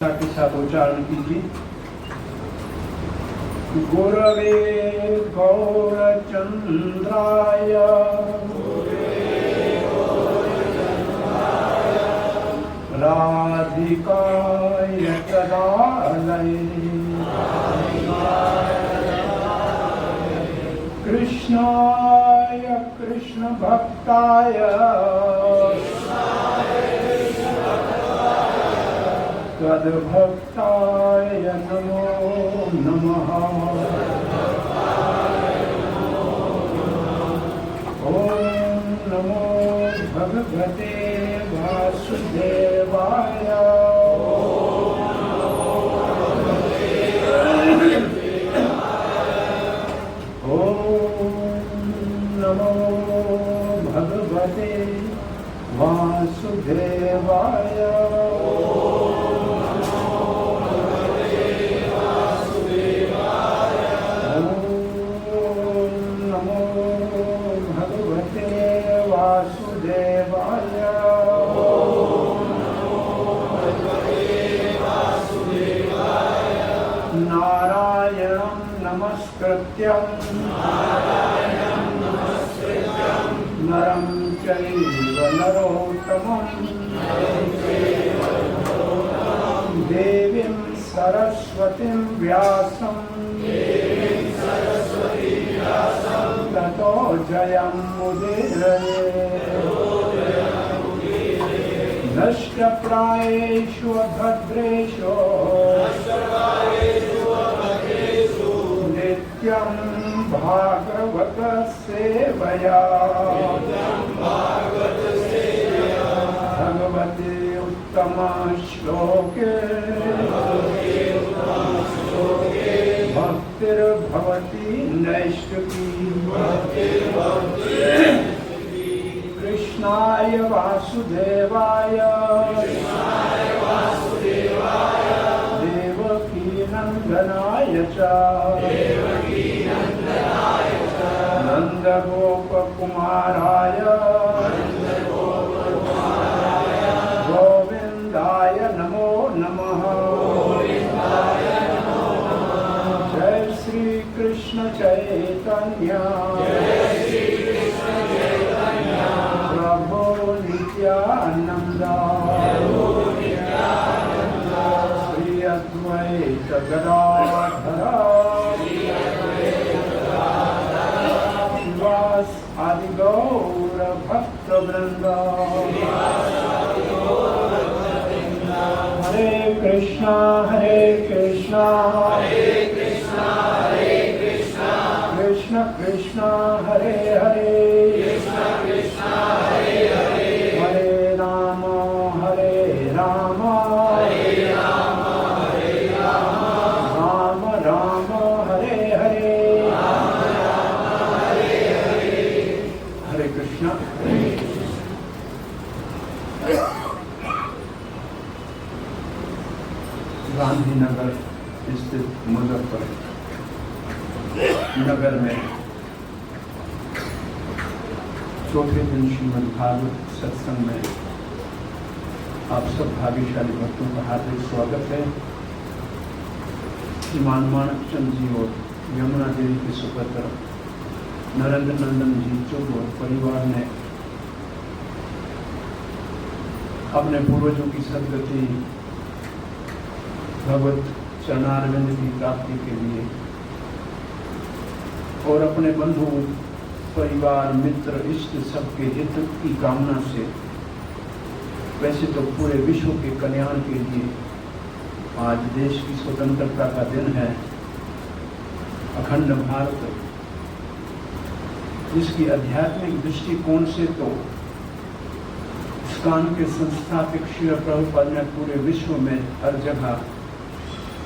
के साथ उच्चारण कीजिए। गुरवे गौरचंद्राय राधिकाय तदालये कृष्णाय कृष्ण भक्ताय तद्भक्ताय नमो नमः। ओम नमो भगवते वासुदेवाय। ओम नमो भगवते वासुदेवाय। नारायणं नमस्कृत्यं नरं चैव नरोत्तमं देवीं सरस्वतीं व्यासं ततो जयमुदीरये। नष्टप्रायेषु भद्रेषु नित्यं भागवत सेवया भगवते उत्तम श्लोके भक्तिर्भवति नैष्ठिकी। कृष्णाय वासुदेवाय देवकी नंदनाय च नंदगोपकुमाराय गोविंदाय नमो नमः। जय श्री कृष्ण चैतन्य प्रभो नित्यानंद श्री अद्वैत गदाधर श्रीवास आदि गौर भक्त वृंद। हरे कृष्णा कृष्ण कृष्ण हरे हरे हरे राम राम राम हरे हरे। हरे कृष्ण। गांधीनगर स्थित मुजफ्फरनगर में चौथे दिन श्रीमद् भागवत सत्संग में आप सब भाग्यशाली भक्तों का हार्दिक स्वागत है। श्रीमान माणकचंद जी और यमुना देवी के सुपुत्र नरेंद्र नंदन जी चौध और परिवार ने अपने पूर्वजों की सदगति भगवत चरणारविंद की प्राप्ति के लिए और अपने बंधु परिवार मित्र इष्ट सबके हित की कामना से, वैसे तो पूरे विश्व के कल्याण के लिए आज देश की स्वतंत्रता का दिन है। अखंड भारत जिसकी आध्यात्मिक दृष्टिकोण से तो इस्कॉन के संस्थापक श्री प्रभुपाद ने पूरे विश्व में हर जगह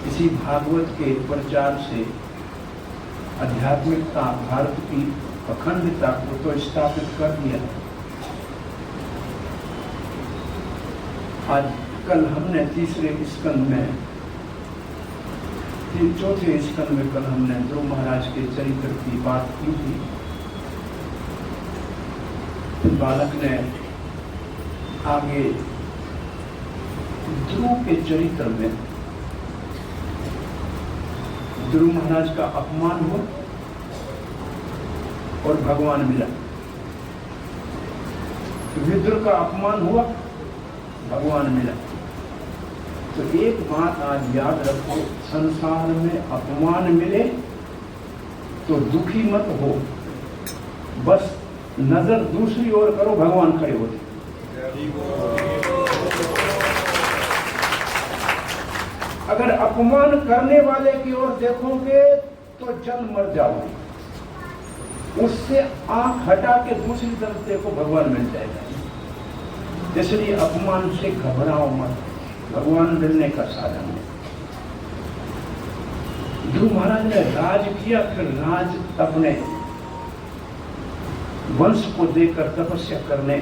इसी भागवत के प्रचार से आध्यात्मिकता भारत की अखंडता को तो स्थापित कर दिया। आज कल हमने तीसरे स्कंद में चौथे स्कंद में कल हमने ध्रुव महाराज के चरित्र की बात की थी। बालक ने आगे ध्रुव के चरित्र में ध्रुव महाराज का अपमान हुआ और भगवान मिला। विदुर का अपमान हुआ, भगवान मिला। तो एक बात आज याद रखो, संसार में अपमान मिले तो दुखी मत हो, बस नजर दूसरी ओर करो, भगवान खड़े होते। अगर अपमान करने वाले की ओर देखोगे तो जल मर जाओगे, उससे आंख हटा के दूसरी तरफ देखो, भगवान मिल जाएगा। इसलिए अपमान से घबराओ मत, भगवान मिलने का साधन है। ध्रुव महाराज ने राज किया, फिर राज अपने वंश को देकर तपस्या करने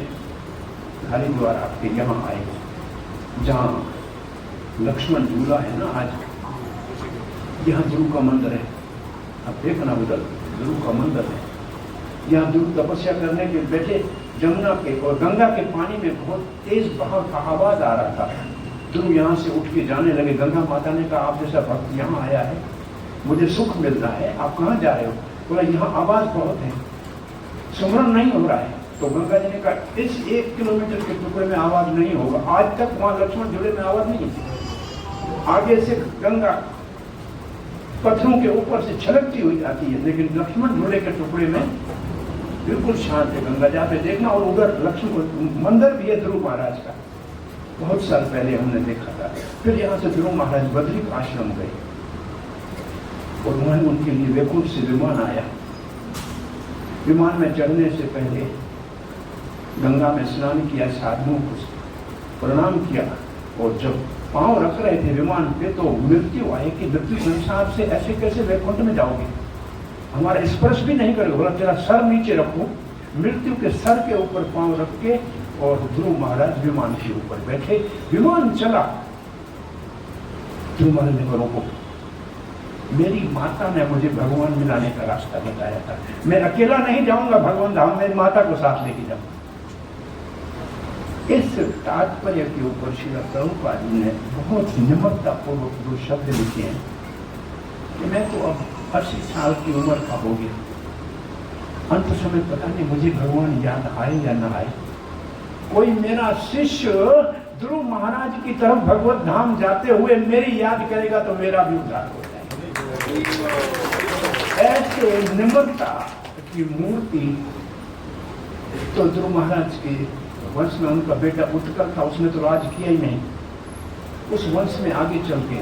हरिद्वार आपके यहां आए, जहां लक्ष्मण झूला है ना, आज यहां ध्रुव का मंदिर है। अब देखना उधर ध्रुव का मंदिर है, यहाँ ध्रुव तपस्या करने के बैठे जमुना के और गंगा के पानी में बहुत तेज बहाव का आवाज आ रहा था। ध्रुव यहाँ से उठ के जाने लगे। गंगा माता ने कहा, आप जैसा भक्त यहाँ आया है, मुझे सुख मिल रहा है, आप कहाँ जा रहे हो? बोला, यहाँ आवाज बहुत है, सुमरन नहीं हो रहा है। तो गंगा जी ने कहा, इस 1 किलोमीटर के टुकड़े में आवाज नहीं होगा। आज तक वहां लक्ष्मण झूले में आवाज नहीं है। आगे से गंगा पत्थरों के ऊपर से छलकती हुई आती है, लेकिन लक्ष्मण झूले के टुकड़े में बिल्कुल शांत है। गंगा जा पे देखना, और उधर लक्ष्मण मंदिर भी है ध्रुव महाराज का, बहुत साल पहले हमने देखा था। फिर यहाँ से ध्रुव महाराज बद्री आश्रम गए और वहां उनके लिए वैकुंठ से विमान आया। विमान में चढ़ने से पहले गंगा में स्नान किया, साधुओं को प्रणाम किया, और जब पांव रख रहे थे विमान पे तो मृत्यु आए कि मृत्यु संसार से ऐसे कैसे वैकुंठ में जाओगे, हमारा स्पर्श भी नहीं करोगे। बोला, तेरा सर नीचे रखो। मृत्यु के सर के ऊपर पांव रख के और ध्रुव महाराज विमान के ऊपर बैठे। विमान चला, ध्रुव महाराज ने कहा, रोको, मेरी माता ने मुझे भगवान मिलाने का रास्ता बताया था, मैं अकेला नहीं जाऊंगा भगवान धाम, मेरी माता को साथ लेके जाऊंगा। इस तात्पर्य के ऊपर श्री प्रभुपाद जी ने बहुत निमरता पूर्वक दो शब्द लिखे हैं कि मैं तो अब 80 साल की उम्र का हो गया, अंत समय पता नहीं मुझे भगवान याद आए या ना आए। कोई मेरा शिष्य ध्रुव महाराज की तरफ भगवत धाम जाते हुए मेरी याद करेगा तो मेरा भी उद्धार हो जाएगा। ऐसे निमरता की मूर्ति तो ध्रुव महाराज के वंश में उनका बेटा उत्कल था, उसने तो राज किया ही नहीं। उस वंश में आगे चल के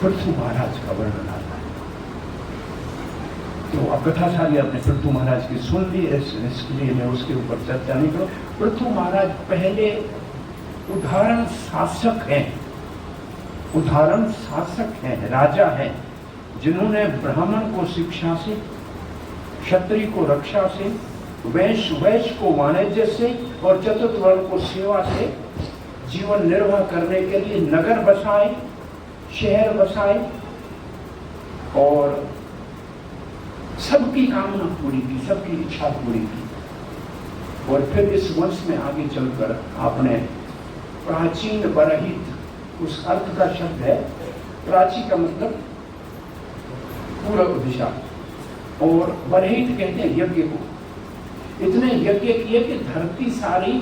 पृथु महाराज का वर्णन आता है। तो अब कथासारी आपने पृथु महाराज की सुन ली, इसके लिए मैं उसके ऊपर चर्चा नहीं करूं। पृथु महाराज पहले उदाहरण शासक हैं, उदाहरण शासक हैं, राजा हैं, जिन्होंने ब्राह्मण को शिक्षा से, क्षत्रिय को रक्षा से, वैश्य को वाणिज्य से और चतुर्थ वर्ण को सेवा से जीवन निर्वाह करने के लिए नगर बसाए, शहर बसाए और सबकी कामना पूरी की, सबकी इच्छा पूरी की। और फिर इस वंश में आगे चलकर आपने प्राचीन बरहित, उस अर्थ का शब्द है, प्राची का मतलब पूर्व दिशा, और बरहित कहते हैं यज्ञ को। इतने यज्ञ किए कि धरती सारी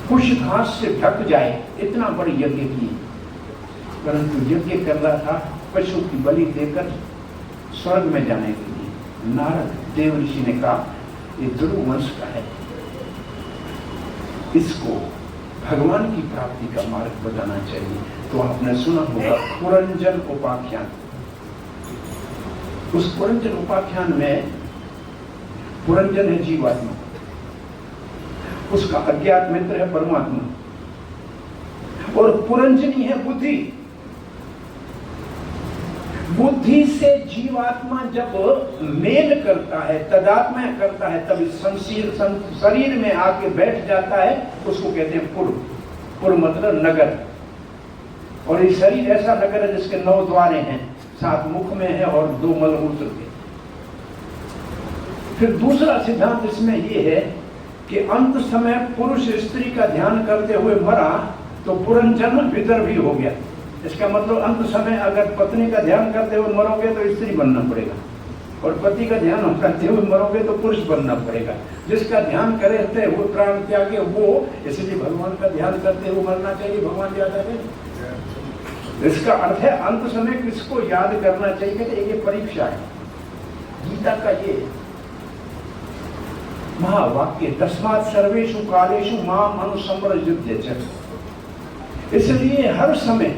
कुश घास से ढक जाए, इतना बड़ी यज्ञ किए। परंतु यज्ञ कर रहा था पशु की बलि देकर स्वर्ग में जाने के लिए। नारद देव ऋषि ने कहा, ये ध्रुव वंश का है, इसको भगवान की प्राप्ति का मार्ग बताना चाहिए। तो आपने सुना होगा पुरंजन उपाख्यान। उस पुरंजन उपाख्यान में पुरंजन है जीवात्मा, उसका अज्ञात मित्र है परमात्मा, और पुरंजनी है बुद्धि। बुद्धि से जीवात्मा जब मेल करता है, तदात्म्य करता है, तब शरीर में आके बैठ जाता है, उसको कहते हैं पुर। पुर मतलब नगर। और ये शरीर ऐसा नगर है जिसके 9 द्वारे हैं, 7 मुख में है और 2 मलमूत्र के। फिर दूसरा सिद्धांत इसमें यह है कि अंत समय पुरुष स्त्री का ध्यान करते हुए मरा तो पुनर्जन्म विदर्भी हो गया। इसका मतलब अंत समय अगर पत्नी का ध्यान करते हुए मरोगे तो स्त्री बनना पड़ेगा, और पति का ध्यान करते हुए मरोगे तो पुरुष बनना पड़ेगा। जिसका ध्यान करते हुए प्राण त्यागे वो, इसलिए भगवान का ध्यान करते हुए मरना चाहिए, भगवान याद आ गए। इसका अर्थ है अंत समय किसको याद करना चाहिए, ये परीक्षा है। गीता का ये महावाक्य, तस्मात् सर्वेषु कालेषु माम अनुस्मरयुध्य च। इसलिए हर समय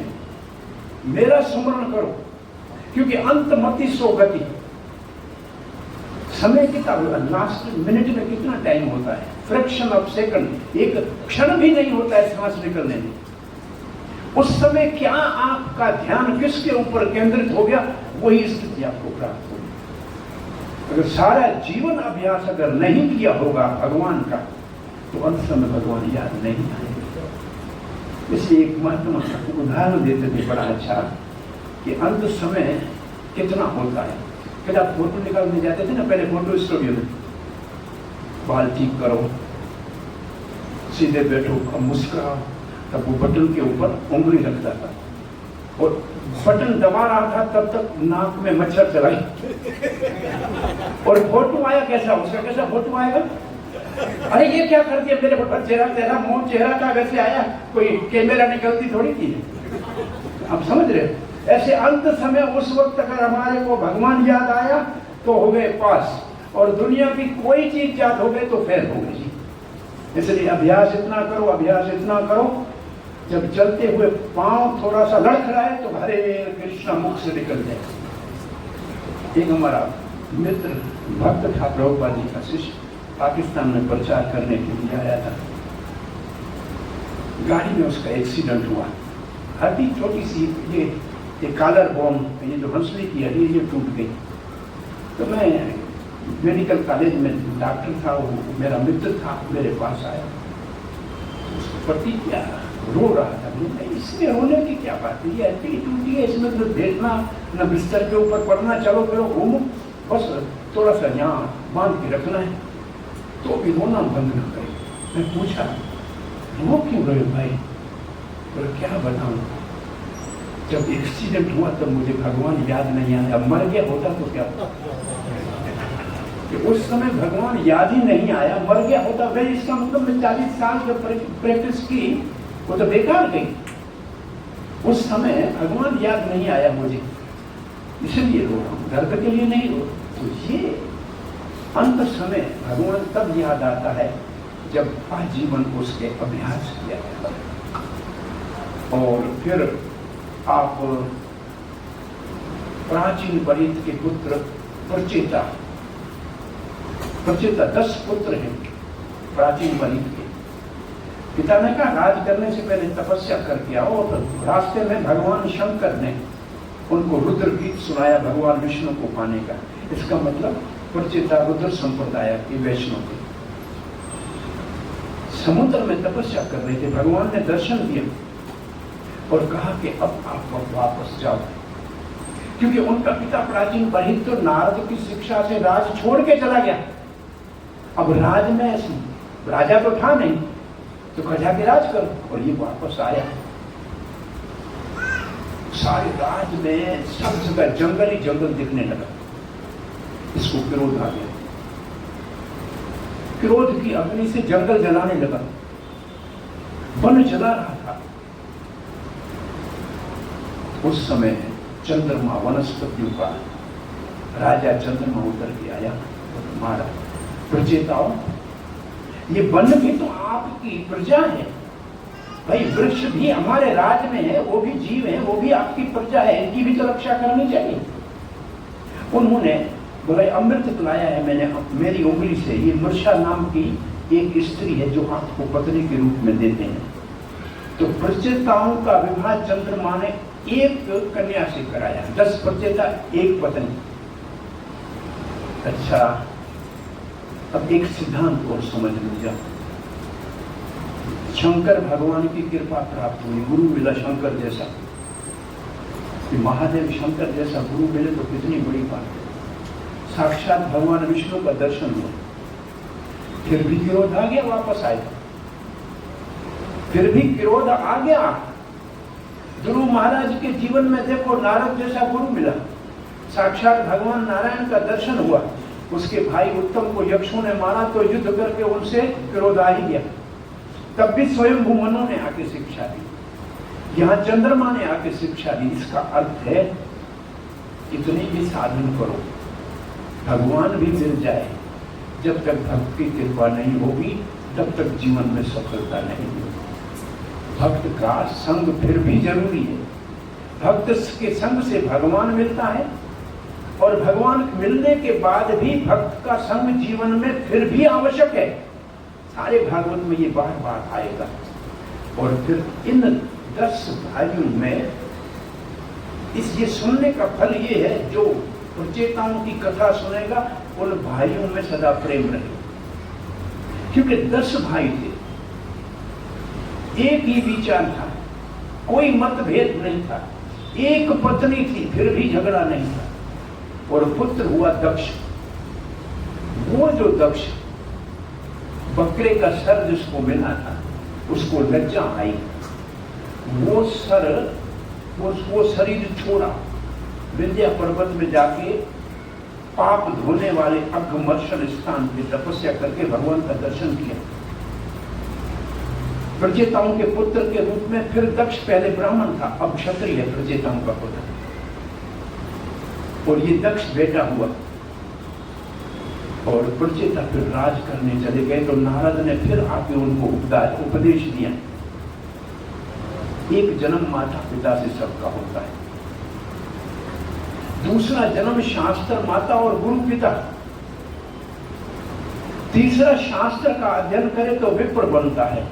मेरा स्मरण करो, क्योंकि अंत मति सो गति। समय कितना होगा, लास्ट मिनट में कितना टाइम होता है, फ्रैक्शन ऑफ सेकंड, एक क्षण भी नहीं होता है सांस निकलने में। उस समय क्या आपका ध्यान किसके ऊपर केंद्रित हो गया, वही स्थिति आपको प्राप्त होगी। अगर सारा जीवन अभ्यास अगर नहीं किया होगा भगवान का, तो अंत समय भगवान याद नहीं आएगा। इसलिए एक महात्मा उदाहरण देते थे बड़ा अच्छा, कि अंत समय कितना होता है। फिर आप फोटो निकालने जाते थे ना, पहले फोटो स्टूडियो में, बाल ठीक करो, सीधे बैठो, अब मुस्कुराओ, तब वो बटन के ऊपर उंगली रखता था और बटन दबा रहा था, तब तक नाक में मच्छर चलाई। और फोटो आया कैसा, उसका कैसा फोटो आएगा, अरे ये क्या कर दिया मेरे पर, चेहरा तेरा मुंह चेहरा का वैसे आया, कोई कैमरा निकलती थोड़ी थी। आप समझ रहे हो? ऐसे अंत समय उस वक्त अगर हमारे को भगवान याद आया तो हो गए पास, और दुनिया की कोई चीज याद हो गई तो फेल हो गई। इसलिए अभ्यास इतना करो, अभ्यास इतना करो, जब चलते हुए पांव थोड़ा सा लड़खड़ाए तो हरे कृष्णा मुख से निकल जाए। एक हमारा मित्र भक्त था, प्रभुपाद जी का शिष्य, पाकिस्तान में प्रचार करने के लिए आया था। गाड़ी में उसका एक्सीडेंट हुआ, हड्डी छोटी सी, ये कॉलर बोन, ये जो हंसली की हड्डी ये टूट गई। तो मैं मेडिकल कॉलेज में डॉक्टर था, वो मेरा मित्र था, मेरे पास आया, पति क्या रो रहा था। इसमें रोने की क्या बात है, ये हड्डी टूटी है, इसमें तो देखना न बिस्तर के ऊपर पड़ना, चलो फिरो घूमो, बस थोड़ा सा यहाँ बांध के रखना है, तो भी रोना बंद न करे। मैं पूछा रो क्यों रहे भाई, बोले क्या बताऊं, जब एक्सीडेंट हुआ तब मुझे भगवान याद नहीं आया, मर गया होता तो क्या, कि उस समय भगवान याद ही नहीं आया, मर गया होता फिर इसका मतलब मैं 40 साल जब प्रैक्टिस की वो तो बेकार गई। उस समय भगवान याद नहीं आया मुझे, इसलिए रो रहा हूं, दर्द के लिए नहीं रो। तो ये अंत समय भगवान तब याद आता है जब आजीवन उसके अभ्यास किया जाता। और फिर आप प्राचीन वरिष्ठ के पुत्र प्रचेता 10 पुत्र हैं प्राचीन वरिष्ठ के। पिता ने कहा राज करने से पहले तपस्या करके आओ, और रास्ते में भगवान शंकर ने उनको रुद्र गीत सुनाया भगवान विष्णु को पाने का। इसका मतलब प्रचेता रुद्र संप्रदाय के वैष्णव के समुद्र में तपस्या कर रहे थे। भगवान ने दर्शन दिया और कहा कि अब आप वापस जाओ, क्योंकि उनका पिता प्राचीन वरिष्ठ तो नारद की शिक्षा से राज छोड़ के चला गया। अब राज में राजा तो था नहीं, तो खजा के राज करो, और ये वापस आया। सारे राज में सब जगह जंगल ही जंगल दिखने लगा। इसको क्रोध आ गया, क्रोध की अग्नि से जंगल जलाने लगा, वन जला रहा था। उस समय चंद्रमा वनस्पतियों का राजा चंद्रमा उतर के आया और मारा। प्रचेताओं, ये वन भी तो आपकी प्रजा है भाई, वृक्ष भी हमारे राज में है, वो भी जीव है, वो भी आपकी प्रजा है, इनकी भी तो रक्षा करनी चाहिए। उन्होंने बोले अमृत पिलाया है मैंने मेरी उंगली से, ये मृषा नाम की एक स्त्री है जो आपको पत्नी के रूप में देते हैं। तो प्रचेताओं का विवाह चंद्रमा ने एक कन्या से कराया, 10 प्रचेता एक पत्नी। अच्छा, अब एक सिद्धांत और समझ लीजिए। शंकर भगवान की कृपा प्राप्त हुई, गुरु मिला शंकर जैसा। महादेव शंकर जैसा गुरु मिले तो कितनी बड़ी बात है। साक्षात भगवान विष्णु का दर्शन हुआ। फिर भी क्रोध आ गया, वापस आया, फिर भी क्रोध आ गया। ध्रुव महाराज के जीवन में देखो नारद जैसा गुरु मिला, साक्षात भगवान नारायण का दर्शन हुआ। उसके भाई उत्तम को यक्षों ने मारा तो युद्ध करके उनसे क्रोध आ ही गया, तब भी स्वयं मनु ने आके शिक्षा दी, यहां चंद्रमा ने आके शिक्षा दी। इसका अर्थ है कितनी भी साधन करो, भगवान भी मिल जाए, जब तक भक्ति की कृपा नहीं होगी तब तक जीवन में सफलता नहीं होगी। भक्त का संग फिर भी जरूरी है, भक्त के संग से भगवान मिलता है, और भगवान मिलने के बाद भी भक्त का संग जीवन में फिर भी आवश्यक है। सारे भागवत में ये बार बार आएगा। और फिर इन 10 भाइयों में ये सुनने का फल ये है, जो प्रचेताओं की कथा सुनेगा उन भाइयों में सदा प्रेम रहे, क्योंकि 10 भाई थे, एक ही विचार था, कोई मतभेद नहीं था, एक पत्नी थी फिर भी झगड़ा नहीं था, और पुत्र हुआ दक्ष। वो जो दक्ष बकरे का सर जिसको मिला था उसको लज्जा आई, वो शरीर छोड़ा, विंध्या पर्वत में जाके पाप धोने वाले अघमर्षण स्थान पे तपस्या करके भगवान का दर्शन किया। प्रचेताओं के पुत्र के रूप में फिर दक्ष पहले ब्राह्मण था, अब क्षत्रिय है, प्रचेताओं का पुत्र, और ये दक्ष बेटा हुआ। और प्रचेता फिर राज करने चले गए तो नारद ने फिर आके उनको उपदेश दिया। एक जन्म माता पिता से सबका होता है, दूसरा जन्म शास्त्र माता और गुरु पिता, तीसरा शास्त्र का अध्ययन करे तो विप्र बनता है।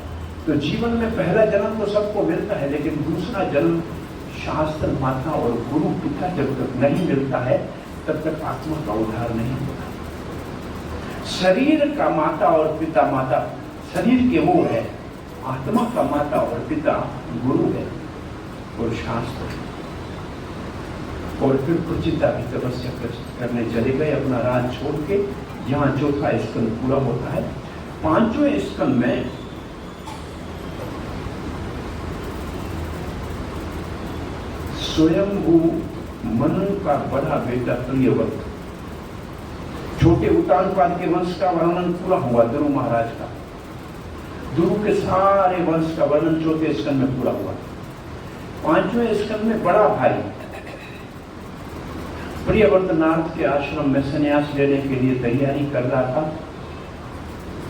तो जीवन में पहला जन्म तो सबको मिलता है, लेकिन दूसरा जन्म शास्त्र माता और गुरु पिता जब तक नहीं मिलता है तब तक आत्मा का उद्धार नहीं होता। शरीर का माता और पिता, माता शरीर के वो है, आत्मा का माता और पिता गुरु है और शास्त्र। और फिर प्रचिता भी तपस्या करने चले गए अपना राज छोड़ के। यहाँ चौथा स्कंद पूरा होता है। 5वें स्कंद में स्वयंभू मनु का बड़ा बेटा प्रियव्रत, छोटे उत्तानपाद के वंश का वर्णन पूरा हुआ, ध्रुव महाराज का। ध्रुव के सारे वंश का वर्णन 4थे स्कंद में पूरा हुआ। 5वें स्कंद में बड़ा भाई प्रियव्रत नारद के आश्रम में संन्यास लेने के लिए तैयारी कर रहा था,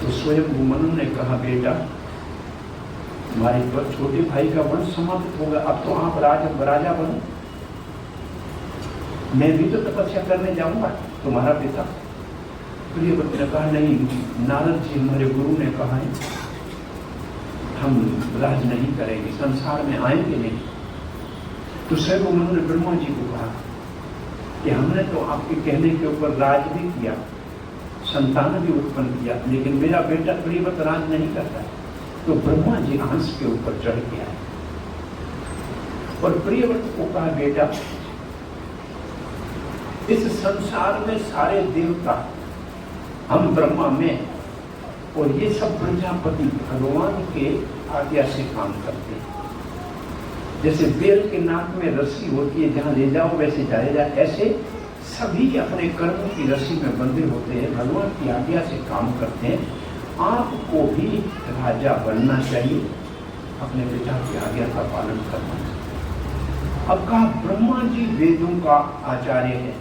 तो स्वयं मनु ने कहा, बेटा हमारे पर छोटे भाई का वंश समाप्त होगा, अब तो आप राजा बनो, मैं भी तो तपस्या करने जाऊंगा, तुम्हारा पिता। प्रियव्रत ने कहा, नहीं नारद जी हमारे गुरु ने कहा है हम राज नहीं करेंगे, संसार में आएंगे नहीं। तो स्वयं मनु ने ब्रह्मा जी को कहा कि हमने तो आपके कहने के ऊपर राज भी किया, संतान भी उत्पन्न किया, लेकिन मेरा बेटा प्रियव्रत राज नहीं करता। तो ब्रह्मा जी हंस के ऊपर चढ़ के आए और प्रियव्रत को कहा, बेटा इस संसार में सारे देवता हम ब्रह्मा में, और ये सब प्रजापति भगवान के आज्ञा से काम करते हैं। जैसे बेल के नाक में रस्सी होती है, जहां ले जाओ वैसे जाएगा, ऐसे सभी अपने कर्मों की रस्सी में बंधे होते हैं, भगवान की आज्ञा से काम करते हैं। आपको भी राजा बनना चाहिए, अपने पिता की आज्ञा का पालन करना चाहिए। अब कहा, ब्रह्मा जी वेदों का आचार्य है,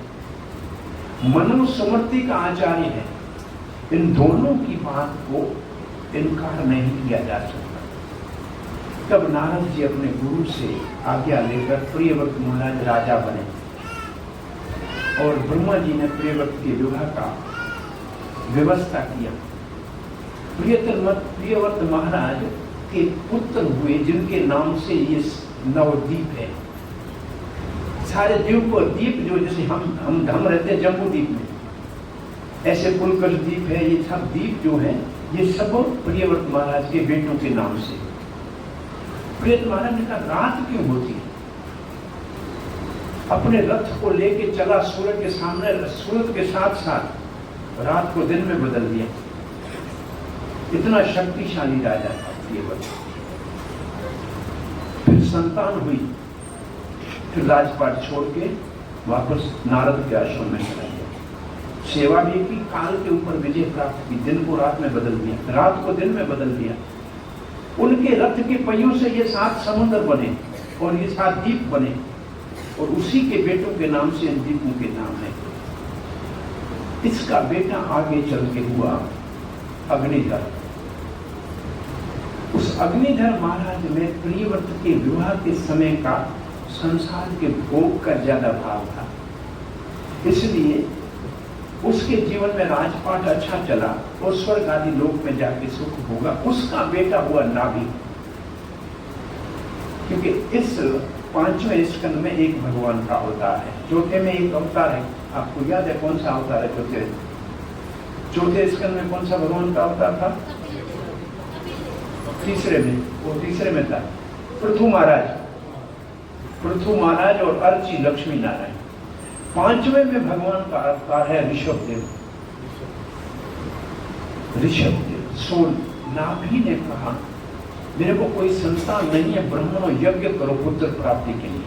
मनुस्मृति का आचार्य है, इन दोनों की बात को इनकार नहीं किया जा सकता। तब नारद जी अपने गुरु से आज्ञा लेकर प्रियव्रत महाराज राजा बने, और ब्रह्मा जी ने प्रियव्रत के विवाह का व्यवस्था किया। प्रियव्रत महाराज के पुत्र हुए, जिनके नाम से ये नवद्वीप है। सारे द्वीप को द्वीप जो जैसे हम रहते हैं जम्बू द्वीप में, ऐसे पुलकश द्वीप है, ये सब द्वीप जो है ये सब प्रियव्रत महाराज के बेटों के नाम से। प्रियव्रत महाराज ने कहा, रात क्यों होती है? अपने रथ को लेके चला सूरज के सामने, सूरज के साथ साथ रात को दिन में बदल दिया। इतना शक्तिशाली राजा था ये बच्चा। फिर संतान हुई, फिर राजपाट छोड़ के वापस नारद के आश्रम में चला गया। सेवा भी की, काल के ऊपर विजय प्राप्त की, दिन को रात में बदल दिया, रात को दिन में बदल दिया। उनके रथ के पहियों से ये 7 समुद्र बने और ये 7 द्वीप बने, और उसी के बेटों के नाम से इन द्वीपों के नाम है। इसका बेटा आगे चल के हुआ अग्निधर। उस अग्निधर महाराज में प्रियव्रत के विवाह के समय का संसार के भोग का ज्यादा भाव था, इसलिए उसके जीवन में राजपाट अच्छा चला और स्वर्ग आदि लोक में जाके सुख होगा। उसका बेटा हुआ नाभि, क्योंकि इस 5वें स्कंद में एक भगवान का अवतार है, चौथे में एक अवतार है। आपको याद है कौन सा अवतार है? चौथे स्कंद में कौन सा भगवान का अवतार था? तीसरे में, वो तीसरे में था पृथु महाराज और अर्ची लक्ष्मी नारायण। 5वें में भगवान का अवतार है ऋषभदेव। सो नाभि ने कहा मेरे को कोई संतान नहीं है, ब्राह्मणों यज्ञ करो पुत्र प्राप्ति के लिए।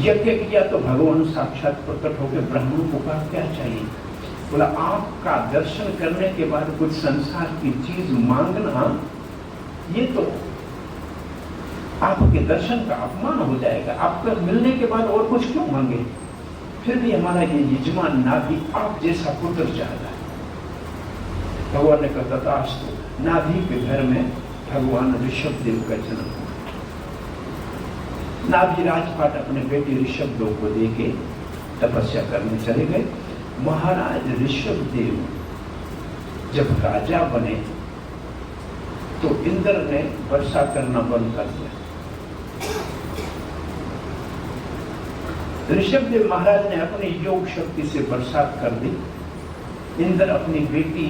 यज्ञ किया तो भगवान साक्षात प्रकट होकर ब्राह्मणों को कहा क्या चाहिए? बोला आपका दर्शन करने के बाद कुछ संसार की चीज मांगना, ये तो आपके दर्शन का अपमान हो जाएगा। आपका मिलने के बाद और कुछ क्यों मांगे? फिर भी हमारा ये यजमान नाभि आप जैसा पुत्र चाहता है। भगवान ने कहा तथास्तु। नाभि के घर में भगवान ऋषभदेव का जन्म हुआ। नाभि राजपाट अपने बेटे ऋषभदेव को देके तपस्या करने चले गए। महाराज ऋषभदेव जब राजा बने तो इंद्र ने वर्षा करना बंद कर दिया। ऋषभदेव महाराज ने अपनी योग शक्ति से बरसात कर दी। इंद्र अपनी बेटी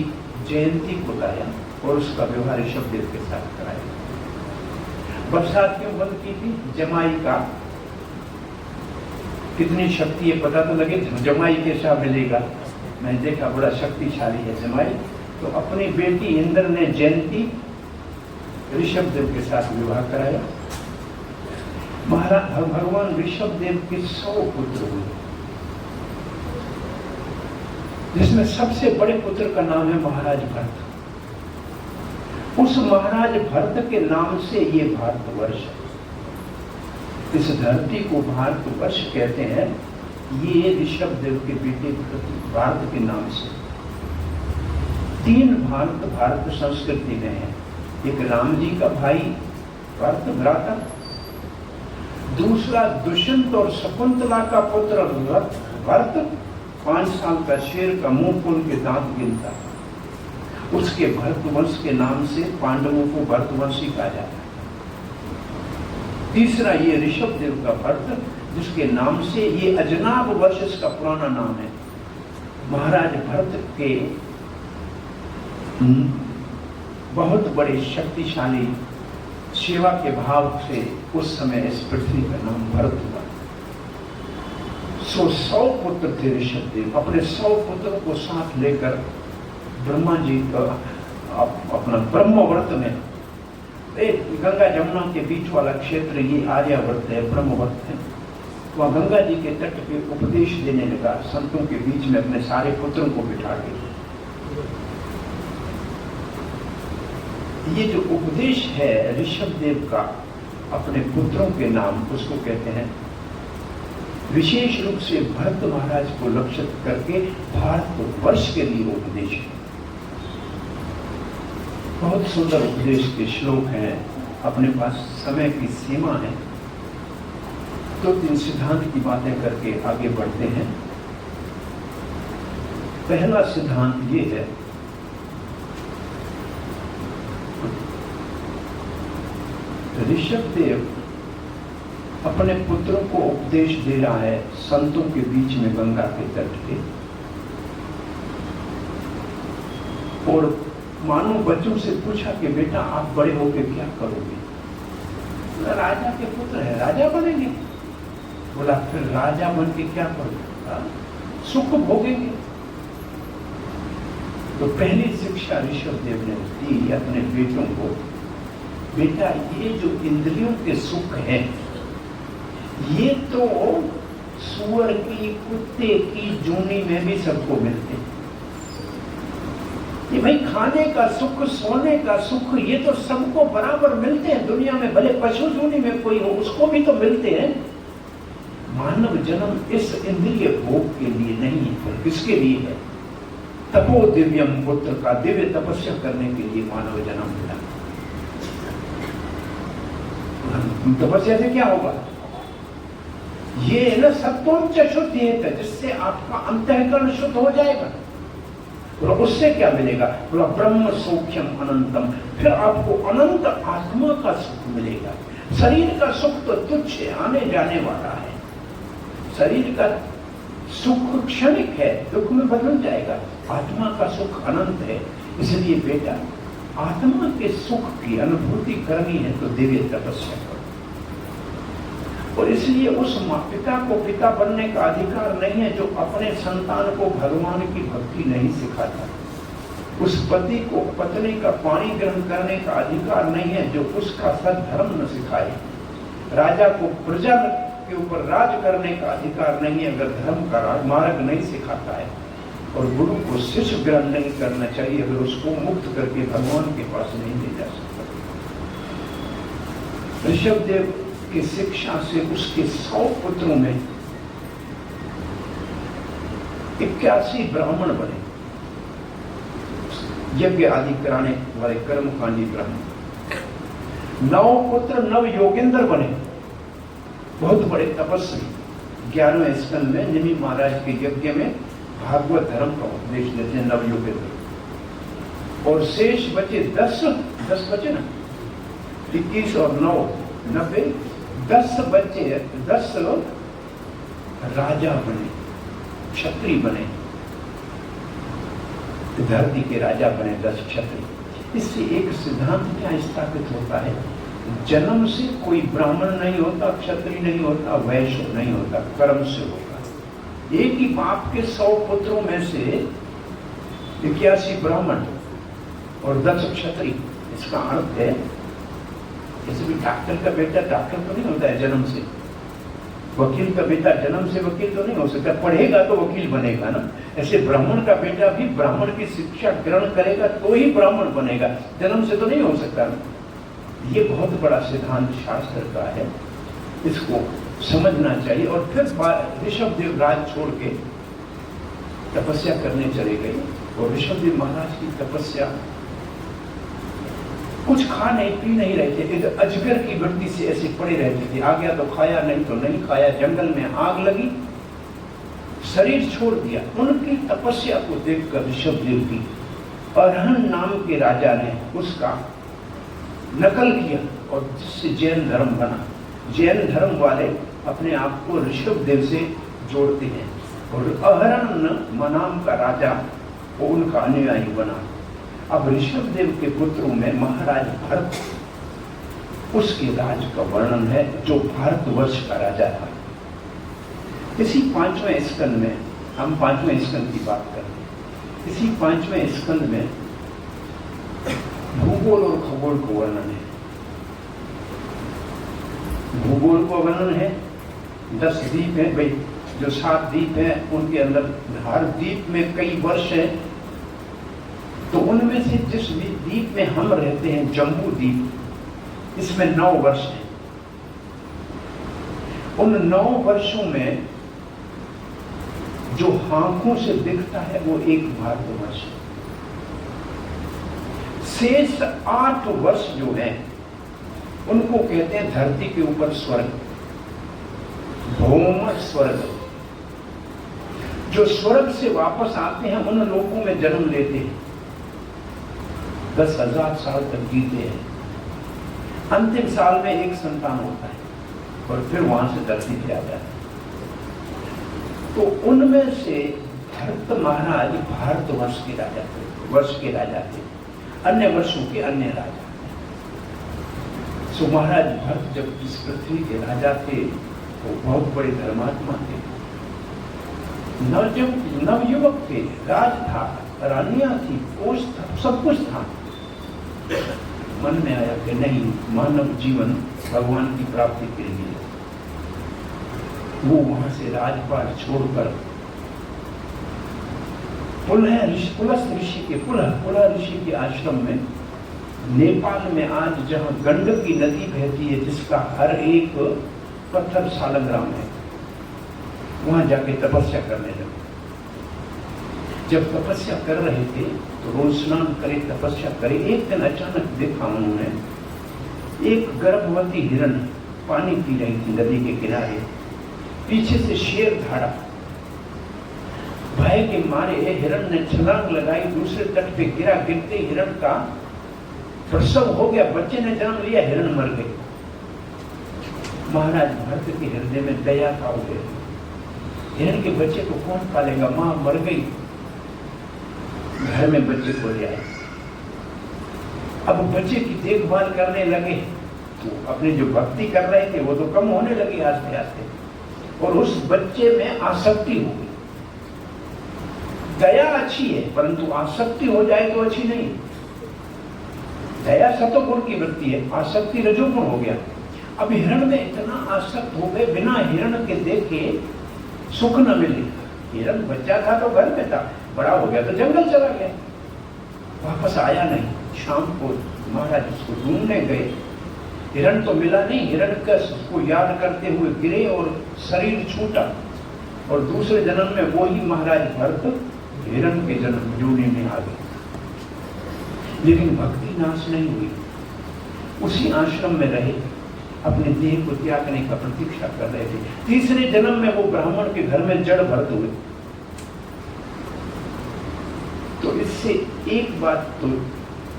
जयंती को लाया और उसका विवाह ऋषभदेव के साथ कराया। बरसात क्यों बंद की थी? जमाई का कितनी शक्ति है पता तो लगे। जमाई कैसा मिलेगा? मैंने देखा बड़ा शक्तिशाली है जमाई। तो अपनी बेटी इंद्र ने जयंती ऋषभदेव के साथ विवाह कराया। महाराज भगवान ऋषभदेव के 100 पुत्र हुए, जिसमें सबसे बड़े पुत्र का नाम है महाराज भरत। उस महाराज भरत के नाम से ये भारतवर्ष, इस धरती को भारतवर्ष कहते हैं। ये ऋषभदेव के बेटे भारत के नाम से 3 भारत संस्कृति में है। एक राम जी का भाई भरत भ्राता, दूसरा दुष्यंत और शकुंतला का पुत्र भरत, 5 साल का शेर का मुंह खोल के दांत गिनता, उसके भरतवंश के नाम से पांडवों को भरतवंशी कहा जाता है। तीसरा ये ऋषभदेव का भरत, जिसके नाम से ये अजनाब वर्ष इसका पुराना नाम है। महाराज भरत के बहुत बड़े शक्तिशाली सेवा के भाव से उस समय इस पृथ्वी का नाम भरत हुआ। 100 पुत्र थे ऋषभदेव। अपने 100 पुत्रों को साथ लेकर ब्रह्मा जी का अपना ब्रह्मवर्त में, एक गंगा जमुना के बीच वाला क्षेत्र ये आर्यावर्त है, ब्रह्मवर्त है, वहाँ गंगा जी के तट पे उपदेश देने लगा संतों के बीच में अपने सारे पुत्रों को बिठा के। ये जो उपदेश है ऋषभदेव का अपने पुत्रों के नाम, उसको कहते हैं विशेष रूप से भरत महाराज को लक्षित करके भारतवर्ष के लिए उपदेश है। बहुत सुंदर उपदेश के श्लोक हैं। अपने पास समय की सीमा है तो 3 सिद्धांत की बातें करके आगे बढ़ते हैं। पहला सिद्धांत ये है, ऋषभदेव अपने पुत्रों को उपदेश दे रहा है संतों के बीच में गंगा के तट पे, और मानो बच्चों से पूछा कि बेटा आप बड़े होकर क्या करोगे? राजा के पुत्र है, राजा बनेंगे। बोला फिर राजा बन के क्या करोगे? सुख भोगेंगे। तो पहली शिक्षा ऋषभदेव ने दी अपने बेटों को, बेटा ये जो इंद्रियों के सुख हैं ये तो सूअर की, कुत्ते की जूनी में भी सबको मिलते हैं। ये भाई खाने का सुख, सोने का सुख, ये तो सबको बराबर मिलते हैं दुनिया में, भले पशु जूनी में कोई हो उसको भी तो मिलते हैं। मानव जन्म इस इंद्रिय भोग के लिए नहीं है, किसके लिए है? तपो दिव्यम पुत्र का, दिव्य तपस्या करने के लिए मानव जन्म मिला। तपस्या से क्या होगा? ये न सत्वोच्च शुद्धि है जिससे आपका अंतःकरण शुद्ध हो जाएगा। और उससे क्या मिलेगा? ब्रह्म सौख्यम अनंतम, फिर आपको अनंत आत्मा का सुख मिलेगा। शरीर का सुख तो तुच्छ है, आने जाने वाला है। शरीर का सुख क्षणिक है, दुख में बदल जाएगा। आत्मा का सुख अनंत है। इसलिए बेटा आत्मा के सुख की अनुभूति करनी है तो दिव्य तपस्या करो। और इसलिए उस पिता को पिता बनने का अधिकार नहीं है जो अपने संतान को भगवान की भक्ति नहीं सिखाता। उस पति को पत्नी का पानी ग्रहण करने का अधिकार नहीं है जो उसका सद्धर्म न सिखाए। राजा को प्रजा के ऊपर राज करने का अधिकार नहीं है अगर धर्म का राजमार्ग नहीं सिखाता है। और गुरु को शिष्य ग्रहण नहीं करना चाहिए अगर उसको मुक्त करके भगवान के पास नहीं ले जा सकता। ऋषभदेव की शिक्षा से उसके 100 पुत्रों में 81 ब्राह्मण बने, यज्ञ आदि कराने वाले कर्मकांडी ब्राह्मण। 9 पुत्र नव योगेंद्र बने, बहुत बड़े तपस्वी। 11वें स्कंद में निमि महाराज के यज्ञ में भागवत धर्म का उपदेश देते हैं नव योगेंद्र। और शेष बचे 10 बचे ना, 21 और 9 90, 10 बचे, 10 राजा बने, क्षत्रिय बने, धरती के राजा बने 10 क्षत्रिय। इससे एक सिद्धांत क्या स्थापित होता है? जन्म से कोई ब्राह्मण नहीं होता, क्षत्रिय नहीं होता, वैश्य नहीं होता, कर्म से होता। एक ही बाप के 100 पुत्रों में से 81 ब्राह्मण और 10 क्षत्रिय। इसका अर्थ है जैसे भी डॉक्टर का बेटा डॉक्टर तो नहीं होता है जन्म से, वकील का बेटा जन्म से वकील तो नहीं हो सकता, पढ़ेगा तो वकील बनेगा ना। ऐसे ब्राह्मण का बेटा भी ब्राह्मण की शिक्षा ग्रहण करेगा तो ही ब्राह्मण बनेगा, जन्म से तो नहीं हो सकता ना। ये बहुत बड़ा सिद्धांत शास्त्र का है, इसको समझना चाहिए। और फिर ऋषभदेव राज छोड़ के तपस्या करने चले गए। और ऋषभदेव महाराज की तपस्या, कुछ खा नहीं पी नहीं रहे थे, एक अजगर की वृत्ति से ऐसे पड़े रहते थे। आ गया तो खाया, नहीं तो नहीं खाया। जंगल में आग लगी, शरीर छोड़ दिया। उनकी तपस्या को देखकर ऋषभदेव की अरहन नाम के राजा ने उसका नकल किया और जिससे जैन धर्म बना। जैन धर्म वाले अपने आप को ऋषभदेव से जोड़ते हैं और अहरन नाम का राजा वो उनका अनुयायी बना। अब ऋषभदेव के पुत्रों में महाराज भरत, उसके राज का वर्णन है जो भारतवर्ष का राजा था। इसी 5वें स्कंद में, हम 5वें स्कंद की बात करते हैं, इसी 5वें स्कंद में भूगोल और खगोल को वर्णन है। भूगोल को वर्णन है, 10 द्वीप है भाई, जो 7 द्वीप हैं उनके अंदर हर द्वीप में कई वर्ष हैं। तो उनमें से जिस द्वीप में हम रहते हैं, जम्बू द्वीप, इसमें 9 वर्ष हैं। उन 9 वर्षों में जो आंखों से दिखता है वो एक भारतवर्ष है। शेष 8 वर्ष जो है उनको कहते हैं धरती के ऊपर स्वर्ग, भौम स्वर्ग। जो स्वर्ग से वापस आते हैं उन लोगों में जन्म लेते हैं, 10,000 साल तक जीते हैं। अंतिम साल में एक संतान होता है और फिर वहां से धरती पे आ जाता है। तो उनमें से भरत महाराज भारतवर्ष के राजा थे, वर्ष के राजा थे, अन्य वर्षों के अन्य राजा। सो महाराज भरत जब इस पृथ्वी के राजा थे तो बहुत बड़े धर्मात्मा थे, नवयुवक थे, राज था, रानियां थी, कोष था, सब कुछ था। मन में आया कि नहीं, मानव जीवन भगवान की प्राप्ति के लिए। वो वहां से राजपाट छोड़कर पुलह ऋषि के आश्रम में, नेपाल में आज जहां गंडकी नदी बहती है, जिसका हर एक पत्थर सालग्राम है, वहां जाके तपस्या करने लगे। जब तपस्या कर रहे थे तो रोज स्नान करे, तपस्या करे। एक दिन अचानक देखा उन्होंने, एक गर्भवती हिरण पानी पी रही थी नदी के किनारे, पीछे से शेर धाड़ा। भय के मारे हिरण ने छलांग लगाई, दूसरे तट पे गिरा। गिरते हिरण का प्रसव हो गया, बच्चे ने जन्म लिया, हिरण मर गई। महाराज भरत के हृदय में दया का उदय। हिरण के बच्चे को कौन पालेगा, मां मर गई। घर में बच्चे को ले आए। अब बच्चे की देखभाल करने लगे तो अपने जो भक्ति कर रहे थे वो तो कम होने लगी आस्ते आस्ते, और उस बच्चे में आसक्ति हो गई। दया अच्छी है, परंतु आसक्ति हो जाए तो अच्छी नहीं। दया सतोगुण की वृत्ति है, आसक्ति रजोगुण हो गया। अब हिरण में इतना आसक्त हो गए, बिना हिरण के देखे सुख न मिले। हिरण बच्चा था तो घर में था, बड़ा हो गया तो जंगल चला गया, वापस आया नहीं। शाम को महाराज उसको ढूंढने गए, हिरण तो मिला नहीं। हिरण्यकश उसको याद करते हुए गिरे और शरीर छूटा, और दूसरे जन्म में वो ही महाराज भरत हिरण के जन्म जोड़ने में आ गए। लेकिन भक्ति नाश नहीं हुई, उसी आश्रम में रहे, अपने देह को त्यागने का प्रतीक्षा कर रहे थे। तीसरे जन्म में वो ब्राह्मण के घर में जड़ भरत हुए। तो इससे एक बात तो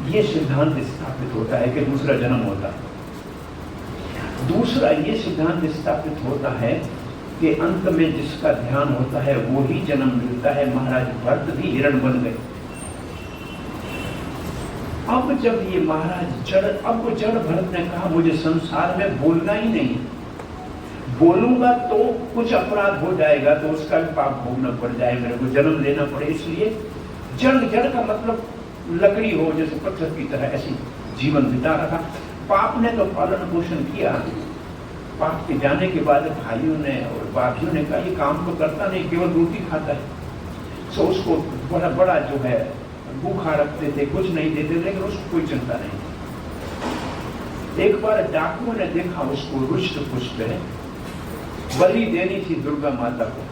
ये सिद्धांत स्थापित होता है कि दूसरा जन्म होता है। दूसरा ये सिद्धांत स्थापित होता है कि अंत में जिसका ध्यान होता है वो ही जन्म मिलता है। महाराज भरत भी हिरण बन गए। अब जब ये महाराज जड़ भरत ने कहा मुझे संसार में बोलना ही नहीं, बोलूंगा तो कुछ अपराध हो जाएगा, तो उसका भी पाप भोगना पड़ जाए, मेरे को जन्म लेना पड़े। इसलिए जड़ का मतलब लकड़ी हो, जैसे पत्थर की तरह ऐसी जीवन बिता रहा। पाप ने तो पालन पोषण किया। पाप के जाने के बाद भाइयों ने और बापियों ने कहा ये काम तो करता नहीं, केवल रोटी खाता है। सो उसको बड़ा बड़ा जो है भूखा रखते थे, कुछ नहीं देते, लेकिन उसको कोई चिंता नहीं। एक बार डाकुओं ने देखा उसको, रुष्ट पुष्ट है, बलि देनी थी दुर्गा माता को,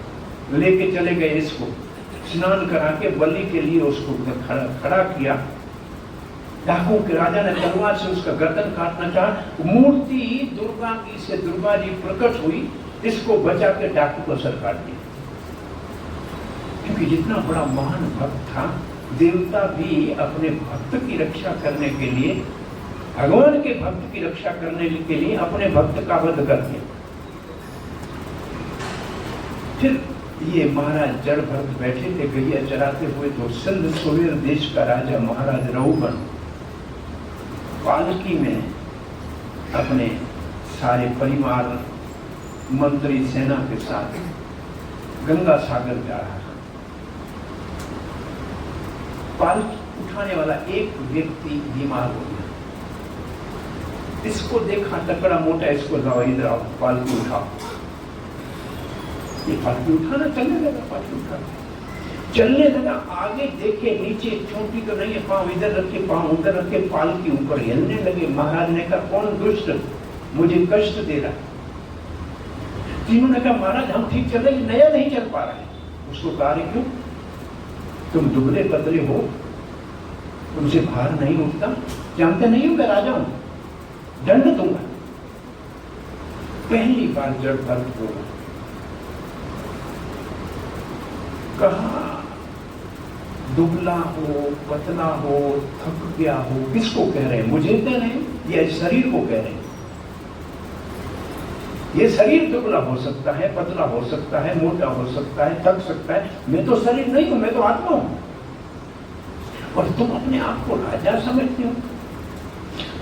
लेके चले गए इसको, स्नान करा के बलि के लिए उसको खड़ा किया। डाकुओं के राजा ने तलवार से उसका गर्दन काटना चाहा। मूर्ति दुर्गा की से दुर्गा जी प्रकट हुई, इसको बचा के डाकू का सर काट दिया। क्योंकि जितना बड़ा महान भक्त था, देवता भी अपने भक्त की रक्षा करने के लिए, भगवान के भक्त की रक्षा करने के लिए अपने भक्त का वध कर दिया। फिर ये महाराज जड़ भरत बैठे थे गैया चराते हुए, तो सिंध सुमेर देश का राजा महाराज रघुबन पालकी में अपने सारे परिवार, मंत्री, सेना के साथ गंगा सागर जा रहा था। पालकी उठाने वाला एक व्यक्ति बीमार हो गया। इसको देखा, तकड़ा मोटा, इसको लाओ इधर आओ, पालकी उठाओ। ये पालकी उठाना, चलने लगा, पालकी उठाना चलने लगा। आगे देखे नीचे चोटी तो नहीं है, पांव इधर रखे, पांव उधर रखे, पालकी ऊपर हिलने लगे। महाराज ने कहा कौन दुष्ट मुझे कष्ट दे रहा? तीनों ने कहा महाराज हम ठीक चल रहे, नया नहीं चल पा रहे। उसको कहा क्यों? तुम दुबले पतले हो, तुमसे भार नहीं उठता, जानते नहीं हो मैं राजा हूं, दंड दूंगा। पहली बार जड़ भरत बोला, कहा दुबला हो, पतला हो, थक गया हो, किसको कह रहे हैं? मुझे कह रहे हैं या इस शरीर को कह रहे हैं? ये शरीर दुबला हो सकता है, पतला हो सकता है, मोटा हो सकता है, थक सकता है, मैं तो शरीर नहीं हूं, मैं तो आत्मा हूं। और तुम अपने आप को राजा समझते हो।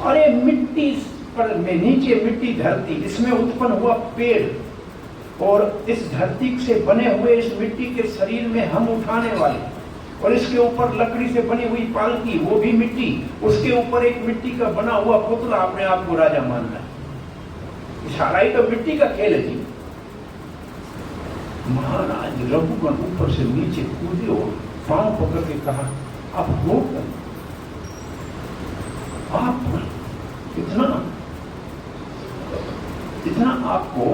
और ये मिट्टी पर में नीचे मिट्टी, धरती, इसमें उत्पन्न हुआ पेड़, और इस धरती से बने हुए इस मिट्टी के शरीर में हम उठाने वाले, और इसके ऊपर लकड़ी से बनी हुई पालकी, वो भी मिट्टी, उसके ऊपर एक मिट्टी का बना हुआ पुतला अपने आप को राजा मान रहा है। सारा ही तो मिट्टी का खेल है जी। महाराज रघुगण ऊपर से नीचे कूदे और पांव पकड़ के कहा, आप हो कौन? आप इतना आपको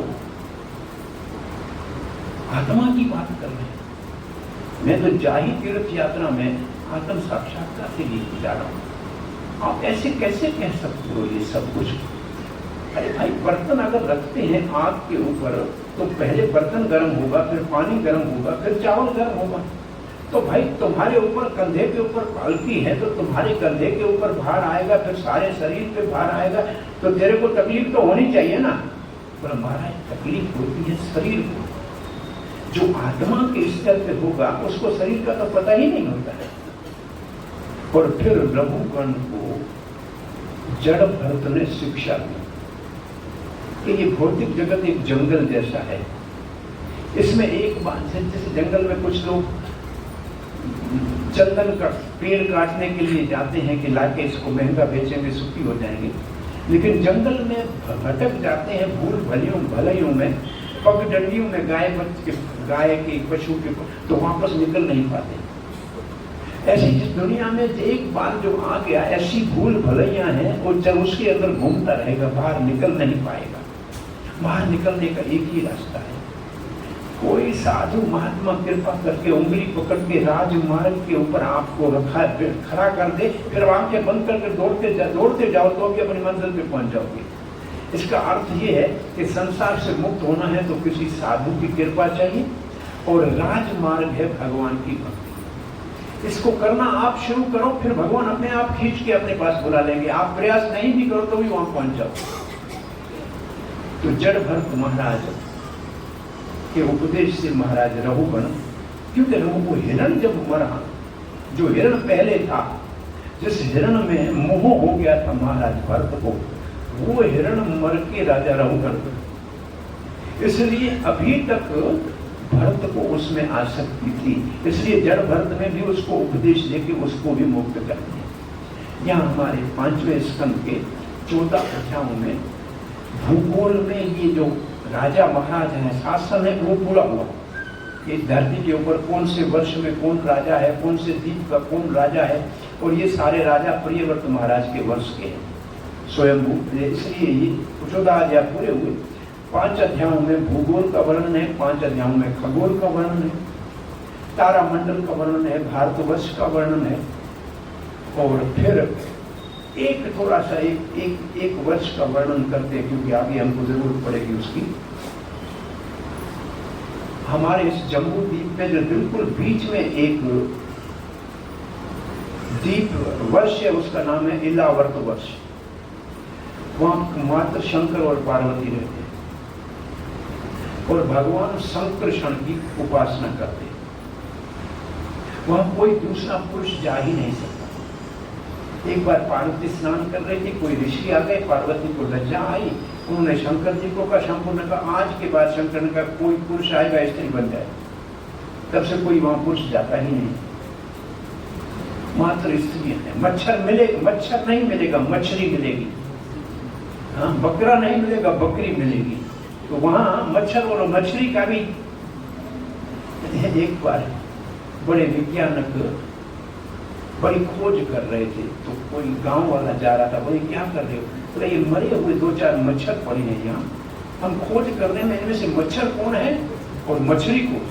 आत्मा की बात कर रहे हैं। मैं तो जाही तीर्थ यात्रा में आत्म साक्षात्कार के लिए जा रहा हूं, आप ऐसे कैसे कह सकते हो ये सब कुछ? अरे भाई, बर्तन अगर रखते हैं आग के ऊपर तो पहले बर्तन गर्म होगा, फिर पानी गर्म होगा, फिर चावल गर्म होगा। तो भाई तुम्हारे ऊपर कंधे के ऊपर पालकी है तो तुम्हारे कंधे के ऊपर भार आएगा, फिर सारे शरीर पे भार आएगा, तो तेरे को तकलीफ तो होनी चाहिए ना। पर महाराज तकलीफ होती है शरीर को, जो आत्मा के स्तर पे होगा उसको शरीर का तो पता ही नहीं होता है। और फिर रघुगण को जड़ भरत ने शिक्षा दी कि ये भौतिक जगत एक जंगल जैसा है। इसमें एक बात है, जैसे जंगल में कुछ लोग चंदन का पेड़ काटने के लिए जाते हैं कि लाके इसको महंगा बेचेंगे, सुखी हो जाएंगे, लेकिन जंगल में भटक जाते हैं भूल भलाइयों में, पगडंडियों में, गाय के पशु के, तो वापस निकल नहीं पाते। ऐसी इस दुनिया में एक बार जो आ गया, ऐसी भूल भलाइयां हैं, वो जब उसके अंदर घूमता रहेगा, बाहर निकल नहीं पाएगा। बाहर निकलने का एक ही रास्ता है, कोई साधु महात्मा कृपा करके उंगली पकड़ के राजमार्ग के ऊपर आपको खड़ा कर दे, फिर आंखें बंद करके दौड़ते जाओ तो भी अपनी मंजिल पे पहुंच जाओगे। इसका अर्थ ये है कि संसार से मुक्त होना है तो किसी साधु की कृपा चाहिए, और राजमार्ग है भगवान की भक्ति। इसको करना आप शुरू करो, फिर भगवान अपने आप खींच के अपने पास बुला लेंगे। आप प्रयास नहीं भी करो तो भी वहां पहुंच जाओ। तो जड़ भरत महाराज के उपदेश से महाराज रघुगण, क्योंकि रघु हिरण जब मरा, जो हिरण पहले था, जिस हिरण में मोह हो गया था महाराज भरत को, वो हिरण मर के राजा रघुगण, इसलिए अभी तक भरत को उसमें आसक्ति थी, इसलिए जड़ भरत में भी उसको उपदेश देके उसको भी मुक्त कर दिया। यहाँ हमारे 5वें स्कंद के 14 अध्यायों में भूगोल में ये जो राजा महाराज है, शासन है, वो पूरा हुआ। इस धरती के ऊपर कौन से वर्ष में कौन राजा है, कौन से द्वीप का कौन राजा है, और ये सारे राजा प्रियव्रत महाराज के वंश के हैं, स्वयंभू। इसलिए ये 14 अध्याय पूरे हुए। 5 अध्यायों में भूगोल का वर्णन है, 5 अध्यायों में खगोल का वर्णन है, तारामंडल का वर्णन है, भारतवर्ष का वर्णन है, और फिर एक थोड़ा सा एक वर्ष का वर्णन करते हैं, क्योंकि आगे हमको जरूरत पड़ेगी उसकी। हमारे इस जम्बू द्वीप में जो बिल्कुल बीच में एक द्वीप वर्ष है, उसका नाम है इलावर्त वर्ष। वहां मात्र शंकर और पार्वती रहते हैं, और भगवान शंकरषण की उपासना करते हैं। वहां कोई दूसरा पुरुष जा ही नहीं सकता। एक बार पार्वती स्नान कर रही थी, कोई ऋषि आ गए, पार्वती को लज्जा आई, उन्होंने शंकर जी को कहा, शंकर ने कहा आज के बाद शंकर ने कहा कोई पुरुष आएगा स्त्री बन जाए। तब से कोई वहां पुरुष जाता ही नहीं, मात्र स्त्रियां हैं। मच्छर नहीं मिलेगा, मछली मिलेगी। हाँ, बकरा नहीं मिलेगा, बकरी मिलेगी। तो वहां मच्छर और मछली का भी। एक बार बड़े वैज्ञानिक बड़ी खोज कर रहे थे, तो कोई गांव वाला जा रहा था, बोले क्या कर रहे हो? बोले ये मरे हुए 2-4 मच्छर पड़े हैं यहाँ, हम खोज कर रहे हैं इनमें से मच्छर कौन है और मछली कौन,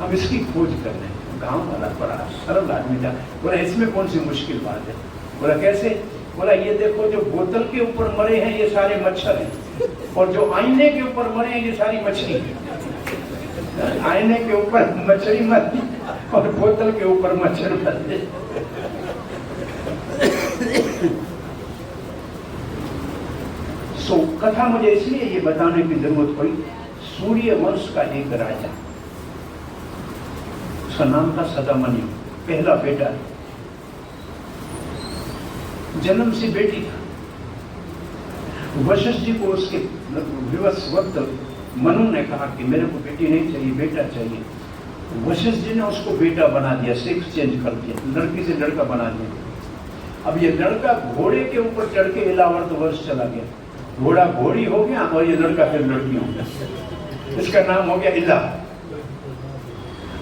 हम इसकी खोज कर रहे हैं। गांव वाला बड़ा सरल आदमी था, बोला इसमें कौन सी मुश्किल बात है? बोला कैसे? बोला ये देखो, जो बोतल के ऊपर मरे हैं ये सारे मच्छर हैं, और जो आईने के ऊपर मरे हैं ये सारी मछली है। आईने के ऊपर मछली मरती और बोतल के ऊपर मच्छर मरते। सो कथा मुझे इसलिए ये बताने की जरूरत पड़ी, सूर्य वंश का एक राजा, उसका नाम था सदामन्यु, पहला बेटा, जन्म से बेटी था। वशिष्ठ जी को उसके विवश वक्त मनु ने कहा कि मेरे को बेटी नहीं चाहिए, बेटा चाहिए। वशिष्ठ जी ने उसको बेटा बना दिया, सेक्स चेंज कर दिया, लड़की से लड़का बना दिया। अब ये लड़का घोड़े के ऊपर चढ़ के इलावर्त वर्ष चला गया, घोड़ा घोड़ी हो गया और ये लड़का फिर लड़की हो गया। इसका नाम हो गया इल्ला।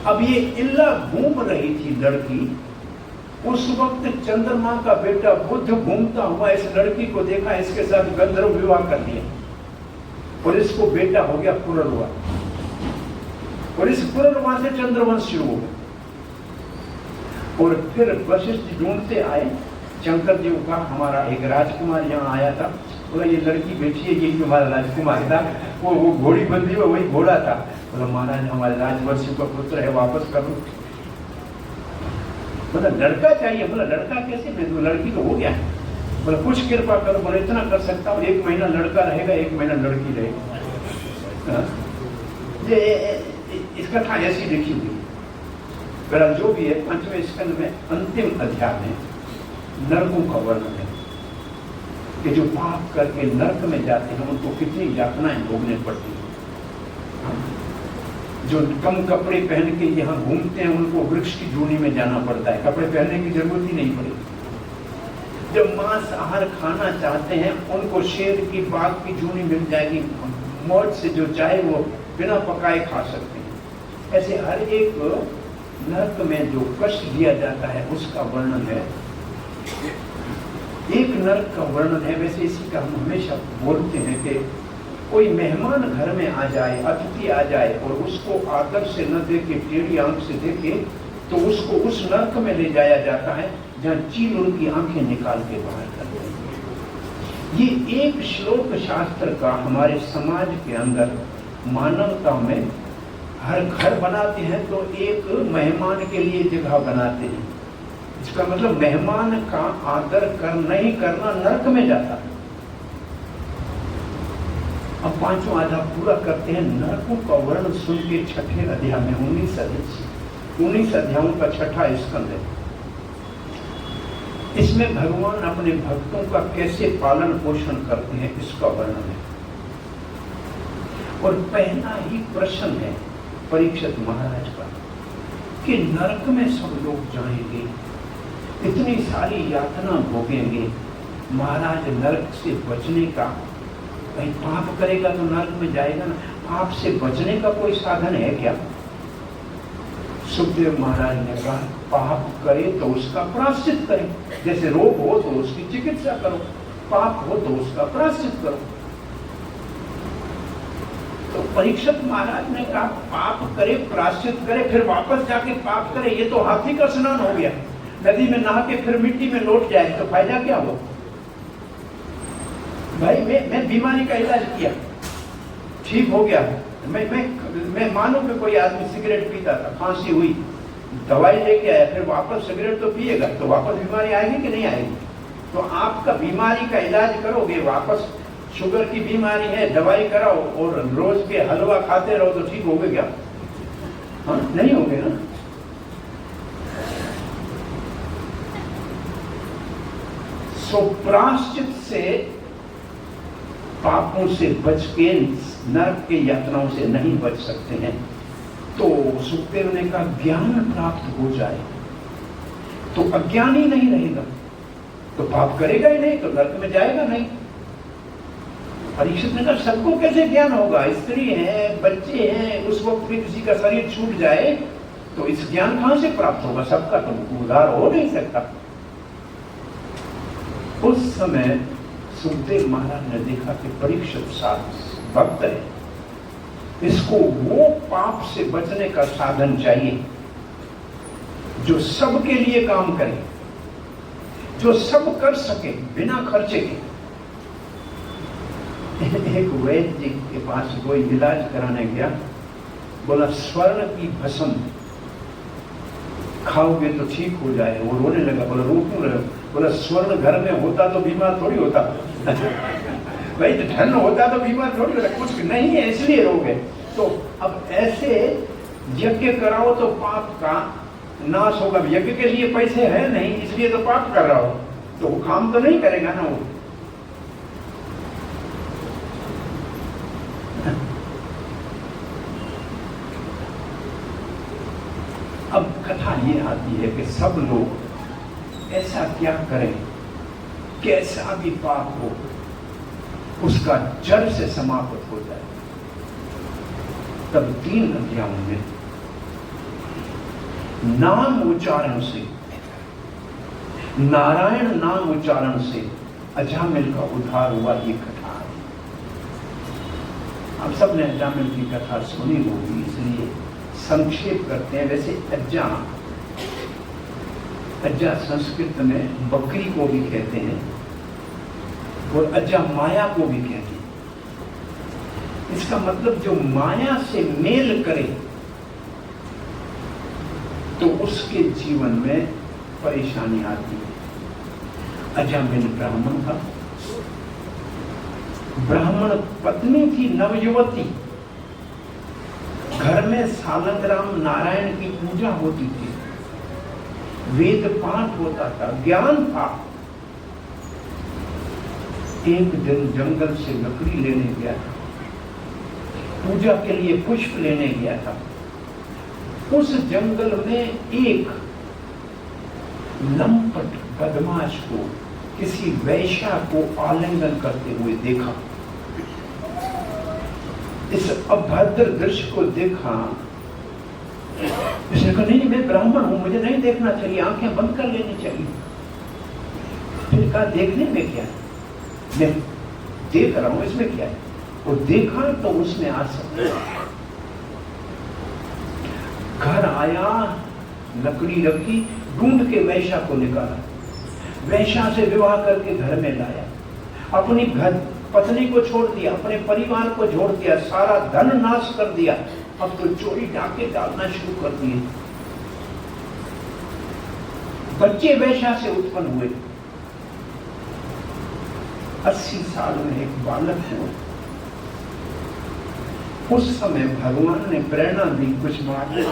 अब ये इल्ला घूम रही थी लड़की, उस वक्त चंद्रमा का बेटा बुध घूमता हुआ इस लड़की को देखा, इसके साथ गंधर्व विवाह कर लिया और इसको बेटा हो गया पुनर्वा। और इस पुनर्वा से चंद्रवंश शुरू हो गया। और फिर वशिष्ठ ढूंढते आए, शंकर जी को कहा हमारा एक राजकुमार यहाँ आया था, बोला ये लड़की बेटी है, ये हमारा राजकुमार था, वो घोड़ी बंदी हुआ वही घोड़ा था। बोला महाराज हमारे राजवंशी का पुत्र है, वापस कर दो। बोला लड़का चाहिए। बोला लड़का कैसे, मैं लड़की तो हो गया। बोला कुछ कृपा करो। बोला इतना कर सकता हूँ, 1 महीना लड़का रहेगा, 1 महीना लड़की रहेगी। इस कथा ऐसी लिखी हुई। बहरहाल जो भी है, 5वें स्कंद में अंतिम अध्याय में नरकों का वर्णन है कि जो पाप करके नरक में जाते हैं उनको कितनी यातनाएं भोगने पड़ती हैं। जो कम कपड़े पहन के यहाँ घूमते हैं उनको वृक्ष की जूनी में जाना पड़ता है, कपड़े पहनने की जरूरत ही नहीं पड़ेगी। जब मांस आहार खाना चाहते हैं उनको शेर की, बाघ की जूनी मिल जाएगी, मौज से जो चाहे वो बिना पकाए खा सकते हैं। ऐसे हर एक नरक में जो कष्ट दिया जाता है उसका वर्णन है। एक नरक का वर्णन है। वैसे इसी का हम हमेशा बोलते हैं कि कोई मेहमान घर में आ जाए, अतिथि आ जाए और उसको आदर से न देखे, टेढ़ी आंख से देखे, तो उसको उस नरक में ले जाया जाता है जहाँ चील उनकी आंखें निकाल के बाहर कर देंगे। ये एक श्लोक शास्त्र का हमारे समाज के अंदर मानवता में हर घर बनाते हैं तो एक मेहमान के लिए जगह बनाते हैं। इसका मतलब मेहमान का आदर कर नहीं करना नरक में जाता है। अब 5वां अध्याय पूरा करते हैं। नरकों का वर्णन सुन के 6ठे अध्याय में 19 अध्यायों का 6ठा स्कंद है। इसमें भगवान अपने भक्तों का कैसे पालन पोषण करते हैं इसका वर्णन है। और पहला ही प्रश्न है परीक्षित महाराज का कि नरक में सब लोग जाएंगे, इतनी सारी यातना भोगेंगे, महाराज नरक से बचने का, भाई पाप करेगा तो नरक में जाएगा ना, पाप से बचने का कोई साधन है क्या? सुखदेव महाराज ने कहा पाप करे तो उसका प्रायश्चित करें। जैसे रोग हो तो उसकी चिकित्सा करो, पाप हो तो उसका प्रायश्चित करो। तो परीक्षित महाराज ने कहा पाप करे, प्रायश्चित करे, फिर वापस जाके पाप करे, ये तो हाथी का स्नान हो गया। नदी में नहा के फिर मिट्टी में लौट जाए तो फायदा क्या हो? भाई मैं बीमारी का इलाज किया, ठीक हो गया। मैं मानू कि कोई आदमी सिगरेट पीता था, फांसी हुई, दवाई लेके आया, फिर वापस सिगरेट तो पिएगा तो वापस बीमारी आएगी कि नहीं आएगी? तो आपका बीमारी का इलाज करोगे, वापस शुगर की बीमारी है, दवाई कराओ और रोज के हलवा खाते रहो तो ठीक होगे क्या? हाँ, नहीं होगे ना। सो प्रायश्चित से, पापों से बच के नरक के यातनाओं से नहीं बच सकते हैं। तो सुखदेव ने कहा ज्ञान प्राप्त हो जाए तो अज्ञानी नहीं रहेगा, तो पाप करेगा ही नहीं, तो नरक में जाएगा नहीं। परीक्षित ने कहा सबको कैसे ज्ञान होगा? स्त्री है, बच्चे हैं, उस वक्त भी किसी का शरीर छूट जाए तो इस ज्ञान कहां से प्राप्त होगा? सबका तो उद्धार हो नहीं सकता। उस समय सुखदेव महाराज ने देखा कि परीक्षित भक्त है, इसको वो पाप से बचने का साधन चाहिए जो सबके लिए काम करे, जो सब कर सके बिना खर्चे के। एक वैद्य के पास कोई इलाज कराने गया, बोला स्वर्ण की भस्म खाओगे तो ठीक हो जाए। वो रोने लगा, बोला रो क्यों रहे हो? बोला स्वर्ण घर में होता तो बीमार थोड़ी होता। भाई धन होता तो बीमार थोड़ी होता, कुछ नहीं है इसलिए रोगे। तो अब ऐसे यज्ञ कराओ तो पाप का नाश होगा। यज्ञ के लिए पैसे है नहीं इसलिए तो पाप कर रहा हो, तो वो काम तो नहीं करेगा ना वो। कथा ये आती है कि सब लोग ऐसा क्या करें कि ऐसा भी पाप हो उसका जड़ से समाप्त हो जाए। तब 3 अध्यायों में नाम उच्चारण से, नारायण नाम उच्चारण से अजामिल का उद्धार हुआ, ये कथा है। आप सबने अजामिल की कथा सुनी होगी, इसलिए संक्षेप करते हैं। वैसे अज्जा संस्कृत में बकरी को भी कहते हैं और अज्जा माया को भी कहते हैं। इसका मतलब जो माया से मेल करे तो उसके जीवन में परेशानी आती है। अजामिल ब्राह्मण था, ब्राह्मण पत्नी थी नवयुवती, घर में सालंग्राम नारायण की पूजा होती थी, वेद पाठ होता था, ज्ञान था। एक दिन जंगल से लकड़ी लेने गया था, पूजा के लिए पुष्प लेने गया था। उस जंगल में एक लंपट बदमाश को, किसी वैश्या को आलिंगन करते हुए देखा। इस अभद्र दृश्य को देखा, इसने कहा नहीं मैं ब्राह्मण हूं, मुझे नहीं देखना चाहिए, आंखें बंद कर लेनी चाहिए। फिर कहा देखने में क्या है, मैं देख रहा हूं, इसमें क्या है। और देखा तो उसने आसक्ति, घर आया, लकड़ी रखी, ढूंढ के वैश्या को निकाला, वैश्या से विवाह करके घर में लाया, अपनी घर पत्नी को छोड़ दिया, अपने परिवार को छोड़ दिया, सारा धन नाश कर दिया। अब तो चोरी डाके डालना शुरू कर दिए। बच्चे वैश्या से उत्पन्न हुए। 80 साल में एक बालक हुआ। उस समय भगवान ने प्रेरणा दी, कुछ बातें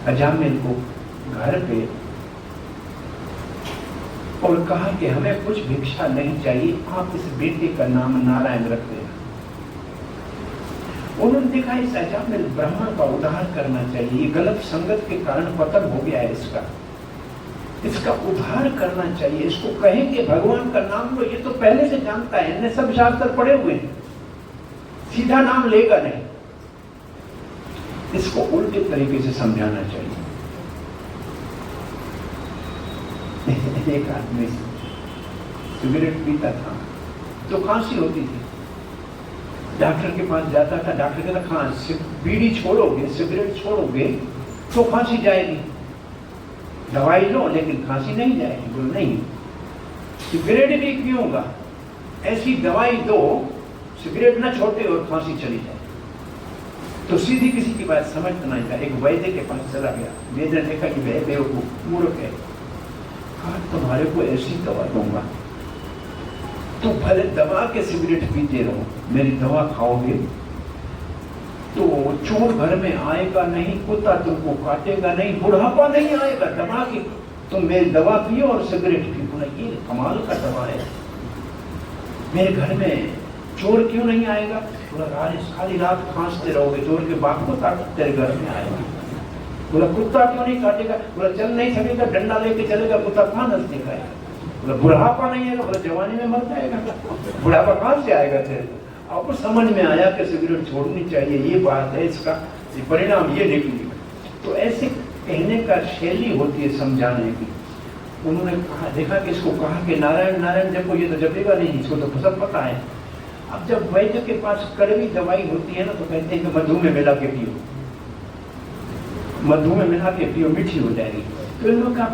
अजामिल को घर पे, और कहा कि हमें कुछ भिक्षा नहीं चाहिए, आप इस बेटे का नाम नारायण रख देना। उन्होंने देखा इस अजामिल ब्राह्मण का उद्धार करना चाहिए, ये गलत संगत के कारण पतन हो गया है इसका उद्धार करना चाहिए। इसको कहें कि भगवान का नाम लो, ये तो पहले से जानता है, इन्हें सब शास्त्र पढ़े हुए हैं, सीधा नाम लेगा नहीं, इसको उल्टे तरीके से समझाना चाहिए। एक आदमी सिगरेट पीता था तो खांसी होती थी, डॉक्टर के पास जाता था, डॉक्टर कहता खांसी, बीड़ी छोड़ोगे, सिगरेट छोड़ोगे तो खांसी जाएगी, दवाई लो लेकिन खांसी नहीं जाएगी। बोलो नहीं, सिगरेट भी पीऊंगा, ऐसी दवाई दो सिगरेट ना छोड़े और खांसी चली जाए। तो सीधी किसी की बात समझ नहीं था, एक वैद्य के पास चला गया, वैद्य ने देखा कि वह बेवकूफ मूर्ख है, कहा तुम्हारे को ऐसी दवा दूंगा, तो भले दवा के सिगरेट पीते रहो, मेरी दवा खाओगे तो चोर घर में आएगा नहीं, कुत्ता तुमको काटेगा नहीं, बुढ़ापा नहीं आएगा, दवा की तुम मेरी दवा पियो और सिगरेट पियो। बोला ये कमाल का दवा है, मेरे घर में चोर क्यों नहीं आएगा। बोला सारी रात खांसते रहोगे, चोर के बाप को तेरे घर में आएगा। बोला कुत्ता क्यों नहीं काटेगा। बोला चल नहीं सकेगा, डंडा लेके चलेगा, कुत्ता कहां नजदीक आएगा। बोला बुढ़ापा नहीं आएगा। बोला जवानी में मर जाएगा, बुढ़ापा कहां से आएगा तेरे। आपको समझ में आया कि सिगरेट छोड़नी चाहिए, ये बात है, इसका परिणाम ये निकली। तो ऐसे कहने का शैली होती है समझाने की। उन्होंने कहा, देखा कि इसको कहा कि नारायण नारायण जपो, ये तो जपेगा नहीं, इसको तो सब पता है। अब जब वैद्य के पास कड़वी दवाई होती है ना, तो कहते हैं कि मधु में मिला के पियो, मधु में मिला के पियो, मीठी हो जाएगी। तो इन लोगों का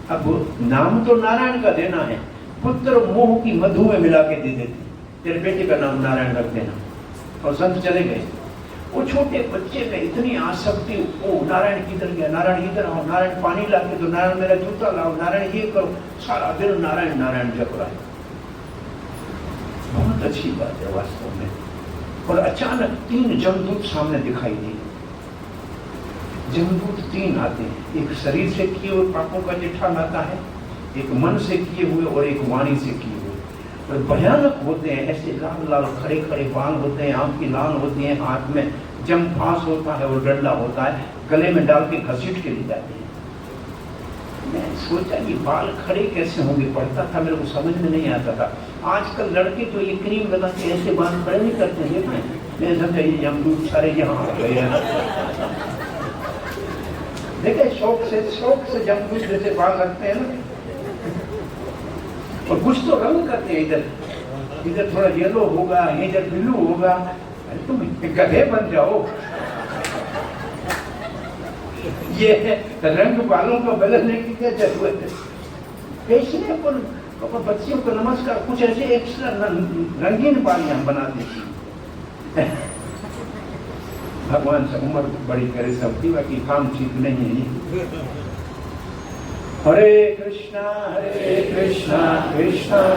अब नाम तो नारायण का देना है, पुत्र मोह की मधु में मिला के दे देते, तेरे बेटे का नाम नारायण रख देना। और संत चले गए। वो छोटे बच्चे में इतनी आसक्ति, ओ नारायण किधर गया, नारायण इधर आओ, नारायण पानी ला के दो, नारायण मेरा जूता लाओ, नारायण ये करो, सारा दिन नारायण नारायण जप रहा है। बहुत अच्छी बात है वास्तव में। और अचानक 3 जमदूत सामने दिखाई दिए। जमदूत 3 आते हैं, एक शरीर से किए हुए पापों का चिट्ठा लाता है, एक मन से किए हुए और एक वाणी से किए हुए। और भयानक होते हैं, ऐसे लाल लाल खड़े खड़े बाल होते हैं, आंख की लाल होती है, हाथ में जम फांस होता है और डंडा होता है, गले में डाल के घसीट के ले जाते हैं। मैं सोचा ये बाल खड़े कैसे होंगे, पढ़ता था, मेरे को समझ में नहीं आता था। आजकल लड़के तो ये क्रीम लगा के ऐसे बाल खड़े नहीं करते हैं। मैं समझा ये यमदूत सारे यहाँ आ गए हैं। देखे शौक से यमदूत जैसे बाल रखते हैं ना, और कुछ तो रंग करते हैं, इधर थोड़ा येलो होगा, इधर ब्लू होगा। अरे तुम गधे बन जाओ। ये रंग बालों को बदलने की क्या जरूरत है? फैशनेबल बच्चियों को नमस्कार, कुछ ऐसे एक्स्ट्रा रंगीन बाल हम बना देती। भगवान से उम्र बड़ी करे सबकी, बाकी काम ठीक नहीं है। हरे कृष्णा कृष्णा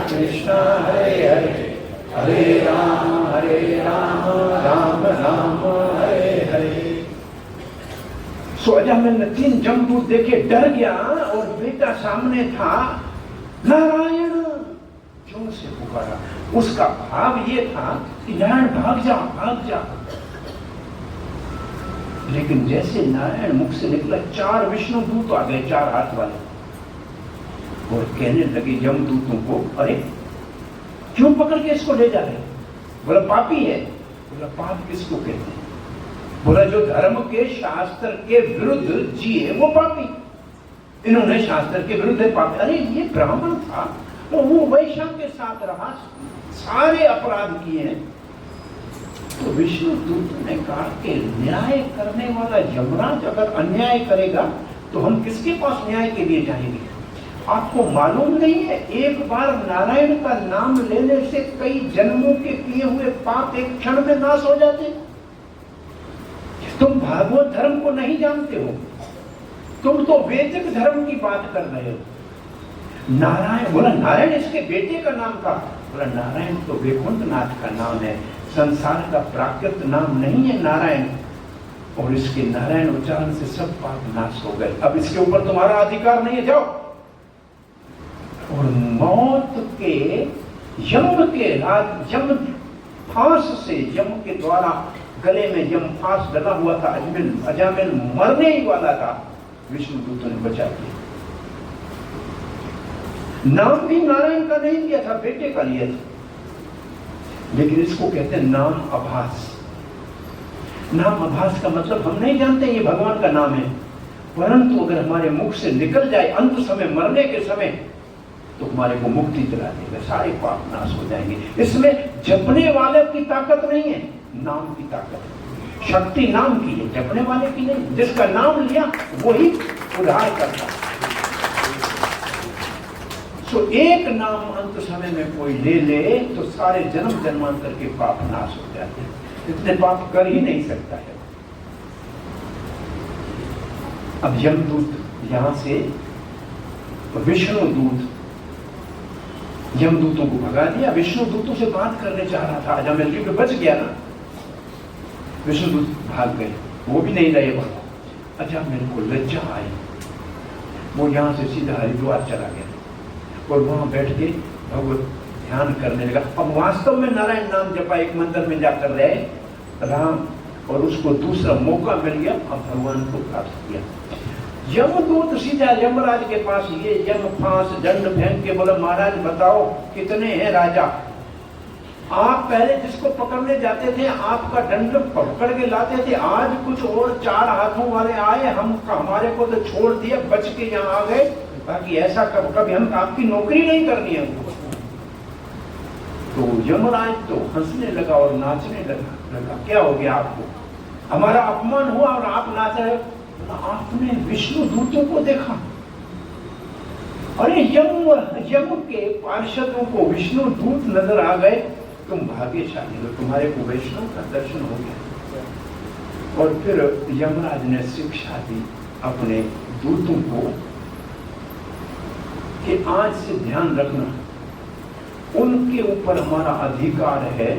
कृष्णा हरे हरे, हरे राम राम राम हरे हरे। सो अजामिल ने 3 जमदूत देखे, डर गया, और बेटा सामने था। नारायण जोर से पुकारा। उसका भाव ये था कि नारायण भाग जा भाग जा। लेकिन जैसे नारायण मुख से निकला, 4 विष्णु दूत आ गए, 4 हाथ वाले, और कहने लगे यमदूतों को, अरे क्यों पकड़ के इसको ले जा रहे? बोला पापी है। बोला पाप किसको कहते हैं? बोला जो धर्म के शास्त्र के विरुद्ध जिए वो पापी। इन्होंने शास्त्र के विरुद्ध है पापी। अरे ये ब्राह्मण था, तो वो वैश्य के साथ रहा, सारे अपराध किए हैं। तो विष्णु दूत ने कहा कि न्याय करने वाला यमराज अगर अन्याय करेगा तो हम किसके पास न्याय के लिए जाएंगे? आपको मालूम नहीं है, एक बार नारायण का नाम लेने से कई जन्मों के किए हुए पाप एक क्षण में नाश हो जाते। तुम भागवत धर्म को नहीं जानते हो, तुम तो वैदिक धर्म की बात कर रहे हो। नारायण बोला, नारायण इसके बेटे का नाम था। बोला नारायण तो वैकुंठनाथ का नाम है, संसार का प्राकृत नाम नहीं है नारायण, और इसके नारायण उच्चारण से सब पाप नाश हो गए। अब इसके ऊपर तुम्हारा अधिकार नहीं है, जाओ। और मौत के यम फांस से, यम के द्वारा गले में यम फांस लगा हुआ था, अजामिल मरने ही वाला था, विष्णु दूतों ने बचा दिया। नाम भी नारायण का नहीं लिया था, बेटे का लिया था। लेकिन इसको कहते हैं नाम आभास। नाम आभास का मतलब हम नहीं जानते ये भगवान का नाम है, परंतु अगर हमारे मुख से निकल जाए अंत समय, मरने के समय, तो हमारे को मुक्ति दिला देगा, सारे पाप नाश हो जाएंगे। इसमें जपने वाले की ताकत नहीं है, नाम की ताकत है। शक्ति नाम की है, जपने वाले की नहीं। जिसका नाम लिया वही उद्धार करता है। तो एक नाम अंत समय में कोई ले ले तो सारे जन्म जन्मांतर के पाप नाश हो जाते हैं। इतने पाप कर ही नहीं सकता है। अब यमदूत यहां से, विष्णु दूत यमदूतों को भगा दिया। विष्णु दूतों से बात करने चाह रहा था अजामिल, क्योंकि बच गया ना। विष्णु दूत भाग गए, वो भी नहीं रहे वहां। अजामिल को लज्जा आई, वो यहां से सीधा हरिद्वार चला गया और वहां बैठ के भगवत ध्यान करने लगा। अब वास्तव में नारायण नाम जपा, एक मंदिर में जाकर रहे राम, और उसको दूसरा मौका मिल गया, अब भगवान को प्राप्त किया। यमदूत सीधा यमराज के पास, ये यम फांस दंड फेंक के बोला, महाराज बताओ कितने हैं राजा? आप पहले जिसको पकड़ने जाते थे आपका दंड पकड़ के लाते थे, आज कुछ और 4 हाथों वाले आए, हम हमारे को तो छोड़ दिया, बच के यहाँ आ गए, बाकी ऐसा कभी हम आपकी नौकरी नहीं करनी है। तो यमराज तो हंसने लगा और नाचने लगा। क्या हो गया आपको? हमारा अपमान हुआ और आप नाच रहे? आपने विष्णु दूतों को देखा? अरे यम के पार्षदों को विष्णु दूत नजर आ गए, तुम भाग्यशाली हो, तुम्हारे को वैष्णव का दर्शन हो गया। और फिर यमराज ने शिक्षा दी अपने दूतों को कि आज से ध्यान रखना, उनके ऊपर हमारा अधिकार है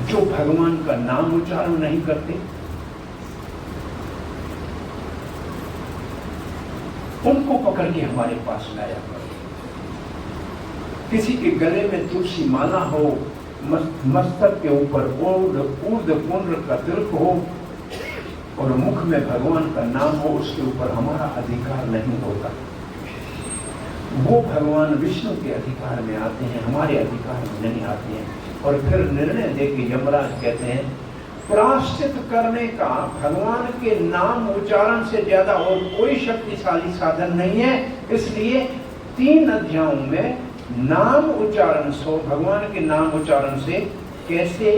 जो भगवान का नाम उच्चारण नहीं करते, उनको पकड़ के हमारे पास लाया करो। किसी के गले में तुलसी माला हो मस्तक के ऊपर ऊर्ध्व पुंड्र का तिलक हो और मुख में भगवान का नाम हो, उसके ऊपर हमारा अधिकार नहीं होता। वो भगवान विष्णु के अधिकार में आते हैं, हमारे अधिकार में नहीं आते हैं। और फिर निर्णय देके यमराज कहते हैं प्रायश्चित करने का भगवान के नाम उच्चारण से ज्यादा और कोई शक्तिशाली साधन नहीं है। इसलिए 3 अध्यायों में नाम उच्चारण से, भगवान के नाम उच्चारण से कैसे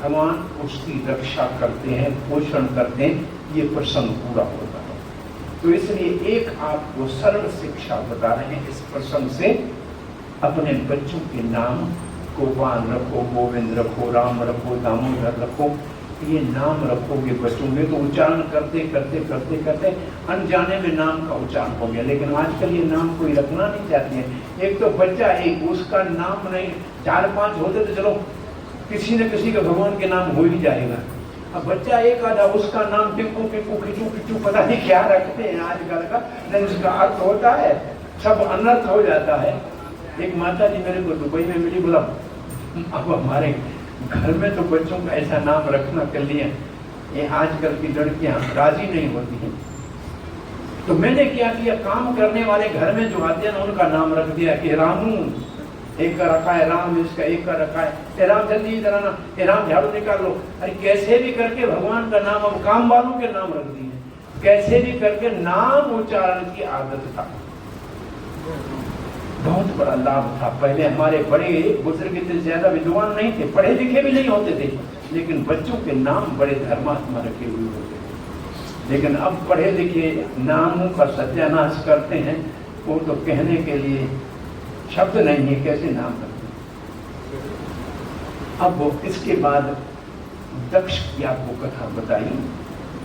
भगवान उसकी रक्षा करते हैं, पोषण करते हैं, ये प्रसंग पूरा होता है। तो इसलिए एक आपको सरल शिक्षा बता रहे हैं इस प्रसंग से। अपने बच्चों के नाम गोपाल रखो, गोविंद रखो, राम रखो, दामोदर रखो। ये नाम रखोगे बच्चों में तो उच्चारण करते करते करते करते अनजाने में नाम का उच्चारण हो गया। लेकिन आजकल ये नाम कोई रखना नहीं चाहते हैं। एक तो बच्चा एक, उसका नाम नहीं, 4-5 होते तो चलो किसी न किसी का भगवान के नाम हो ही जाएगा। अब बच्चा एक आधा, उसका नाम टिंकू टिंकू खिचू खिचू पता नहीं क्या रखते हैं आजकल का, नहीं उसका अर्थ होता है, सब अनर्थ हो जाता है। एक माता जी मेरे को दुबई में मिली, बोला अब हमारे घर में तो बच्चों का ऐसा नाम रखना कर लिया, ये आजकल की लड़कियां राजी नहीं होती हैं। तो मैंने क्या किया, काम करने वाले घर में जो आते हैं उनका नाम रख दिया कि रामू, एक का रखा है राम, इसका एक का रखा है राम, जल्दी इधर आना, राम झाड़ू निकाल लो। अरे कैसे भी करके भगवान का नाम, अब काम वालों के नाम रख दिए, कैसे भी करके नाम उच्चारण की आदत था। बहुत बड़ा लाभ था। पहले हमारे बड़े बुजुर्ग इतने ज्यादा विद्वान नहीं थे, पढ़े लिखे भी नहीं होते थे, लेकिन बच्चों के नाम बड़े धर्मात्मा रखे हुए होते थे। लेकिन अब पढ़े लिखे नामों का सत्यानाश करते हैं, वो तो कहने के लिए शब्द नहीं है, कैसे नाम रखते। अब वो इसके बाद दक्ष की आपको कथा बताई।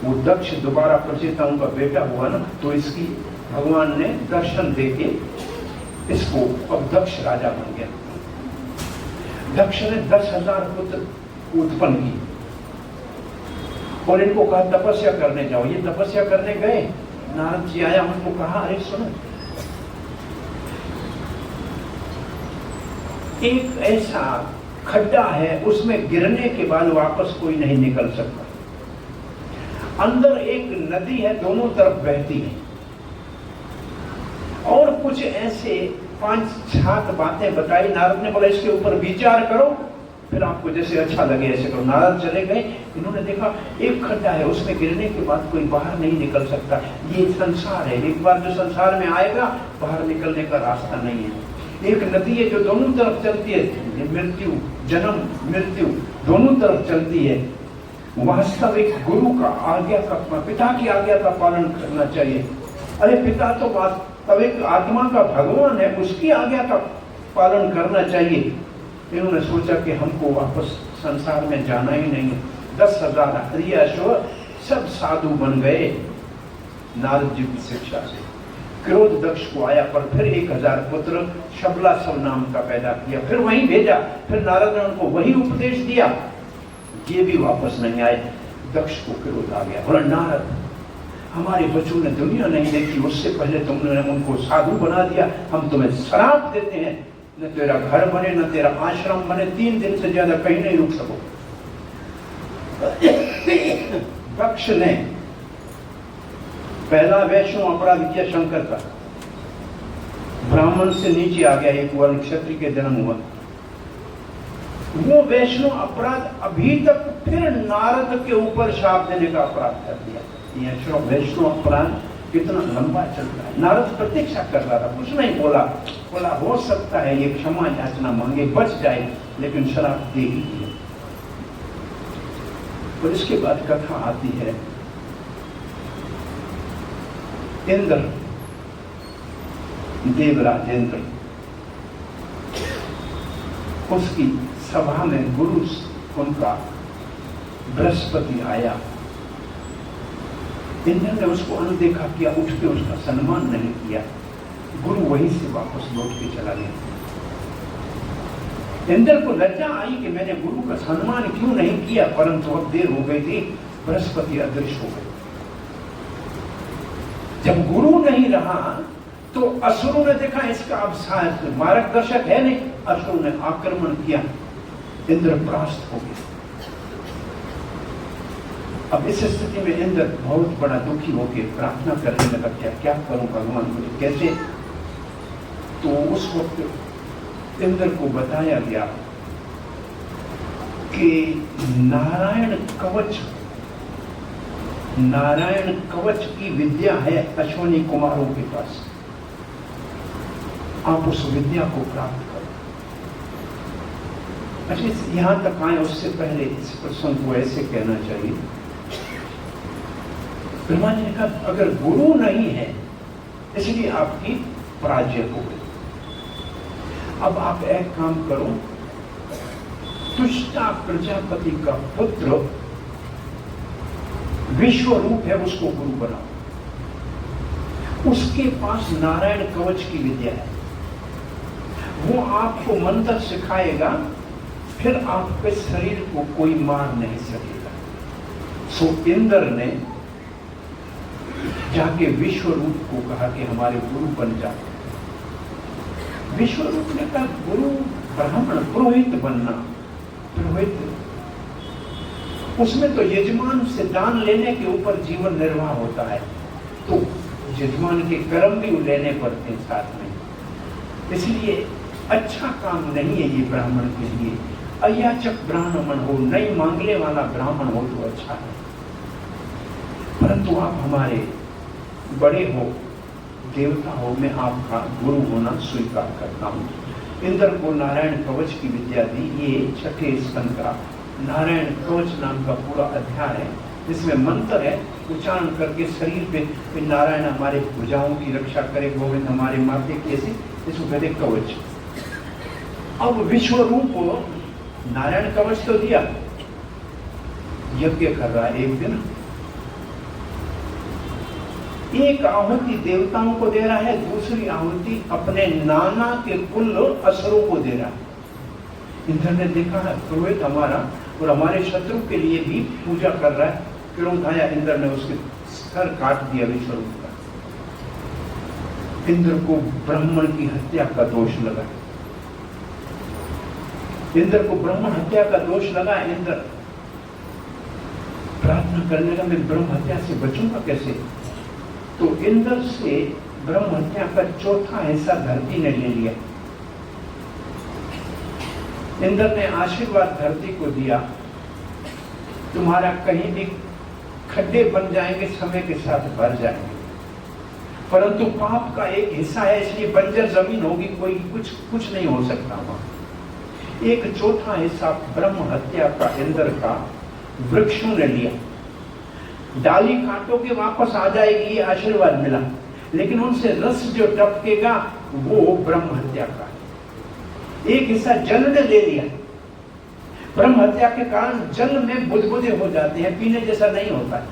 वो दक्ष दोबारा प्रचेताओं का बेटा हुआ ना, तो इसकी भगवान ने दर्शन देके इसको अब दक्ष राजा बन गया। दक्ष ने 10,000 पुत्र उत्पन्न किए और इनको कहा तपस्या करने जाओ। ये तपस्या करने गए, नारद जी आया, उनको कहा अरे सुनो, एक ऐसा खड्डा है, उसमें गिरने के बाद वापस कोई नहीं निकल सकता। अंदर एक नदी है, दोनों तरफ बहती है, और कुछ ऐसे 5-7 बातें बताई। नारद ने बोला इसके ऊपर विचार करो, फिर आपको जैसे अच्छा लगे ऐसे करो। नारद चले गए, इन्होंने देखा एक खड्डा है, उसमें गिरने के बाद कोई बाहर नहीं निकल सकता। ये संसार है, एक बार जो संसार में आएगा बाहर निकलने का रास्ता नहीं है। एक नदी है जो दोनों तरफ चलती है, मृत्यु जन्म मृत्यु दोनों तरफ चलती है। वास्तविक गुरु का आज्ञा का, पिता की आज्ञा का पालन करना चाहिए। अरे पिता तो वास्तविक आत्मा का भगवान है, उसकी आज्ञा का पालन करना चाहिए। इन्होंने सोचा कि हमको वापस संसार में जाना ही नहीं है। 10,000 हरियाश्वर सब साधु बन गए नारद जी की शिक्षा से। क्रोध दक्ष को आया, पर फिर 1,000 पुत्र शबलासव नाम का पैदा किया, फिर वहीं भेजा। फिर नारद ने उनको वही उपदेश दिया, ये भी वापस नहीं आए। दक्ष को क्रोध आ गया, बोला नारद हमारे बच्चों ने दुनिया नहीं देखी, उससे पहले तुमने उनको साधु बना दिया, हम तुम्हें श्राप देते हैं, न तेरा घर बने न तेरा आश्रम बने, 3 दिन से ज्यादा कहीं नहीं रुक सको। दक्ष ने पहला वैष्णव अपराध किया शंकर का, ब्राह्मण से नीचे आ गया, एक वर्ण क्षत्रिय के जन्म हुआ। वो वैष्णव अपराध अभी तक फिर नारद के ऊपर शाप देने का अपराध कर दिया। ये वैष्णव अपराध कितना लंबा चल रहा है। नारद प्रतीक्षा कर रहा था, कुछ नहीं बोला हो सकता है ये क्षमा याचना मांगे बच जाए, लेकिन शराब दे ही दिया। और इसके बाद कथा आती है, इंद्र देवराज इंद्र, उसकी सभा में गुरु उनका बृहस्पति आया। इंद्र ने उसको अनदेखा किया, उठ के उसका सम्मान नहीं किया। गुरु वहीं से वापस लौट के चला गया। इंद्र को लज्जा आई कि मैंने गुरु का सम्मान क्यों नहीं किया, परंतु अब देर हो गई थी, बृहस्पति अदृश्य हो गए। जब गुरु नहीं रहा तो असुरों ने देखा इसका अब मार्गदर्शक है नहीं, असुरों ने आक्रमण किया। इंद्रप्रस्थ हो गया। अब इस स्थिति में इंद्र बहुत बड़ा दुखी होकर प्रार्थना करने लगा, क्या करूं भगवान, मुझे कैसे। तो उस वक्त इंद्र को बताया गया कि नारायण कवच की विद्या है अश्वनी कुमारों के पास, आप उस विद्या को प्राप्त करो। अच्छा, यहां तक आए उससे पहले इस प्रसंग को ऐसे कहना चाहिए, ब्रह्मा जी ने कहा अगर गुरु नहीं है इसलिए आपकी पराजय हो गई। अब आप एक काम करो, तुष्टा प्रजापति का पुत्र विश्व रूप है, उसको गुरु बनाओ। उसके पास नारायण कवच की विद्या है, वो आपको मंत्र सिखाएगा, फिर आपके शरीर को कोई मार नहीं सकेगा। सो इंद्र ने जाके विश्व रूप को कहा कि हमारे गुरु बन जाओ। विश्व रूप ने कहा गुरु ब्राह्मण पुरोहित बनना, पुरोहित उसमें तो यजमान से दान लेने के ऊपर जीवन निर्वाह होता है, तो यजमान के कर्म भी लेने पड़ते हैं साथ में, इसलिए अच्छा काम नहीं है ये ब्राह्मण के लिए। अयाचक ब्राह्मण हो, नहीं मांगने वाला ब्राह्मण हो तो अच्छा है, परंतु आप हमारे बड़े हो, देवता हो, मैं आपका गुरु होना स्वीकार करता हूं। इंद्र को नारायण कवच की विद्या दी। ये छठे स्कंद का नारायण कवच नाम का पूरा अध्याय है, जिसमें मंत्र है, उच्चारण करके शरीर पे नारायण हमारे भुजाओं की रक्षा करे, गोविंद हमारे माथे कैसे, इसको कहते कवच। अब विश्व रूप नारायण कवच तो दिया, यज्ञ कर रहा है। एक दिन एक आहुति देवताओं को दे रहा है, दूसरी आहुति अपने नाना के कुल असुरों को दे रहा है। इंद्र ने देखा है पुरोहित हमारा और हमारे शत्रु के लिए भी पूजा कर रहा है, क्रोध आया, इंद्र ने उसके सर काट दिया विश्वरूप का। इंद्र को ब्राह्मण की हत्या का दोष लगा, इंद्र को ब्राह्मण हत्या का दोष लगा। इंद्र प्रार्थना करने लगा मैं ब्रह्म हत्या से बचूंगा कैसे। तो इंद्र से ब्रह्म हत्या का चौथा हिस्सा धरती ने ले लिया। इंद्र ने आशीर्वाद धरती को दिया, तुम्हारा कहीं भी खड्डे बन जाएंगे, समय के साथ भर जाएंगे, परंतु पाप का एक हिस्सा है, इसलिए बंजर जमीन होगी, कोई कुछ नहीं हो सकता वहां। एक चौथा हिस्सा ब्रह्म हत्या का इंद्र का वृक्षों ने लिया। डाली काटोगे वापस आ जाएगी, ये आशीर्वाद मिला, लेकिन उनसे रस जो टपकेगा वो ब्रह्म हत्या का। एक हिस्सा जल ने ले लिया, ब्रह्म हत्या के कारण जल में बुदबुदे हो जाते हैं, पीने जैसा नहीं होता है।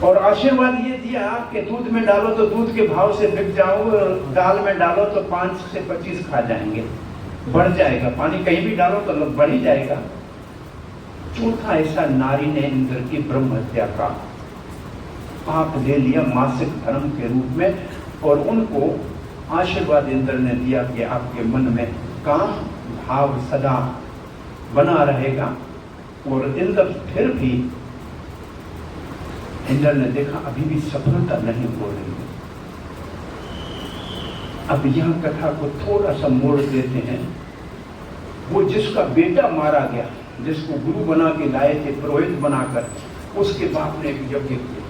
और आशीर्वाद ये दिया कि दूध में डालो तो दूध के भाव से बिक जाओगे, और दाल में डालो तो 5 से 25 खा जाएंगे, बढ़ जाएगा। पानी कहीं भी डालो तो बढ़ ही जाएगा। चौथा ऐसा नारी ने इंद्र की ब्रह्म हत्या का पाप ले लिया मासिक धर्म के रूप में, और उनको आशीर्वाद इंद्र ने दिया कि आपके मन में काम भाव सदा बना रहेगा। और इंद्र फिर भी, इंद्र ने देखा अभी भी सफलता नहीं हो रही है। अब यह कथा को थोड़ा सा मोड़ देते हैं। वो जिसका बेटा मारा गया, जिसको गुरु बना के लाए थे पुरोहित बनाकर, उसके बाप ने एक यज्ञ किया।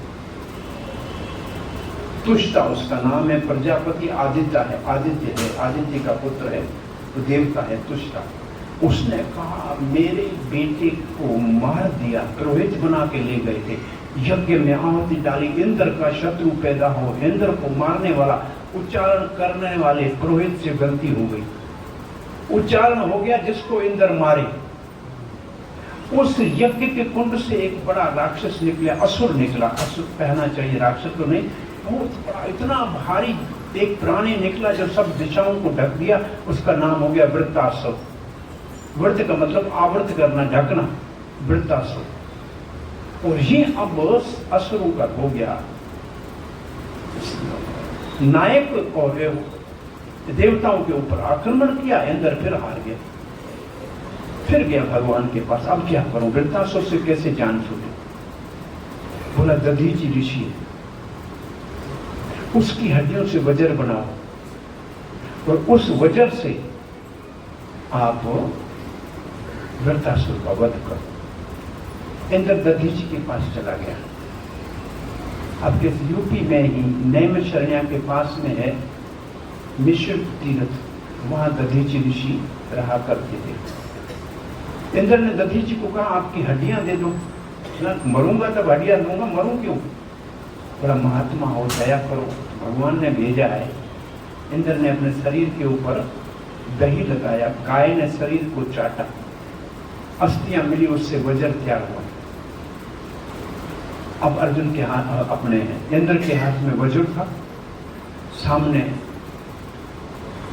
तुष्टा उसका नाम है, प्रजापति आदित्य है, आदित्य का पुत्र है, तो देवता है तुष्टा। उसने कहा मेरे बेटे को मार दिया, पुरोहित बना के ले गए थे, यज्ञ में आहुति डाली, इंद्र का शत्रु पैदा हो, इंद्र को मारने वाला उच्चारण करने वाले पुरोहित से गलती हो गई, उच्चारण हो गया जिसको इंद्र मारे। उस यज्ञ के कुंड से एक बड़ा राक्षस निकला, असुर निकला, असुर कहना चाहिए, राक्षस तो नहीं, बहुत बड़ा इतना भारी एक प्राणी निकला जो सब दिशाओं को ढक दिया। उसका नाम हो गया वृत्तासुर। वृत्त का मतलब आवृत करना, ढकना, वृत्तासुर। और ये अब असुरों का हो गया नायक, और देवताओं के ऊपर आक्रमण किया। इंद्र फिर हार गया। फिर गया भगवान के पास, अब क्या करूं, वृत्तासुर से कैसे जान छूटे। बोला दधीचि ऋषि है, उसकी हड्डियों से वज्र बनाओ और उस वज्र से आप वृत्तासुर का वध करो। इंद्र दधीचि के पास चला गया। अब किस यूपी में ही नैमिषारण्य के पास में है मिश्र तीर्थ, वहां दधीचि ऋषि रहा करते थे। इंद्र ने दधीचि को कहा आपकी हड्डियां दे दो, मरूंगा तब हड्डियां दूंगा, मरूं क्यों, बड़ा महात्मा हो, दया करो, भगवान ने भेजा है। इंद्र ने अपने शरीर के ऊपर दही लगाया, गाय ने शरीर को चाटा, अस्थियां मिली, उससे वज्र तैयार हुआ। अब अर्जुन के हाथ, अपने इंद्र के हाथ में वज्र था, सामने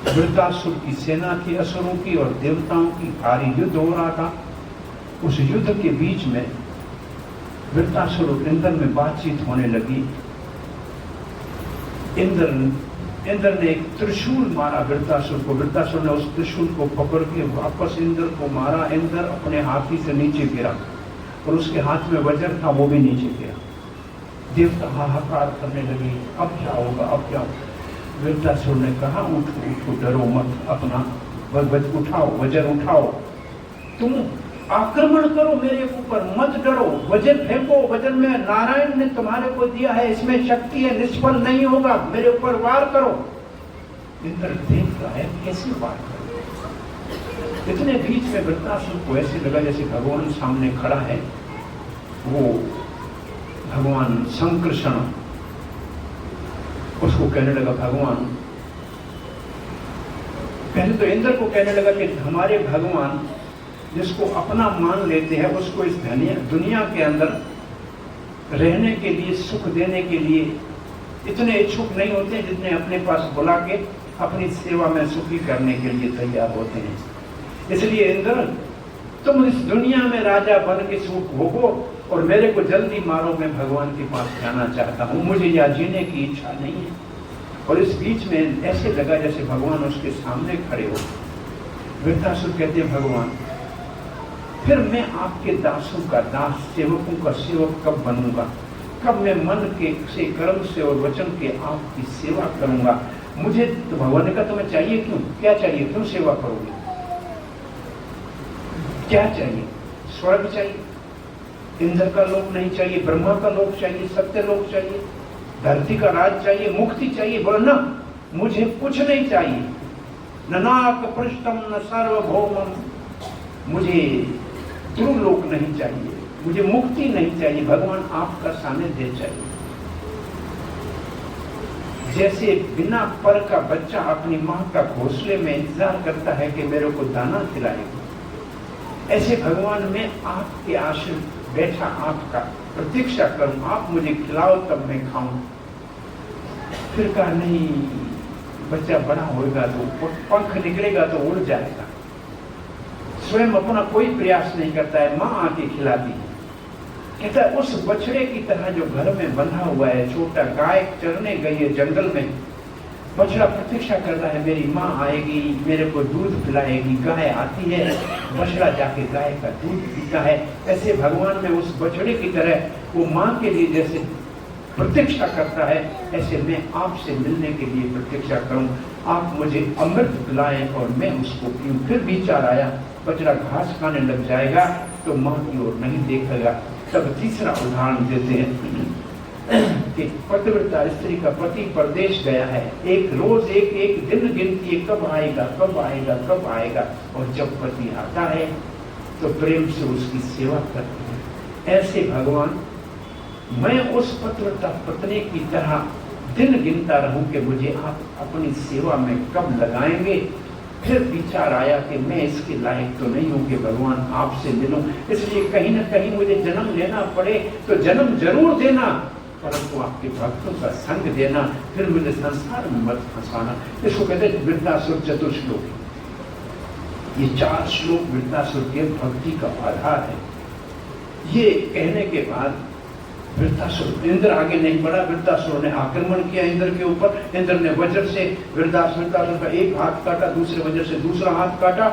वृत्तासुर की सेना थी, असुरों की और देवताओं की, भारी युद्ध हो रहा था। उस युद्ध के बीच में वृत्तासुर और इंद्र में बातचीत होने लगी। इंद्र ने एक त्रिशूल मारा वृत्तासुर को, वृत्तासुर ने उस त्रिशूल को पकड़ के वापस इंद्र को मारा। इंद्र अपने हाथी से नीचे गिरा और उसके हाथ में वज्र था, वो भी नीचे गिरा। देवता हाहाकार करने लगे, अब क्या होगा, अब क्या होगा। वृत्तासुर ने कहा उठो उठो, डरो मत, अपना उठाओ, वज्र उठाओ, तुम आक्रमण करो मेरे ऊपर, मत डरो, वज्र फेंको, वज्र में नारायण ने तुम्हारे को दिया है, इसमें शक्ति है, निष्फल नहीं होगा, मेरे ऊपर वार करो। इंद्र देख रहा है कैसे वार करो। इतने बीच में वृत्तासुर को ऐसे लगा जैसे भगवान सामने खड़ा है। वो भगवान संकर्षण उसको कहने लगा, भगवान, पहले तो इंद्र को कहने लगा कि हमारे भगवान जिसको अपना मान लेते हैं उसको इस दुनिया के अंदर रहने के लिए, सुख देने के लिए इतने इच्छुक नहीं होते जितने अपने पास बुला के अपनी सेवा में सुखी करने के लिए तैयार होते हैं। इसलिए इंद्र, तुम इस दुनिया में राजा बन के सुख भोगो और मेरे को जल्दी मारो, मैं भगवान के पास जाना चाहता हूं, मुझे यहाँ जीने की इच्छा नहीं है। और इस बीच में ऐसे लगा जैसे भगवान उसके सामने खड़े हो। वृत्तासुर कहते हैं, भगवान, फिर मैं आपके दासों का दास, सेवकों का सेवक कब बनूंगा, कब मैं मन के से, कर्म से और वचन के आपकी सेवा करूंगा। मुझे तो भगवान ने कहा तुम्हें चाहिए क्यों, क्या चाहिए, क्यों सेवा करोगे, क्या चाहिए, स्वर्ग चाहिए, इंद्र का लोक नहीं चाहिए, ब्रह्मा का लोक चाहिए, सत्य लोक चाहिए, धरती का राज चाहिए, मुक्ति चाहिए। बोलो ना, मुझे कुछ नहीं चाहिए, न नाक पृष्ठम न सार्वभौमम, मुझे ध्रुवलोक नहीं चाहिए, मुझे मुक्ति नहीं चाहिए, भगवान आपका सानिध्य चाहिए। जैसे बिना पर का बच्चा अपनी मां का घोंसले में इंतजार करता है कि मेरे को दाना खिलाएगा, ऐसे भगवान मैं आपके आश्रम बैठा आपका प्रतीक्षा करूं, आप मुझे खिलाओ तब मैं खाऊं। फिर कहा नहीं, बच्चा बड़ा होगा तो पंख निकलेगा तो उड़ जाएगा, स्वयं अपना कोई प्रयास नहीं करता है, मां आके खिलाती है। कहता है उस बछड़े की तरह जो घर में बंधा हुआ है, छोटा, गाय चरने गई है जंगल में, बछड़ा प्रतीक्षा करता है मेरी माँ आएगी, मेरे को दूध पिलाएगी। गाय आती है, बछड़ा जाके गाय का दूध पीता है। ऐसे भगवान में उस बछड़े की तरह वो माँ के लिए जैसे प्रतीक्षा करता है, ऐसे मैं आपसे मिलने के लिए प्रतीक्षा करूं, आप मुझे अमृत पिलाएं और मैं उसको पीऊं। फिर विचार आया, बछड़ा घास खाने लग जाएगा तो माँ की ओर नहीं देखेगा। तब तीसरा उदाहरण देते हैं कि पतिव्रता स्त्री का पति परदेश गया है, एक रोज एक दिन गिनती है, कब आएगा, कब आएगा, कब आएगा। और जब पति आता है तो प्रेम से उसकी सेवा करते हैं। ऐसे भगवान, मैं उस पतिव्रता पत्नी की तरह दिन गिनता रहूं कि मुझे आप अपनी सेवा में कब लगाएंगे। फिर विचार आया कि मैं इसके लायक तो नहीं हूं कि भगवान आपसे मिलूं, इसलिए कहीं ना कहीं मुझे जन्म लेना पड़े तो जन्म जरूर देना, परंतु आपके भक्तों का संग देना, फिर मुझे संसार में मत फंसाना। इसको कहते हैं वृत्तासुर चतुर्श्लोक। ये 4 श्लोक वृत्तासुर के भक्ति का आधार है। ये कहने के बाद वृत्तासुर, इंद्र आगे नहीं बढ़ा, वृत्तासुर ने आक्रमण किया इंद्र के ऊपर। इंद्र ने वज्र से वृत्तासुर का एक हाथ काटा, दूसरे वज्र से दूसरा हाथ काटा।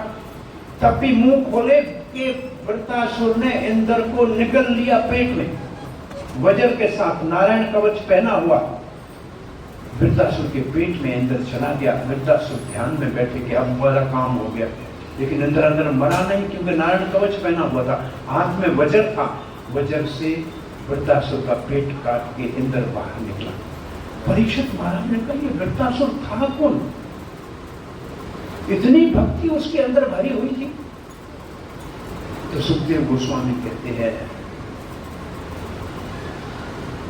तब भी मुंह खोले कि वृत्तासुर ने इंद्र को निगल लिया पेट में, वज्र के साथ नारायण कवच पहना हुआ। वृत्तासुर के पेट में इंद्र चला गया। वृत्तासुर ध्यान में बैठे कि अब बड़ा काम हो गया, लेकिन इंद्र अंदर मरा नहीं, क्योंकि नारायण कवच पहना हुआ था, हाथ में वज्र था। वज्र से वृत्तासुर का पेट काट के इंद्र बाहर निकला। परीक्षित महाराज ने कहा, ये वृत्तासुर था कौन? इतनी भक्ति उसके अंदर भरी हुई थी। तो सुखदेव गोस्वामी कहते हैं,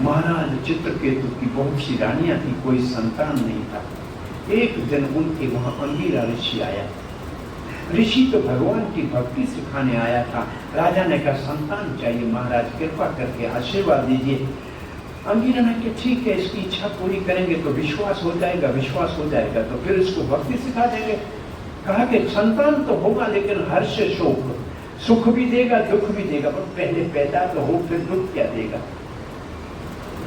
महाराज चित्रकेतु की बहुत सी रानियां थी, कोई संतान नहीं था। एक दिन उनके वहां अंगीरा ऋषि आया। ऋषि तो भगवान की भक्ति सिखाने आया था। राजा ने कहा, संतान चाहिए महाराज, कृपा करके आशीर्वाद दीजिए। अंगीरा ने कहा, ठीक है, इसकी इच्छा पूरी करेंगे तो विश्वास हो जाएगा, विश्वास हो जाएगा तो फिर इसको भक्ति सिखा देंगे। कहा कि संतान तो होगा, लेकिन हर्ष शोक, सुख भी देगा दुख भी देगा, पर पहले पैदा तो हो, फिर दुख क्या देगा।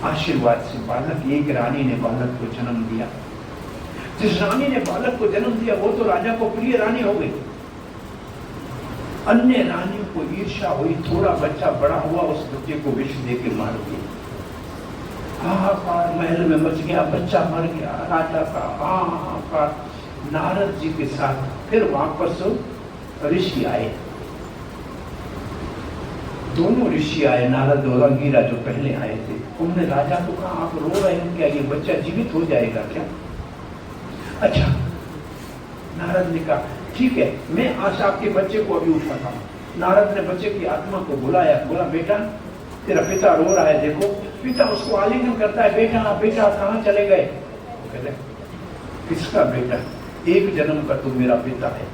आशीर्वाद से बालक, एक रानी ने बालक को जन्म दिया। जिस रानी ने बालक को जन्म दिया वो तो राजा को प्रिय रानी हो गई। अन्य रानियों को ईर्ष्या हुई, थोड़ा बच्चा बड़ा हुआ, उस बच्चे को विष दे के मार दिया। हाहाकार महल में मच गया, बच्चा मर गया। राजा का हाहाकार। नारद जी के साथ फिर वापस ऋषि आए। दोनों ऋषि आए, नारद और अंगीरा जो पहले आए थे। उन्होंने राजा को कहा, आप रो रहे हैं क्या? ये बच्चा जीवित हो जाएगा क्या? अच्छा, नारद ने कहा, ठीक है, मैं आज आपके बच्चे को अभी उठाता हूँ। नारद ने बच्चे की आत्मा को बुलाया, बोला, बेटा तेरा पिता रो रहा है, देखो। पिता उसको आलिंगन करता है, बेटा बेटा कहाँ चले गए? कहते, किसका बेटा? एक जन्म का तू मेरा पिता है,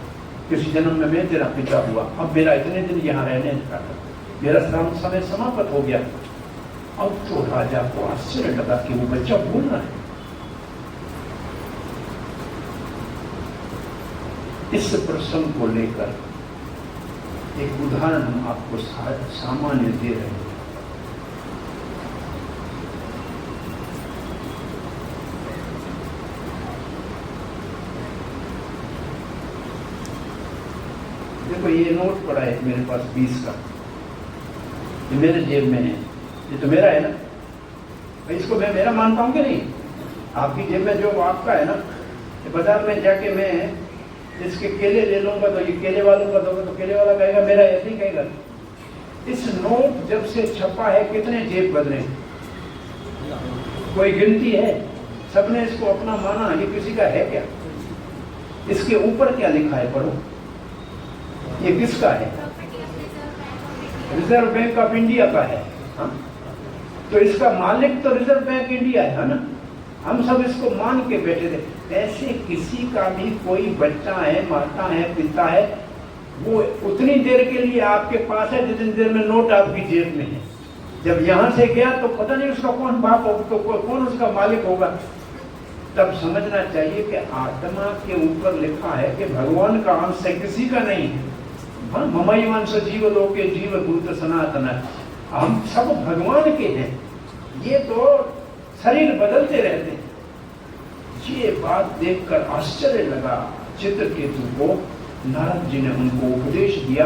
किसी जन्म में मैं तेरा पिता हुआ, अब मेरा इतने दिन यहाँ रहने का मेरा समय समाप्त हो गया। अब तो राजा को आश्चर्य लगा कि वो बच्चा बोल रहा है। इस प्रसंग को लेकर एक उदाहरण हम आपको सामान्य दे रहे हैं। देखो, ये नोट पड़ा है मेरे पास 20 का, ये मेरे जेब में है, ये तो मेरा है ना, तो इसको मैं मेरा मानता हूँ कि नहीं? आपकी जेब में जो आपका है ना, बाजार में जाके मैं इसके केले ले लूंगा तो ये केले वालों का दोगे तो केले वाला कहेगा मेरा, ऐसे ही कहेगा। इस नोट जब से छपा है कितने जेब बदले, कोई गिनती है? सबने इसको अपना माना, ये किसी का है क्या? इसके ऊपर क्या लिखा है, पढ़ो, ये किसका है? रिजर्व बैंक ऑफ इंडिया का है। हाँ? तो इसका मालिक तो रिजर्व बैंक इंडिया है ना। हम सब इसको मान के बैठे थे। ऐसे किसी का भी कोई बच्चा है, माता है, पिता है, वो उतनी देर के लिए आपके पास है जितनी देर में नोट आपकी जेब में है। जब यहां से गया तो पता नहीं उसका कौन बाप होगा, तो कौन उसका मालिक होगा। तब समझना चाहिए कि आत्मा के ऊपर लिखा है कि भगवान का अंश है, किसी का नहीं है। हाँ, ममैवांश जीव लोके जीव भूत सनातन, हम सब भगवान के हैं। ये तो शरीर बदलते रहते हैं। ये बात देखकर आश्चर्य लगा चित्रकेतु को। नारद जी ने उनको उपदेश दिया।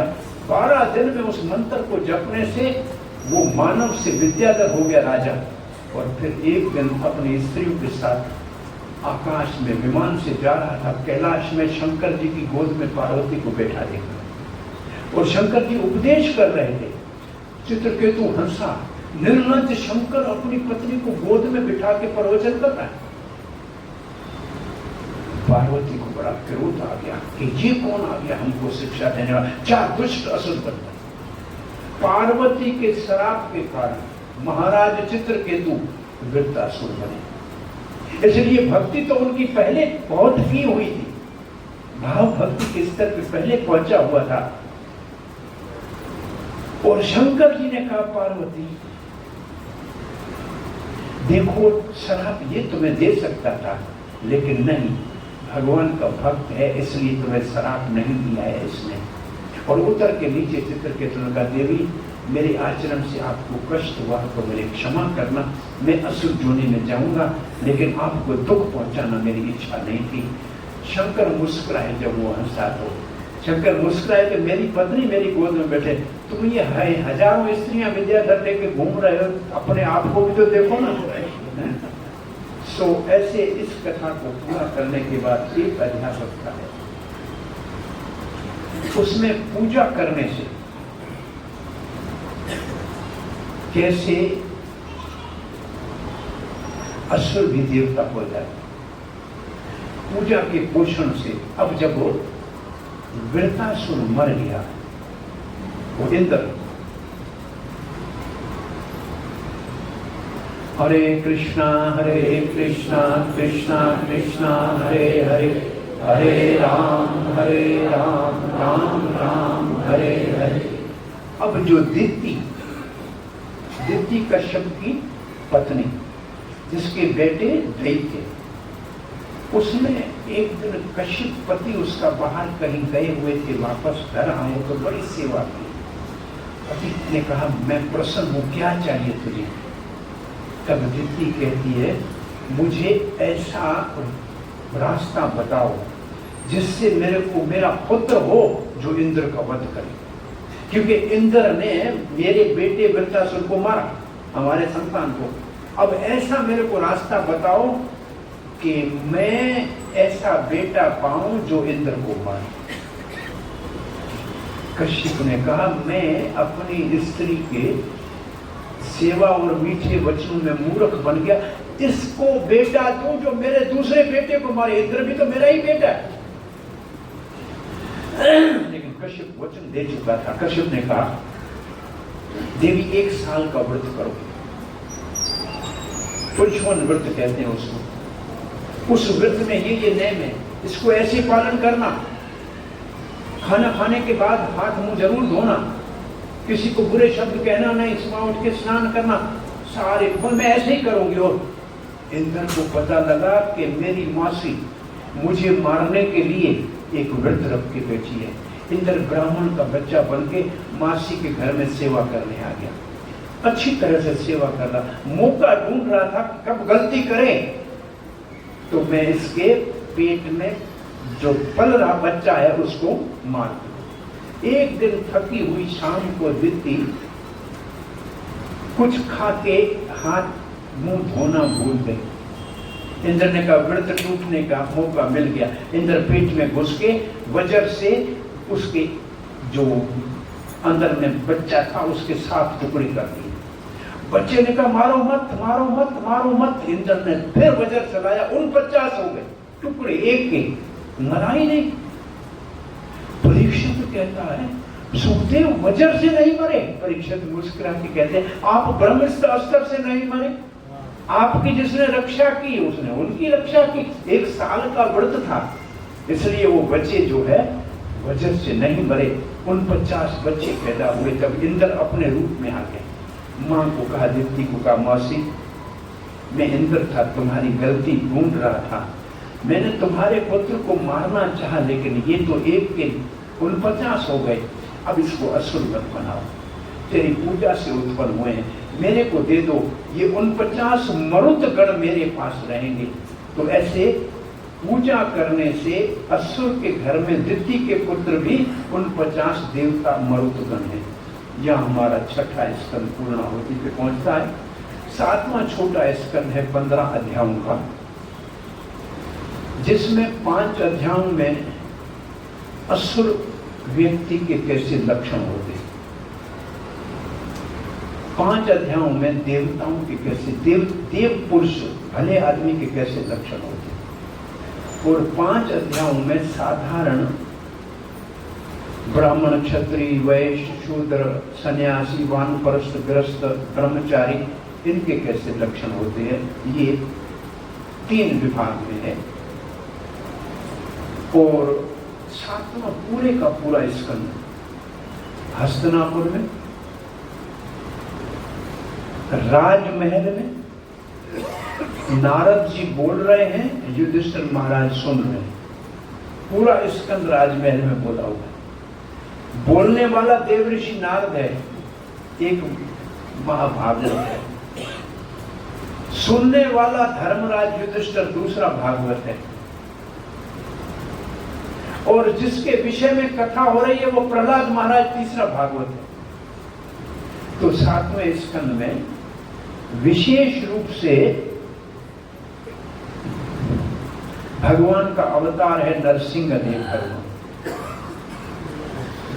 12 दिन में उस मंत्र को जपने से वो मानव से विद्याधर हो गया राजा। और फिर एक दिन अपनी स्त्रियों के साथ आकाश में विमान से जा रहा था। कैलाश में शंकर जी की गोद में पार्वती को बैठा देखा और शंकर जी उपदेश कर रहे थे। चित्रकेतु हंसा। निर्लज्ज शंकर अपनी पत्नी को गोद में बिठा के प्रवचन कर रहा है। पार्वती को बड़ा क्रोध आ गया कि ये कौन आ गया हमको शिक्षा देने वाला, 4 दुष्ट असुर बनता। पार्वती के श्राप के कारण महाराज चित्रकेतु वृत्तासुर बने। इसलिए भक्ति तो उनकी पहले बहुत की हुई थी, भाव भक्ति के स्तर पे पहले पहुंचा हुआ था। और शंकर जी ने कहा, पार्वती देखो, श्राप ये तुम्हें दे सकता था, लेकिन नहीं, भगवान का भक्त है इसलिए तुम्हें श्राप नहीं दिया है इसने। और उतर के नीचे चित्रकेतु ने कहा, देवी मेरे आचरण से आपको कष्ट हुआ तो मेरी क्षमा करना, मैं असुर जोनी में जाऊंगा, लेकिन आपको दुख पहुंचाना मेरी इच्छा नहीं थी। शंकर मुस्कुराए जब वो हंसा तो शंकर मुस्कुराए कि मेरी पत्नी मेरी गोद में बैठे, तुम ये हजारों स्त्रियां विद्याधर लेके घूम रहे हो, अपने आप को भी तो देखो ना। सो ऐसे इस कथा को पूरा करने के बाद एक अध्यापक का है, उसमें पूजा करने से कैसे असुर भी देवता हो जाए, पूजा के पोषण से। अब जब वो वृतासुर मर गया, वो इंद्र, हरे कृष्णा कृष्णा कृष्णा हरे हरे, हरे राम राम राम हरे हरे। अब जो दिति कश्यप की पत्नी, जिसके बेटे दैत्य, उसने एक दिन कश्यप पति उसका बाहर कहीं गए हुए थे, वापस घर आए तो बड़ी सेवा की। पति ने कहा मैं प्रसन्न हूं, क्या चाहिए तुझे? तब दिति कहती है मुझे ऐसा रास्ता बताओ जिससे मेरे को मेरा पुत्र हो जो इंद्र का वध करे, क्योंकि इंद्र ने मेरे बेटे वृत्रासुर को मारा, हमारे संतान को। अब ऐसा मेरे को रास्ता बताओ कि मैं ऐसा बेटा पाऊं जो इंद्र को मारे। कश्यप ने कहा मैं अपनी स्त्री के सेवा और मीठे वचनों में मूर्ख बन गया, इसको बेटा दूं जो मेरे दूसरे बेटे को मारे, इंद्र भी तो मेरा ही बेटा है। लेकिन कश्यप वचन दे चुका था। कश्यप ने कहा देवी 1 साल का व्रत करो, पुरुषवन व्रत कहते हैं उसको। उस व्रत में ये नियम है, इसको ऐसे पालन करना, खाना खाने के बाद हाथ मुंह जरूर धोना, किसी को बुरे शब्द कहना नहीं, सुबह उठ के स्नान करना, सारे फल मैं ऐसे ही करूंगी। और इंद्र को पता लगा कि मेरी मौसी मुझे मारने के लिए एक व्रत रख के बैठी है। इंद्र ब्राह्मण का बच्चा बन के मासी के घर में सेवा करने आ गया, अच्छी तरह से सेवा कर रहा, मौका ढूंढ रहा था कब गलती करे तो मैं इसके पेट में जो पल रहा बच्चा है उसको मार दूं। एक दिन थकी हुई शाम को दिति कुछ खा के हाथ मुंह धोना भूल गई। इंद्र ने कहा व्रत टूटने का मौका मिल गया। इंद्र पेट में घुस के वज्र से उसके जो अंदर में बच्चा था उसके 7 टुकड़े कर दिए। बच्चे ने कहा मारो मत मारो मत मारो मत। इंद्र ने फिर वज्र चलाया, 49 हो गए टुकड़े, एक के मरा ही नहीं। परीक्षित कहता है सुखदेव वज्र से नहीं मरे। परीक्षित मुस्कुरा के कहते हैं आप ब्रह्मास्त्र अस्त्र से नहीं मरे, आपकी जिसने रक्षा की उसने उनकी रक्षा की। 1 साल का व्रत था, इसलिए वो बच्चे जो है वज्र से नहीं मरे। 49 बच्चे पैदा हुए। तब इंद्र अपने रूप में आ गए। मां को कहा, दिति को कहा मौसी मैं इंद्र था, तुम्हारी गलती ढूंढ रहा था, मैंने तुम्हारे पुत्र को मारना चाहा लेकिन ये तो एक के 49 हो गए, अब इसको असुर मत बनाओ, तेरी पूजा से उत्पन्न हुए हैं, मेरे को दे दो, ये 49 मरुत गण मेरे पास रहेंगे। तो ऐसे पूजा करने से असुर के घर में दिति के पुत्र भी 49 देवता मरुत गण है। यह हमारा 6ठा स्कंद पूर्ण होती पे पहुंचता है। 7वां छोटा स्कंद है 15 अध्यायों का, जिसमें 5 अध्यायों में असुर व्यक्ति के कैसे लक्षण होते, 5 अध्यायों में देवताओं के कैसे देव पुरुष भले आदमी के कैसे लक्षण होते, और 5 अध्यायों में साधारण ब्राह्मण क्षत्रिय वैश्य शूद्र सन्यासी वानप्रस्थ ग्रस्त ब्रह्मचारी इनके कैसे लक्षण होते हैं। ये 3 विभाग में है। और 7वां पूरे का पूरा स्कंद हस्तिनापुर में राजमहल में नारद जी बोल रहे हैं, युधिष्ठिर महाराज सुन रहे हैं। पूरा स्कंद राजमहल में बोला हुआ है। बोलने वाला देवऋषि नारद है, एक महाभागवत है। सुनने वाला धर्मराज युधिष्ठिर दूसरा भागवत है। और जिसके विषय में कथा हो रही है वो प्रहलाद महाराज तीसरा भागवत है। तो 7वें स्कंद में विशेष रूप से भगवान का अवतार है नरसिंह देव भगवान।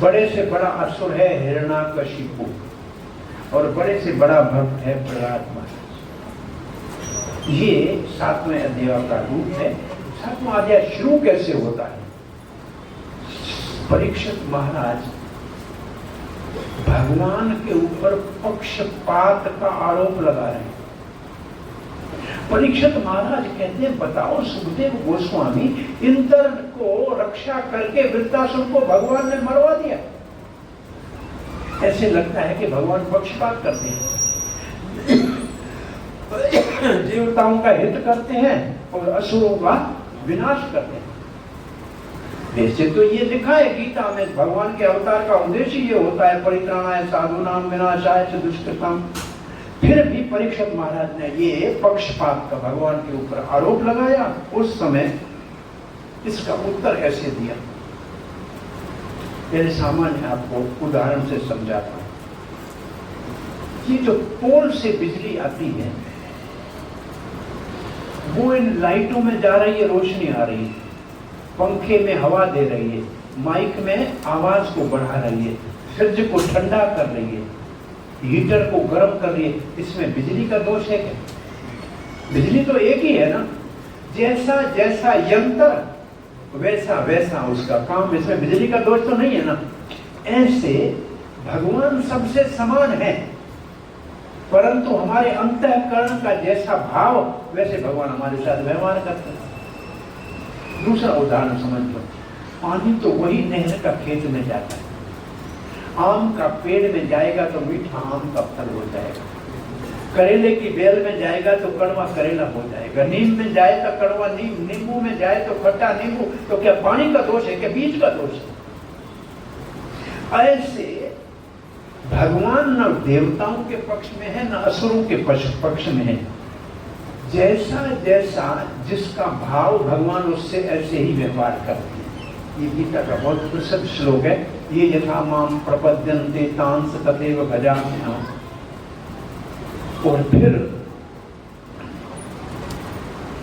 बड़े से बड़ा असुर है हिरण्याकशिपु और बड़े से बड़ा भक्त है प्रहलाद महाराज। ये 7वें अध्याय का रूप है। 7वां अध्याय शुरू कैसे होता है? परीक्षित महाराज भगवान के ऊपर पक्षपात का आरोप लगा रहे हैं। परीक्षित महाराज कहते हैं, बताओ सुखदेव गोस्वामी इंद्र को रक्षा करके वृत्तासुर को भगवान ने मरवा दिया। ऐसे लगता है कि भगवान पक्षपात करते हैं, देवताओं का हित करते हैं और असुरों का विनाश करते हैं। वैसे तो ये लिखा है गीता में, भगवान के अवतार का उद्देश्य ये होता है परित्राणाय साधूनां विनाशाय च दुष्कृताम्। फिर भी परीक्षित महाराज ने ये पक्षपात का भगवान के ऊपर आरोप लगाया। उस समय इसका उत्तर ऐसे दिया। मेरे सामान्य आपको उदाहरण से समझाता हूं। ये जो पोल से बिजली आती है वो इन लाइटों में जा रही है, रोशनी आ रही है, पंखे में हवा दे रही है, माइक में आवाज को बढ़ा रही है, फ्रिज को ठंडा कर रही है, हीटर को गर्म कर रही है। इसमें बिजली का दोष है क्या? बिजली तो एक ही है ना। जैसा जैसा यंत्र वैसा वैसा उसका काम। इसमें बिजली का दोष तो नहीं है ना। ऐसे भगवान सबसे समान है, परंतु हमारे अंतःकरण का जैसा भाव वैसे भगवान हमारे साथ व्यवहार करते हैं। दूसरा उदाहरण समझ लो। पानी तो वही नहर का खेत में जाता है। आम का पेड़ में जाएगा तो मीठा आम का फल हो जाएगा, करेले की बेल में जाएगा तो कड़वा करेला हो जाएगा, नीम में जाए तो कड़वा नीम, नींबू में जाए तो खट्टा नींबू। तो क्या पानी का दोष है, क्या बीज का दोष है? ऐसे भगवान न देवताओं के पक्ष में है न असुरों के पक्ष में है। जैसा जैसा जिसका भाव भगवान उससे ऐसे ही व्यवहार करते हैं। ये गीता का बहुत प्रसिद्ध श्लोक है। ये यथा माम प्रपद्यन्ते तांस तथैव भजाम्यहम्। और फिर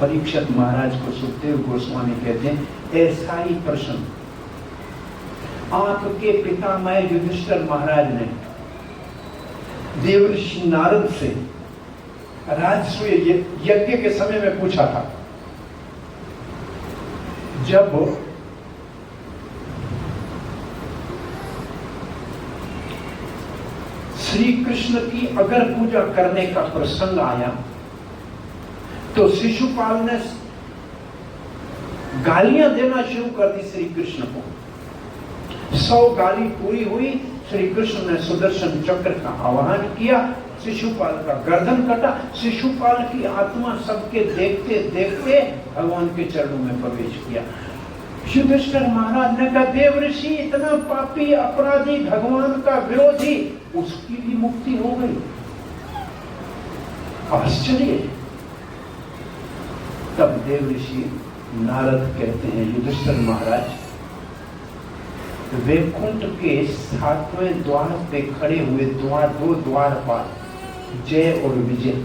परीक्षित महाराज को सुखदेव गोस्वामी कहते हैं, ऐसा ही प्रश्न आपके पितामह युधिष्ठिर महाराज ने देवर्षि नारद से राजसूय यज्ञ के समय में पूछा था। जब श्री कृष्ण की अगर पूजा करने का प्रसंग आया तो शिशुपाल ने गालियां देना शुरू कर दी श्री कृष्ण को। 100 गाली पूरी हुई। श्री कृष्ण ने सुदर्शन चक्र का आवाहन किया, शिशुपाल का गर्दन कटा। शिशुपाल की आत्मा सबके देखते देखते भगवान के चरणों में प्रवेश किया। युधिष्ठिर महाराज ने कहा, देवर्षि इतना पापी अपराधी भगवान का विरोधी, उसकी भी मुक्ति हो गई। आश्चर्य। तब देवर्षि नारद कहते हैं, युधिष्ठिर महाराज, वैकुंठ के 7वें द्वार पे खड़े हुए दो द्वारपाल जय और विजय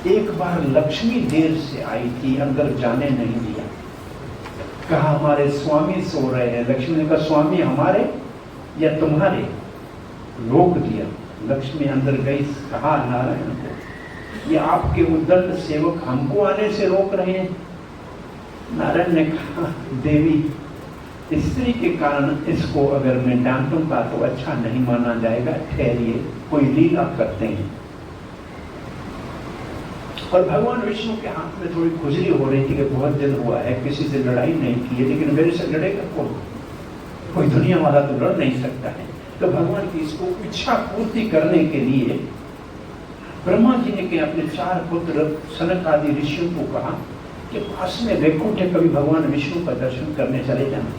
एक बार लक्ष्मी देर से आई थी, अंदर जाने नहीं दिया। कहा हमारे स्वामी सो रहे हैं। लक्ष्मी ने कहा, स्वामी हमारे या तुम्हारे? रोक दिया। लक्ष्मी अंदर गई, कहा नारायण को, ये आपके उद्दंड सेवक हमको आने से रोक रहे हैं। नारायण ने कहा, देवी स्त्री के कारण इसको अगर मैं डांटूंगा तो अच्छा नहीं माना जाएगा, ठहरिए, कोई लीला करते हैं। और भगवान विष्णु के हाथ में थोड़ी खुजली हो रही थी कि बहुत दिन हुआ है किसी से लड़ाई नहीं की है, लेकिन मेरे से लड़ेगा कौन? कोई दुनिया वाला तो लड़ नहीं सकता है। तो भगवान की इसको इच्छा पूर्ति करने के लिए ब्रह्मा जी ने अपने 4 पुत्र सनक आदि ऋषियों को कहा कि पास में वैकुंठ है, कभी भगवान विष्णु का दर्शन करने चले जाना।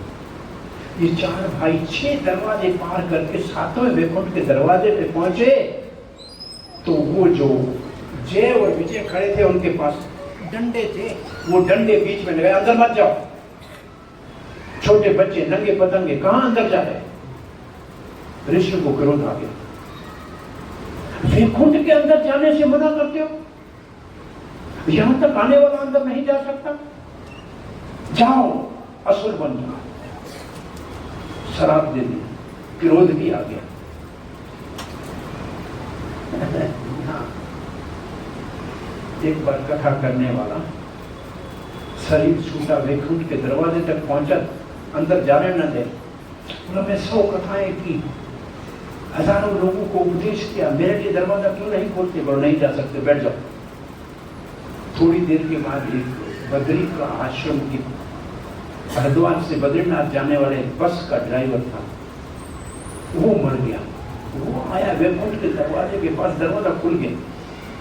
ये 4 भाई 6 दरवाजे पार करके 7वें वैकुंठ के दरवाजे पे पहुंचे तो वो जो जय और विजय खड़े थे, उनके पास डंडे थे। वो डंडे बीच में लगाए, अंदर मत जाओ, छोटे बच्चे नंगे पतंगे कहां अंदर जा रहे? ऋषि को क्रोध आ गया, वैकुंठ के अंदर जाने से मना करते हो? यहां तक आने वाला अंदर नहीं जा सकता? जाओ, असुर बन जाओ। शराब दे दी, क्रोध भी आ गया। हाँ, एक बार कथा करने वाला शरीर छूटा, वैकुंठ के दरवाजे तक पहुंचा, अंदर जाने न दे। बोला मैं 100 कथाएं की, हजारों लोगों को उपदेश किया, मेरे लिए दरवाजा क्यों नहीं खोलते? बोलो नहीं जा सकते, बैठ जाओ। थोड़ी देर के बाद एक बद्री का आश्रम की हरिद्वार से बद्रीनाथ जाने वाले बस का ड्राइवर था, वो मर गया। वो आया वैकुंठ के दरवाजे के पास, दरवाजा खुल गया,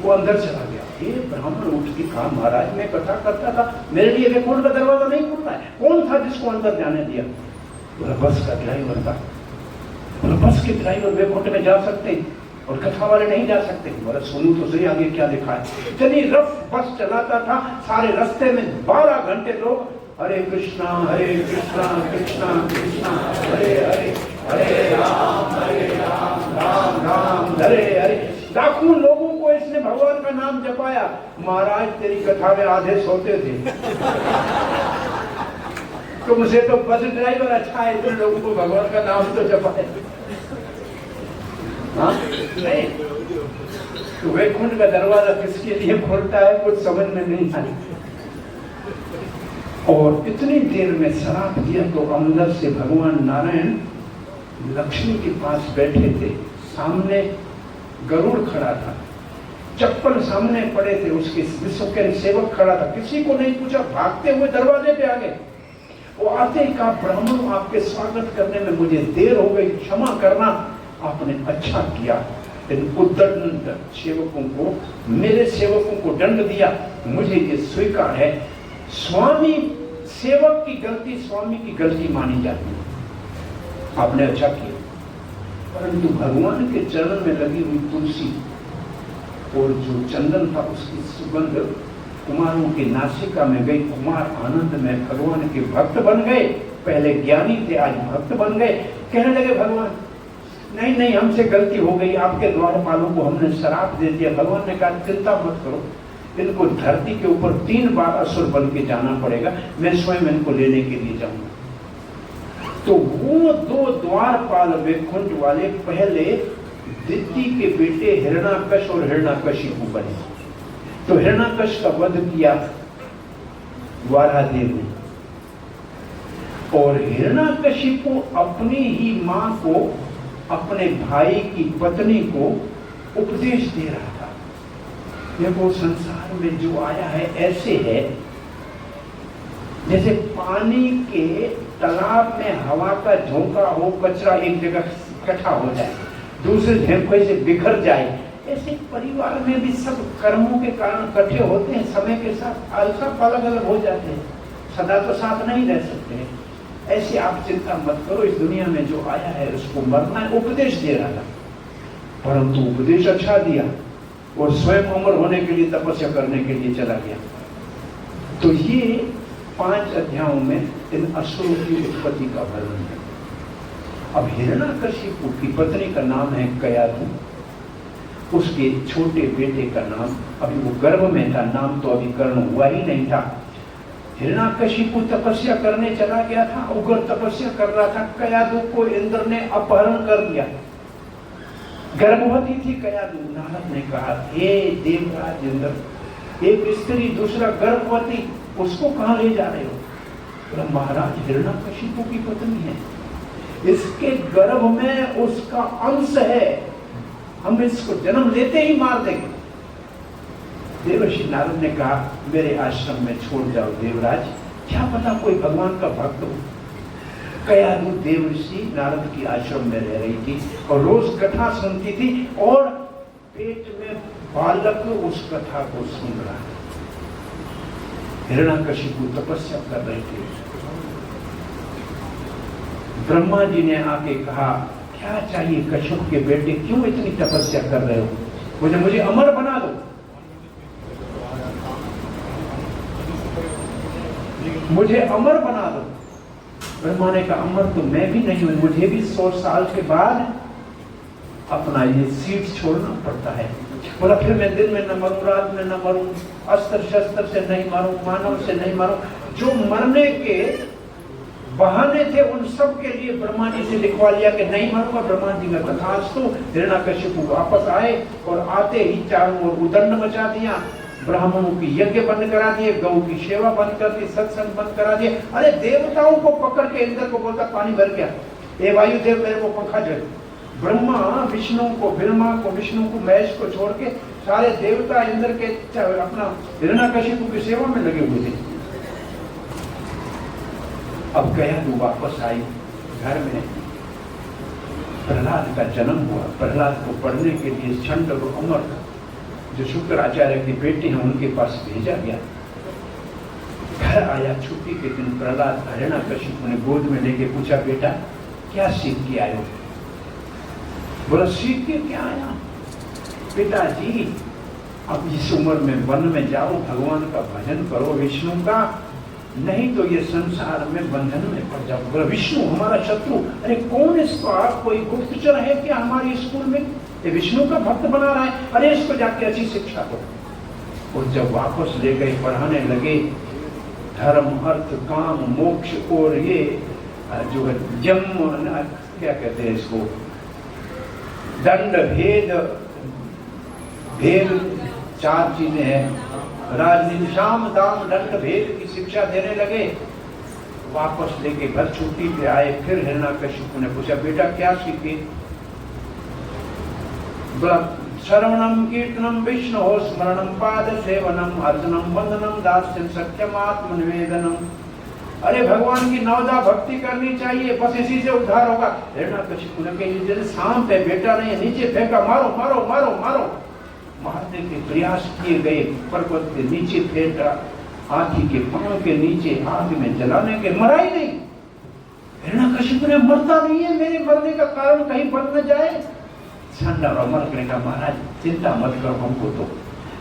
वो अंदर चला गया। ये ब्राह्मण उठ के कहा, महाराज मैं कथा करता था, मेरे लिए वैकुंठ का दरवाजा नहीं खुल रहा है। कौन था जिसको अंदर जाने दिया? बोला बस का ड्राइवर था। बोला बस के ड्राइवर वैकुंठ में जा सकते हैं और कथा वाले नहीं जा सकते? बोला सुनू तो सही, आगे क्या लिखा है। इतनी रफ बस चलाता था, सारे रास्ते में 12 घंटे लोग हरे कृष्णा कृष्णा कृष्णा हरे हरे, हरे राम राम राम हरे हरे। लाखों लोगों को इसने भगवान का नाम जपाया। महाराज तेरी कथा में आधे सोते थे। तुमसे तो बस ड्राइवर अच्छा है, तुम लोगों को भगवान का नाम तो जपाए। नहीं, तो वैकुंठ का दरवाजा किसके लिए खोलता है कुछ समझ में नहीं आई। और इतनी देर में शराब दिया तो अंदर से भगवान नारायण लक्ष्मी के पास बैठे थे, सामने गरुड़ खड़ा था, चप्पल सामने पड़े थे, उसके विश्व के सेवक खड़ा था। किसी को नहीं पूछा, भागते हुए दरवाजे पे आ गए। वो आते ही कहा, ब्राह्मण आपके स्वागत करने में मुझे देर हो गई, क्षमा करना, आपने अच्छा किया। इन उद्दंड सेवकों को, मेरे सेवकों को दंड दिया, मुझे ये स्वीकार है। स्वामी सेवक की गलती स्वामी की गलती मानी जाती है, आपने अच्छा किया। परंतु भगवान के चरण में लगी हुई तुलसी और जो चंदन था उसकी सुगंध कुमारों की नासिका में गई। कुमार आनंद में भगवान के भक्त बन गए। पहले ज्ञानी थे, आज भक्त बन गए। कहने लगे भगवान नहीं नहीं हमसे गलती हो गई, आपके द्वारपालों को हमने श्राप दे दिया। भगवान ने कहा चिंता मत करो, इनको धरती के ऊपर 3 बार असुर बन के जाना पड़ेगा, मैं स्वयं इनको लेने के लिए जाऊंगा। तो वो 2 द्वारपाल वैकुंठ वाले पहले दिति के बेटे हिरण्याकश और हिरण्याकशिपु बने। तो हिरण्याकश का वध किया वारादेव ने, और हिरण्याकशिपु अपनी ही मां को, अपने भाई की पत्नी को उपदेश दे रहा था। देखो संसार में जो आया है ऐसे है जैसे पानी के तालाब में हवा का झोंका हो, कचरा एक जगह इकट्ठा हो जाए, दूसरे झोंके से बिखर जाए। ऐसे परिवार में भी सब कर्मों के कारण इकट्ठे होते हैं, समय के साथ सब अलग अलग हो जाते हैं, सदा तो साथ नहीं रह सकते। ऐसे आप चिंता मत करो, इस दुनिया में जो आया है उसको मरना है। उपदेश दे रहा था, परंतु उपदेश अच्छा दिया और स्वयं अमर होने के लिए तपस्या करने के लिए चला गया। तो ये 5 अध्यायों में इन असुरों की उत्पत्ति का वर्णन है। अब हिरण्याकशिपु की पत्नी का नाम है कयाधु, उसके छोटे बेटे का नाम, अभी वो गर्भ में था, नाम तो अभी कर्ण हुआ ही नहीं था। हिरण्याकशिपु तपस्या करने चला गया था, उग्र तपस्या कर रहा था। कयाधु को इंद्र ने अपहरण कर दिया, गर्भवती थी कयाधु। नारद ने कहा, हे देवराज इंद्र, एक स्त्री दूसरा गर्भवती, उसको कहां ले जा रहे हो? तो महाराज हिरण्याकशिपु की पत्नी है, इसके गर्भ में उसका अंश है, हम इसको जन्म लेते ही मार देंगे। देवर्षि नारद ने कहा, मेरे आश्रम में छोड़ जाओ देवराज, क्या पता कोई भगवान का भक्त हो। कयाधु देवर्षि नारद की आश्रम में रह रही थी और रोज कथा सुनती थी और पेट में बालक उस कथा को सुन रहा है। हिरण्याकशिपु तपस्या कर रहे थे। ब्रह्मा जी ने आके कहा, क्या चाहिए कश्यप के बेटे, क्यों इतनी तपस्या कर रहे हो? मुझे अमर बना दो, मुझे अमर बना दो। ब्रह्मा ने कहा अमर तो मैं भी नहीं हूं, मुझे भी 100 साल के बाद अपना ये सीट छोड़ना पड़ता है। बोला फिर मैं दिन में न मरूं, रात में न मरूं, अस्त्र शस्त्र से नहीं मरूं, मानव से नहीं मरूं। जो मरने के बहाने थे उन सब के लिए ब्रह्मा जी से लिखवा लिया कि नहीं मरूंगा। ब्रह्मा जी ने तथास्तु, हिरण्यकशिपु वापस आए और आते ही चारों ओर उदंड मचा दिया, ब्राह्मणों की यज्ञ बंद करा दिए, गौ की सेवा बंद कर दी, सत्संग बंद करा दिए। अरे देवताओं को पकड़ के इंद्र को बोलता पानी भर गया, ए वायुदेव मेरे को पंखा झड़। ब्रह्मा विष्णु को, विष्णु को, महेश को छोड़ के सारे देवता इंद्र के अपना हिरण्यकशिपु की सेवा में लगे हुए थे। अब गया तो वापस आई घर में, प्रहलाद का जन्म हुआ। प्रहलाद को पढ़ने के लिए छंद और अमर जो शुक्राचार्य की बेटी हैं उनके पास भेजा गया। घर आया छुट्टी के दिन, प्रहलाद हिरण्यकशिपु ने गोद में लेके पूछा बेटा क्या सीख के आए हो? बोला सीख के क्या आया पिताजी, अब इस उम्र में वन में जाओ, भगवान का भजन करो विष्णु का, नहीं तो ये संसार में बंधन में पड़ जाओ। बोला विष्णु हमारा शत्रु, अरे कौन इसको, आप कोई गुप्तचर है क्या हमारे स्कूल में, ये विष्णु का भक्त बना रहा है, अरे इसको जाके अच्छी शिक्षा दो। और जब वापस ले गए पढ़ाने लगे धर्म अर्थ काम मोक्ष और ये जो है जन्म क्या कहते हैं इसको, दंड भेद, भेद 4 चीजें हैं, राजनीति शाम दाम दंड भेद की शिक्षा देने लगे। वापस लेके घर छुट्टी पे आए, फिर हिरण्यकशिपु ने पूछा बेटा क्या सीखे? श्रवणम कीर्तनम विष्णु स्मरणम पाद सेवनम अर्चनम वंदनम दास्यम सत्यम आत्मनिवेदनम। अरे भगवान की नवदा भक्ति करनी चाहिए, बस इसी से उद्धार होगा। हिरण्यकशिपु ने कहा जैसे सांप है बेटा, नहीं नीचे फेंका, मारो मारो मारो मारो। मारने के प्रयास किए गए, पर्वत के नीचे फेंका, हाथी के पांव के नीचे आग में जलाने के, मरा ही नहीं। हिरण्यकशिपु ने मरता नहीं है, मेरे मरने का कारण कहीं बन न जाए। ठंडा और अमर करने का महाराज चिंता मत करो, हमको तो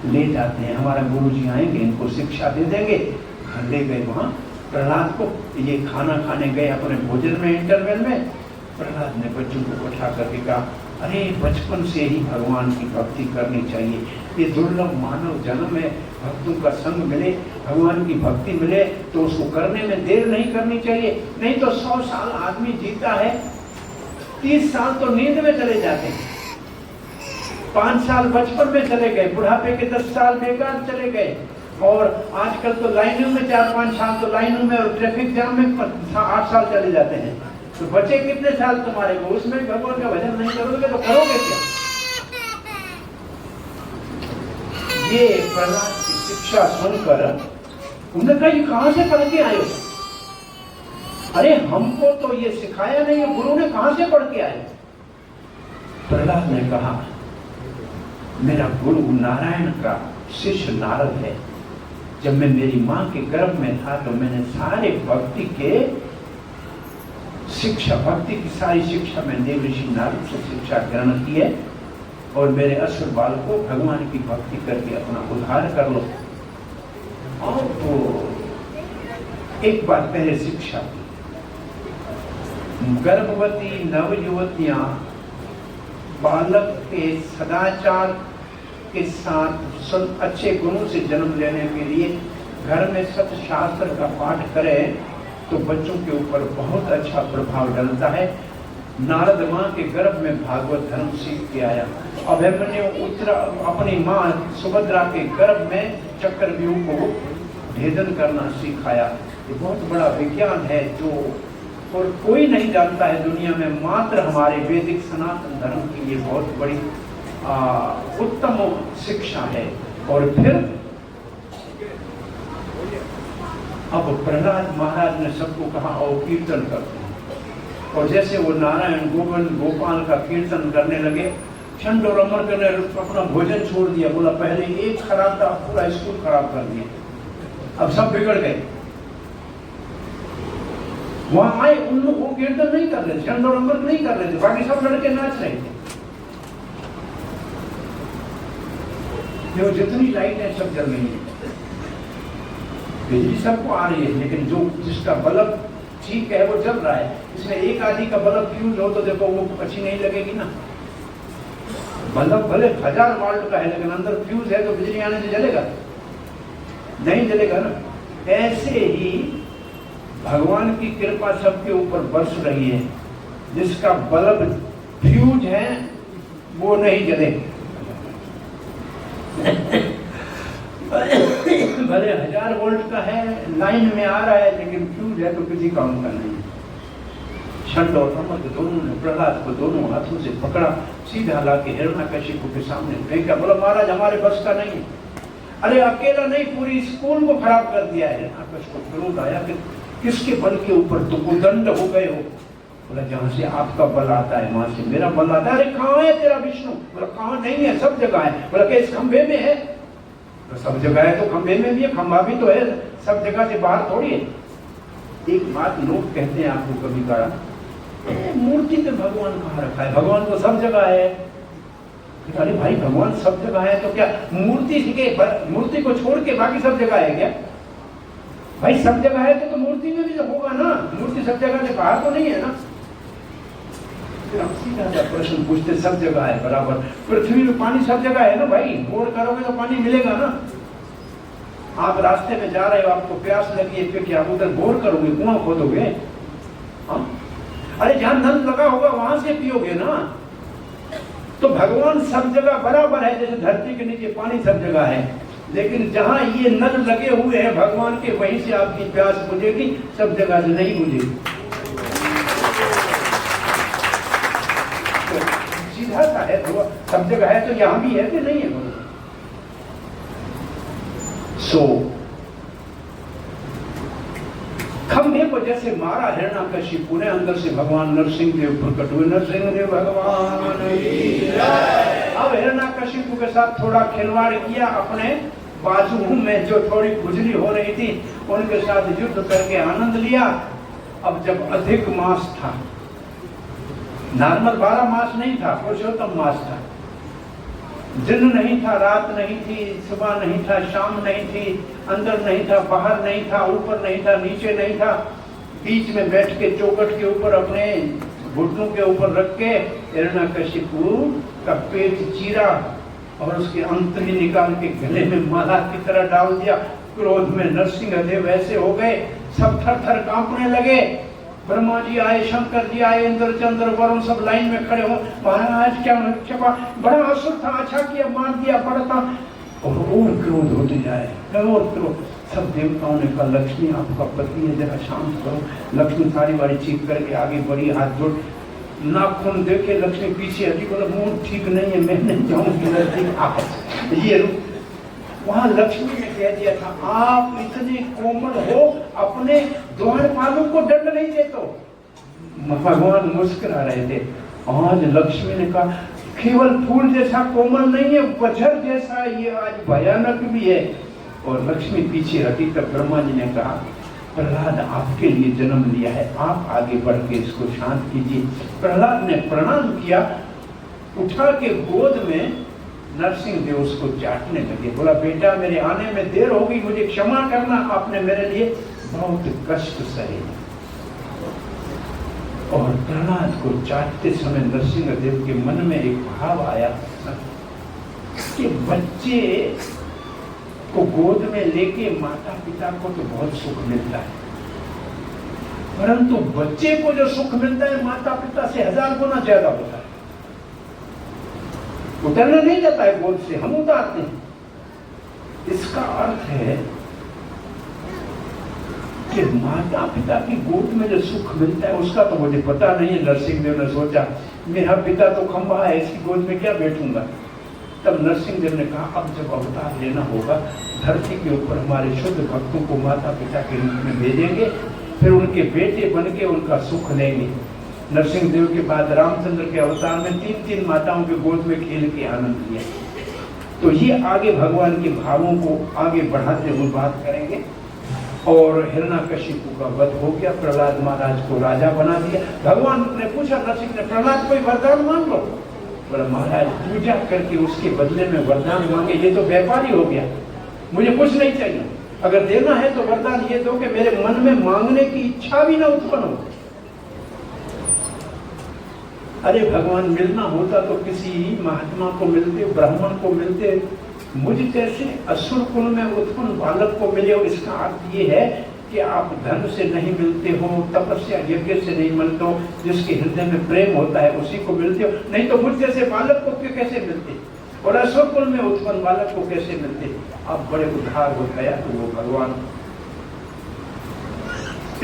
ले जाते हैं, हमारे गुरुजी आएंगे, इनको शिक्षा दे देंगे। घर ले गए वहां प्रहलाद को, ये खाना खाने गए अपने भोजन में, इंटरवल में। प्रहलाद ने बच्चों को उठा करके कहा अरे बचपन से ही भगवान की भक्ति करनी चाहिए, ये दुर्लभ मानव जन्म में भक्तों का संग मिले, भगवान की भक्ति मिले तो उसको करने में देर नहीं करनी चाहिए। नहीं तो 100 साल आदमी जीता है, 30 साल तो नींद में चले जाते हैं, 5 साल बचपन में चले गए, बुढ़ापे के 10 साल बेकार चले गए। और आजकल तो लाइनों में 4-5 साल तो लाइनों में और ट्रैफिक जाम में 8 साल चले जाते हैं। तो बचे कितने साल तुम्हारे को, उसमें भगवान का भजन नहीं करोगे तो करोगे क्या? ये प्रहलाद की शिक्षा सुनकर उन्होंने कहा ये कहां से पढ़ के आए हो? अरे हमको तो ये सिखाया नहीं है, गुरु ने कहां से पढ़ के आए? प्रहलाद ने कहा मेरा गुरु नारायण का शिष्य नारद है। जब मैं मेरी मां के गर्भ में था तो मैंने सारे भक्ति के शिक्षा, भक्ति की सारी शिक्षा मैं देव ऋषि नारद से शिक्षा ग्रहण की है। और मेरे असुर बाल को भगवान की भक्ति करके अपना उद्धार कर लो। और तो एक बात पहले शिक्षा की, गर्भवती नवयुवतियां बालक के सदाचार के साथ अच्छे गुणों से जन्म लेने के लिए घर में सत्य शास्त्र का पाठ करें तो बच्चों के ऊपर बहुत अच्छा प्रभाव डलता है। नारद मां के गर्भ में भागवत धर्म सीख के आया। अभिमन्यु उत्तरा अपनी मां सुभद्रा के गर्भ में चक्रव्यूह को भेदन करना सिखाया। ये बहुत बड़ा विज्ञान है जो और कोई नहीं जानता है दुनिया में, मात्र हमारे वैदिक सनातन धर्म की ये बहुत बड़ी उत्तम शिक्षा है। और फिर अब प्रहलाद महाराज ने सबको कहा आओ कीर्तन करते हैं। और जैसे वो नारायण गोविंद गोपाल का कीर्तन करने लगे, छंद और अमर करने अपना भोजन छोड़ दिया। बोला पहले एक खराब था, पूरा स्कूल खराब कर दिया, अब सब बिगड़ गए। वहां आए उन लोग वो कीर्तन नहीं कर रहे थे, छंद और अमर नहीं कर रहे थे, बाकी सब लड़के नाच रहे थे। जो जितनी लाइट है सब जल रही है, बिजली सबको आ रही है, लेकिन जो जिसका बल्ब ठीक है, वो जल रहा है, इसमें एक आदि का बल्ब फ्यूज हो तो देखो वो अच्छी नहीं लगेगी ना। बल्ब भले 1000 वाल्ट का है लेकिन अंदर फ्यूज है तो बिजली आने से जलेगा? नहीं जलेगा ना। ऐसे ही भगवान की कृपा सबके ऊपर बरस रही है, जिसका बल्ब फ्यूज है वो नहीं जले। भले 1000 वोल्ट का है, लाइन में आ रहा है, लेकिन फ्यूज है तो किसी काम का नहीं। षंड और अमृत दोनों ने प्रहलाद को दोनों हाथों से पकड़ा, सीधा लाके हिरण्यकशिपु के सामने फेंका। बोला महाराज हमारे बस का नहीं है। अरे अकेला नहीं, पूरी स्कूल को खराब कर दिया है। हिरण्यकशिपु को क्रोध आया कि किसके बल के ऊपर तुम उदंड हो गए हो? बोला जहां से आपका बल आता है वहां से मेरा बल आता है। अरे कहाँ है तेरा विष्णु? बोला कहाँ नहीं है, सब जगह है। बोला कि इस खंभे में है? तो सब जगह है तो खंभे में भी है, खंभा भी तो है, सब जगह से बाहर थोड़ी है। एक बात लोग कहते हैं आपको कभी कहा, मूर्ति पे भगवान कहाँ रखा है? भगवान तो सब जगह है। अरे भाई भगवान सब जगह है तो क्या मूर्ति को छोड़ के बाकी सब जगह है क्या? भाई सब जगह है तो मूर्ति में भी तो होगा ना, मूर्ति सब जगह से बाहर तो नहीं है ना। फिर हम सीधा प्रश्न पूछते, सब जगह है बराबर, पृथ्वी में पानी सब जगह है ना भाई, बोर करोगे तो पानी मिलेगा ना। आप रास्ते में जा रहे हो, आपको प्यास लगी है, फिर क्या उधर बोर करोगे, कुआं खोदोगे? अरे जहां नल लगा होगा वहां से पियोगे ना। तो भगवान सब जगह बराबर है, जैसे धरती के नीचे पानी सब जगह है, लेकिन जहां ये नल लगे हुए हैं भगवान के, वहीं से आपकी प्यास बुझेगी, सब जगह से नहीं बुझेगी। तो सीधा सा है, तो सब जगह है तो यहां भी है कि नहीं है? खंभे को जैसे मारा हिरण्यकशिपु ने, अंदर से भगवान नरसिंह देव प्रकट हुए। नरसिंह देव भगवान की जय। अब हिरण्यकशिपु के साथ थोड़ा खिलवाड़ किया, अपने बाजू में जो थोड़ी खुजली हो रही थी उनके साथ युद्ध करके आनंद लिया। अब जब अधिक मास था, नॉर्मल 12 मास नहीं था, पुरुषोत्तम मास था, दिन नहीं था, रात नहीं थी, सुबह नहीं था, शाम नहीं थी, अंदर नहीं था, बाहर नहीं था, ऊपर नहीं था, नीचे नहीं था, बीच में बैठ के चौखट के ऊपर अपने घुटनों के ऊपर रख के हिरण्यकशिपु का पेट चीरा और उसके अंतरी निकाल के गले में माला की तरह डाल दिया। क्रोध में नरसिंह देव ऐसे हो गए, सब थर थर कांपने लगे। ब्रह्मा जी आए, शंकर जी आए, इंद्र चंद्र वरुण सब लाइन में खड़े हो। महाराज क्या बड़ा असुर था, अच्छा किया मार दिया, बड़ा था। और क्रोध होते जाए, और क्रोध। सब देवताओं ने कहा लक्ष्मी आपका पति है, जरा शांत करो। लक्ष्मी सारी बारी चीख करके आगे बढ़ी, हाथ जोड़, नाखून देखे लक्ष्मी पीछे हटी, बोला मुंह ठीक नहीं है, मैं नहीं जाऊंगी। ये वहां लक्ष्मी ने कह दिया था, आप इतने कोमल हो, अपने द्वारपालों को दंड नहीं देते। भगवान मुस्कुरा रहे थे। आज लक्ष्मी ने कहा केवल फूल जैसा कोमल नहीं है, वज्र जैसा ये आज भयानक भी है। और लक्ष्मी पीछे हटी, तब ब्रह्मा जी ने कहा प्रहलाद आपके लिए जन्म लिया है, आप आगे बढ़ के इसको शांत कीजिए। प्रहलाद ने प्रणाम किया, उठा के गोद में नरसिंह देव उसको चाटने लगे। बोला बेटा मेरे आने में देर हो गई, मुझे क्षमा करना, आपने मेरे लिए बहुत कष्ट सहे। और प्रहलाद को चाटते समय नरसिंह देव के मन में एक भाव आया कि बच्चे को गोद में लेके माता पिता को तो बहुत सुख मिलता है, परंतु बच्चे को जो सुख मिलता है माता पिता से 1000 गुना ज्यादा होता है। उतरना नहीं जाता है गोद से, हम उतारते हैं। इसका अर्थ है कि माता पिता की गोद में जो सुख मिलता है उसका तो मुझे पता नहीं है। नरसिंह देव ने सोचा मेरा पिता तो खंभा है, इसकी गोद में क्या बैठूंगा। तब नरसिंह देव ने कहा अब जब अवतार लेना होगा, धरती के ऊपर हमारे शुद्ध भक्तों को माता पिता के रूप में भेजेंगे, फिर उनके बेटे बन के उनका सुख लेंगे। नरसिंह देव के बाद रामचंद्र के अवतार में 3-3 माताओं के गोद में खेल के आनंद लिया। तो ये आगे भगवान के भावों को आगे बढ़ाते हुए बात करेंगे। और हिरण्यकशिपु का वध हो गया, प्रहलाद महाराज को राजा बना दिया। भगवान ने पूछा नरसिंह ने, प्रहलाद कोई वरदान मांग लो। बोला महाराज पूजा करके उसके बदले में वरदान मांगे, ये तो व्यापारी हो गया, मुझे कुछ नहीं चाहिए। अगर देना है तो वरदान ये दो कि मेरे मन में मांगने की इच्छा भी ना उत्पन्न हो। अरे भगवान मिलना होता तो किसी महात्मा को मिलते, ब्राह्मण को मिलते, मुझ जैसे असुर कुल में उत्पन्न बालक को मिले। और इसका अर्थ ये है कि आप धन से नहीं मिलते हो, तपस्या यज्ञ से नहीं मिलते हो, जिसके हृदय में प्रेम होता है उसी को मिलते हो, नहीं तो मुझ जैसे बालक को कैसे मिलते, और असुर कुल में उत्पन्न बालक को कैसे मिलते। आप बड़े उद्धार हो गया तो वो भगवान।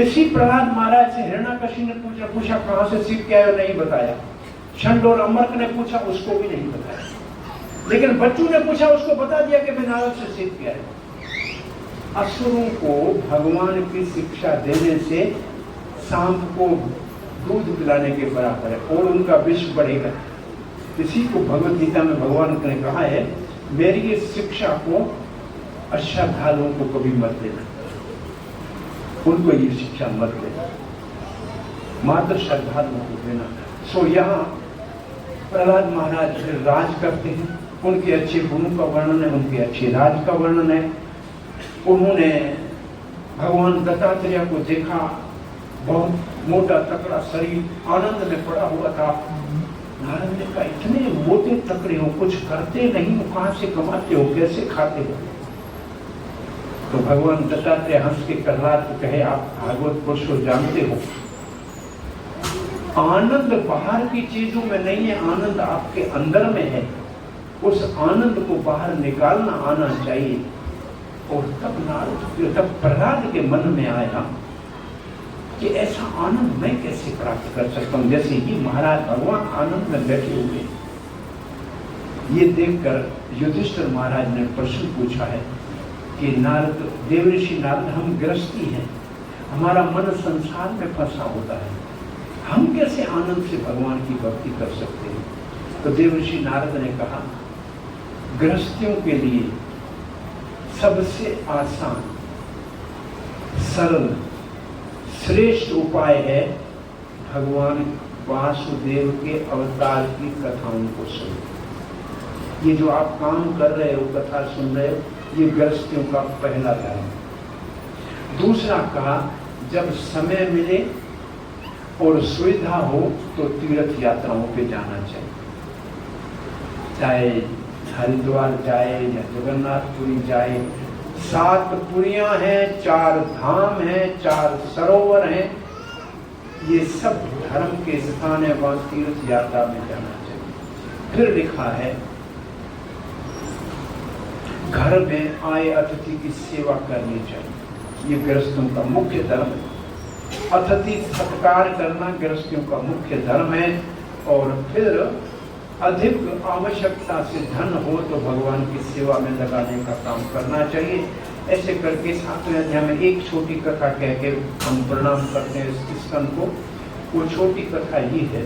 इसी प्रहलाद महाराज से हिरण्याकशी ने पूछा कहां से सीख के आए हो, नहीं बताया। छंड और अमर्क ने पूछा, उसको भी नहीं बताया। लेकिन बच्चू ने पूछा, उसको बता दिया कि मैं नारद से सीख के आया। असुरों को भगवान की शिक्षा देने से सांप को दूध पिलाने के बराबर है और उनका विष बढ़ेगा। इसी को भगवत गीता में भगवान ने कहा है, मेरी ये शिक्षा को अश्रद्धालुओं को कभी मत देना, उनको ये शिक्षा मत देना, मात्र श्रद्धालुओं को देना। सो यहाँ प्रहलाद महाराज राज करते हैं, उनके अच्छे गुणों का वर्णन है, उनके अच्छे राज का वर्णन है। उन्होंने भगवान दत्तात्रेय को देखा, बहुत मोटा तकड़ा शरीर, आनंद में पड़ा हुआ था। नारद ने कहा, इतने मोटे तकड़े हो, कुछ करते नहीं हो, कहां से कमाते हो, कैसे खाते हो? तो भगवान दत्तात्रेय हंस के प्रहलाद को कहे, आप भागवत पुरुष को जानते हो, आनंद बाहर की चीजों में नहीं है, आनंद आपके अंदर में है। उस आनंद को बाहर निकालना आना चाहिए। और तब प्रहलाद के मन में आया कि ऐसा आनंद मैं कैसे प्राप्त कर सकता हूं, जैसे कि महाराज भगवान आनंद में बैठे हुए। ये देखकर युधिष्ठिर महाराज ने प्रश्न पूछा है कि नारद, देवऋषि नारद, हम गृहस्थी हैं, हमारा मन संसार में फंसा होता है, हम कैसे आनंद से भगवान की भक्ति कर सकते हैं? तो देवऋषि नारद ने कहा, गृहस्थियों के लिए सबसे आसान, सरल, श्रेष्ठ उपाय है भगवान वासुदेव के अवतार की कथाओं को सुनो। ये जो आप काम कर रहे हो, कथा सुन रहे हो, ये गृहस्थियों का पहला धर्म। दूसरा कहा, जब समय मिले और सुविधा हो तो तीर्थ यात्राओं पे जाना चाहिए, चाहे हरिद्वार जाए या जगन्नाथपुरी जाए। 7 पुरियां हैं, 4 धाम हैं, 4 सरोवर हैं, ये सब धर्म के स्थान है, वहां तीर्थ यात्रा में जाना चाहिए। फिर लिखा है, घर में आए अतिथि की सेवा करनी चाहिए, ये गृहस्थों का मुख्य धर्म है। अतिथि सत्कार करना गृहस्थियों का मुख्य धर्म है। और फिर अधिक आवश्यकता से धन हो तो भगवान की सेवा में लगाने का काम करना चाहिए। ऐसे करके 7वें अध्याय में एक छोटी कथा कह के हम प्रणाम करते हैं इस स्कंद को। वो छोटी कथा ये है,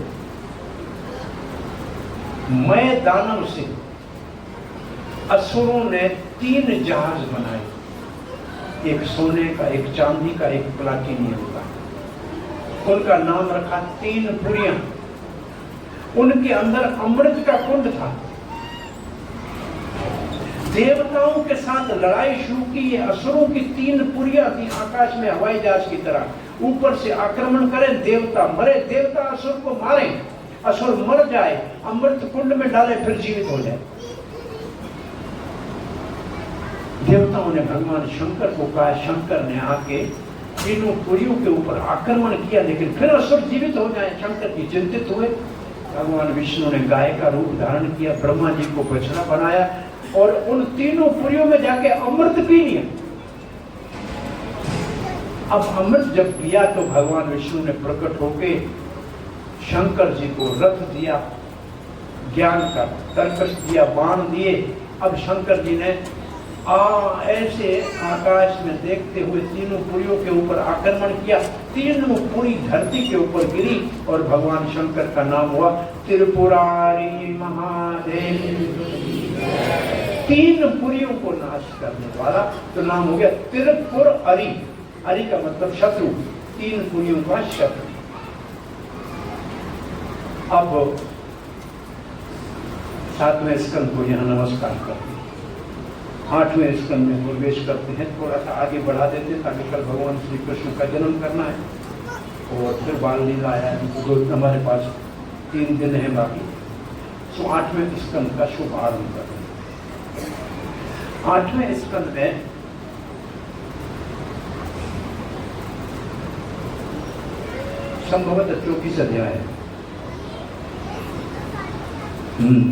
मैं दानव से असुरों ने 3 जहाज बनाए, एक सोने का, एक चांदी का, एक प्लाटिनियम का। उनका नाम रखा 3 पुरियां। उनके अंदर अमृत का कुंड था। देवताओं के साथ लड़ाई शुरू की। ये असुरों की 3 पुरियां थी, आकाश में हवाई जहाज की तरह ऊपर से आक्रमण करें, देवता मरे, देवता असुर को मारे, असुर मर जाए, अमृत कुंड में डाले, फिर जीवित हो जाए। देवताओं ने भगवान शंकर को कहा, शंकर ने आके तीनों पुरियों के ऊपर आक्रमण किया, लेकिन फिर असुर जीवित हो जाए। शंकर जी चिंतित हुए। भगवान विष्णु ने गाय का रूप धारण किया, ब्रह्मा जी को बछड़ा बनाया और उन 3 पुरियों में जाके अमृत पी लिया। अब अमृत जब पिया तो भगवान विष्णु ने प्रकट होके शंकर जी को रथ दिया, ज्ञान का तरकश दिया, बाण दिए। अब शंकर जी ने ऐसे आकाश में देखते हुए 3 पुरियों के ऊपर आक्रमण किया। 3 पुरी धरती के ऊपर गिरी और भगवान शंकर का नाम हुआ त्रिपुरारी महादेव। 3 पुरियों को नाश करने वाला, तो नाम हो गया त्रिपुर अरी। अरी का मतलब शत्रु, 3 पुरियों का शत्रु। अब 7वें स्कंद को यहाँ नमस्कार करते। 8वें स्कंद में प्रवेश करते हैं। थोड़ा सा आगे बढ़ा देते हैं ताकि कल भगवान श्री कृष्ण का जन्म करना है और फिर बाल लीला आया, जो हमारे पास 3 दिन है बाकी। तो 8वें स्कंद का शुभ आरंभ करते हैं। 8वें स्कंद में संभवतः 24 अध्याय है।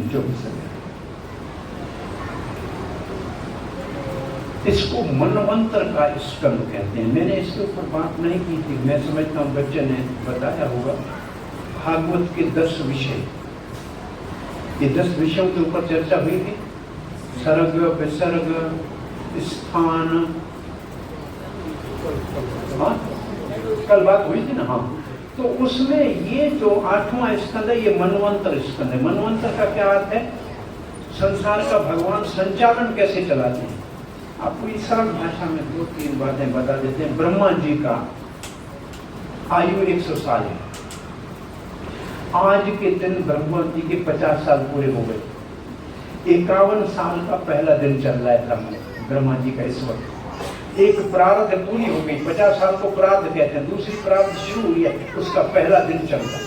24 अध्याय। इसको मनवंतर का स्कंद कहते हैं। मैंने इसके ऊपर बात नहीं की थी, मैं समझता हूँ बच्चे ने बताया होगा। भागवत के 10 विषय, ये 10 विषयों के ऊपर चर्चा हुई थी। सर्ग, विसर्ग, स्थान, हाँ कल बात हुई थी ना। हाँ, तो उसमें ये जो 8वां स्कंद है ये मनवंतर स्कंद है। मनवंतर का क्या अर्थ है? संसार का भगवान संचालन कैसे चलाते हैं। आपको इस सरल भाषा में 2-3 बातें बता देते हैं। ब्रह्मा जी का आयु 100 साल है। आज के दिन ब्रह्मा जी के 50 साल पूरे हो गए। 51 साल का पहला दिन चल रहा है ब्रह्मा जी का इस वक्त। एक प्रारब्ध पूरी हो गई, 50 साल को प्रारब्ध कहते हैं, दूसरी प्रारब्ध शुरू हुई है, उसका पहला दिन चल रहा है।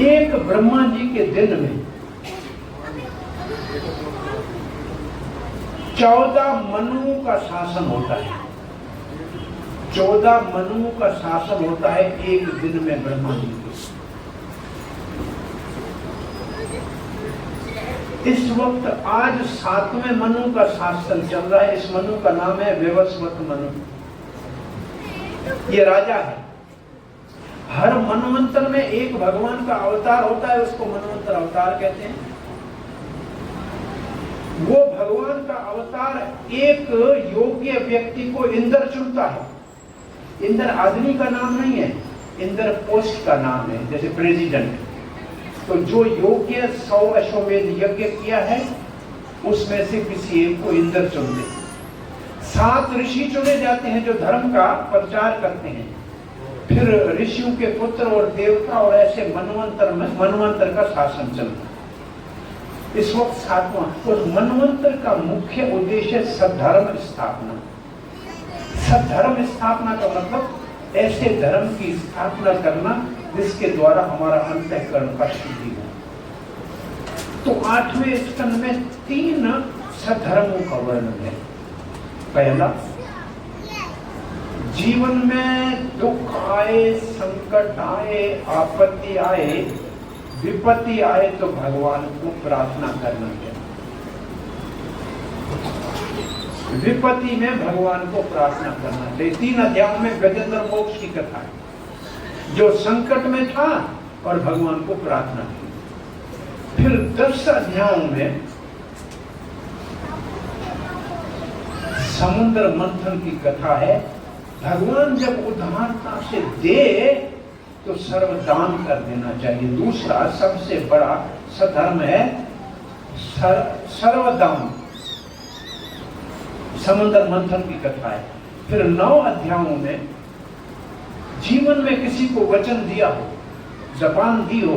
एक ब्रह्मा जी के दिन में 14 मनुओं का शासन होता है। 14 मनुओं का शासन होता है एक दिन में ब्रह्मा जी के। इस वक्त आज 7वें मनु का शासन चल रहा है। इस मनु का नाम है वैवस्वत मनु। ये राजा है। हर मनवंतर में एक भगवान का अवतार होता है, उसको मनवंतर अवतार कहते हैं। वो भगवान का अवतार एक योग्य व्यक्ति को इंद्र चुनता है। इंद्र आदमी का नाम नहीं है, इंद्र पोस्ट का नाम है, जैसे प्रेसिडेंट। तो जो योग्य 100 अश्वमेध यज्ञ किया है उसमें से किसी एक को इंद्र चुनते। 7 ऋषि चुने जाते हैं जो धर्म का प्रचार करते हैं। फिर ऋषियों के पुत्र और देवता और ऐसे मनवंतर का शासन चलता है। इस वक्त 7वां और मनवंतर का मुख्य उद्देश्य सद्धर्म स्थापना। सद्धर्म स्थापना का मतलब ऐसे धर्म की स्थापना करना जिसके द्वारा हमारा अंतःकरण का शुद्धि हो। तो 8वें स्कंद में 3 सद्धर्मों का वर्णन है। पहला, जीवन में दुख आए, संकट आए, आपत्ति आए, विपत्ति आए तो भगवान को प्रार्थना करना चाहिए। विपत्ति में भगवान को प्रार्थना करना चाहिए। 3 अध्यायों में गजेंद्र मोक्ष की कथा है, जो संकट में था और भगवान को प्रार्थना की। फिर 10 अध्यायों में समुद्र मंथन की कथा है। भगवान जब उदारता से दे तो सर्वदान कर देना चाहिए। दूसरा सबसे बड़ा सधर्म है सर्वदान। समुद्र मंथन की कथा है। फिर 9 अध्यायों में जीवन में किसी को वचन दिया हो, जबान दी हो,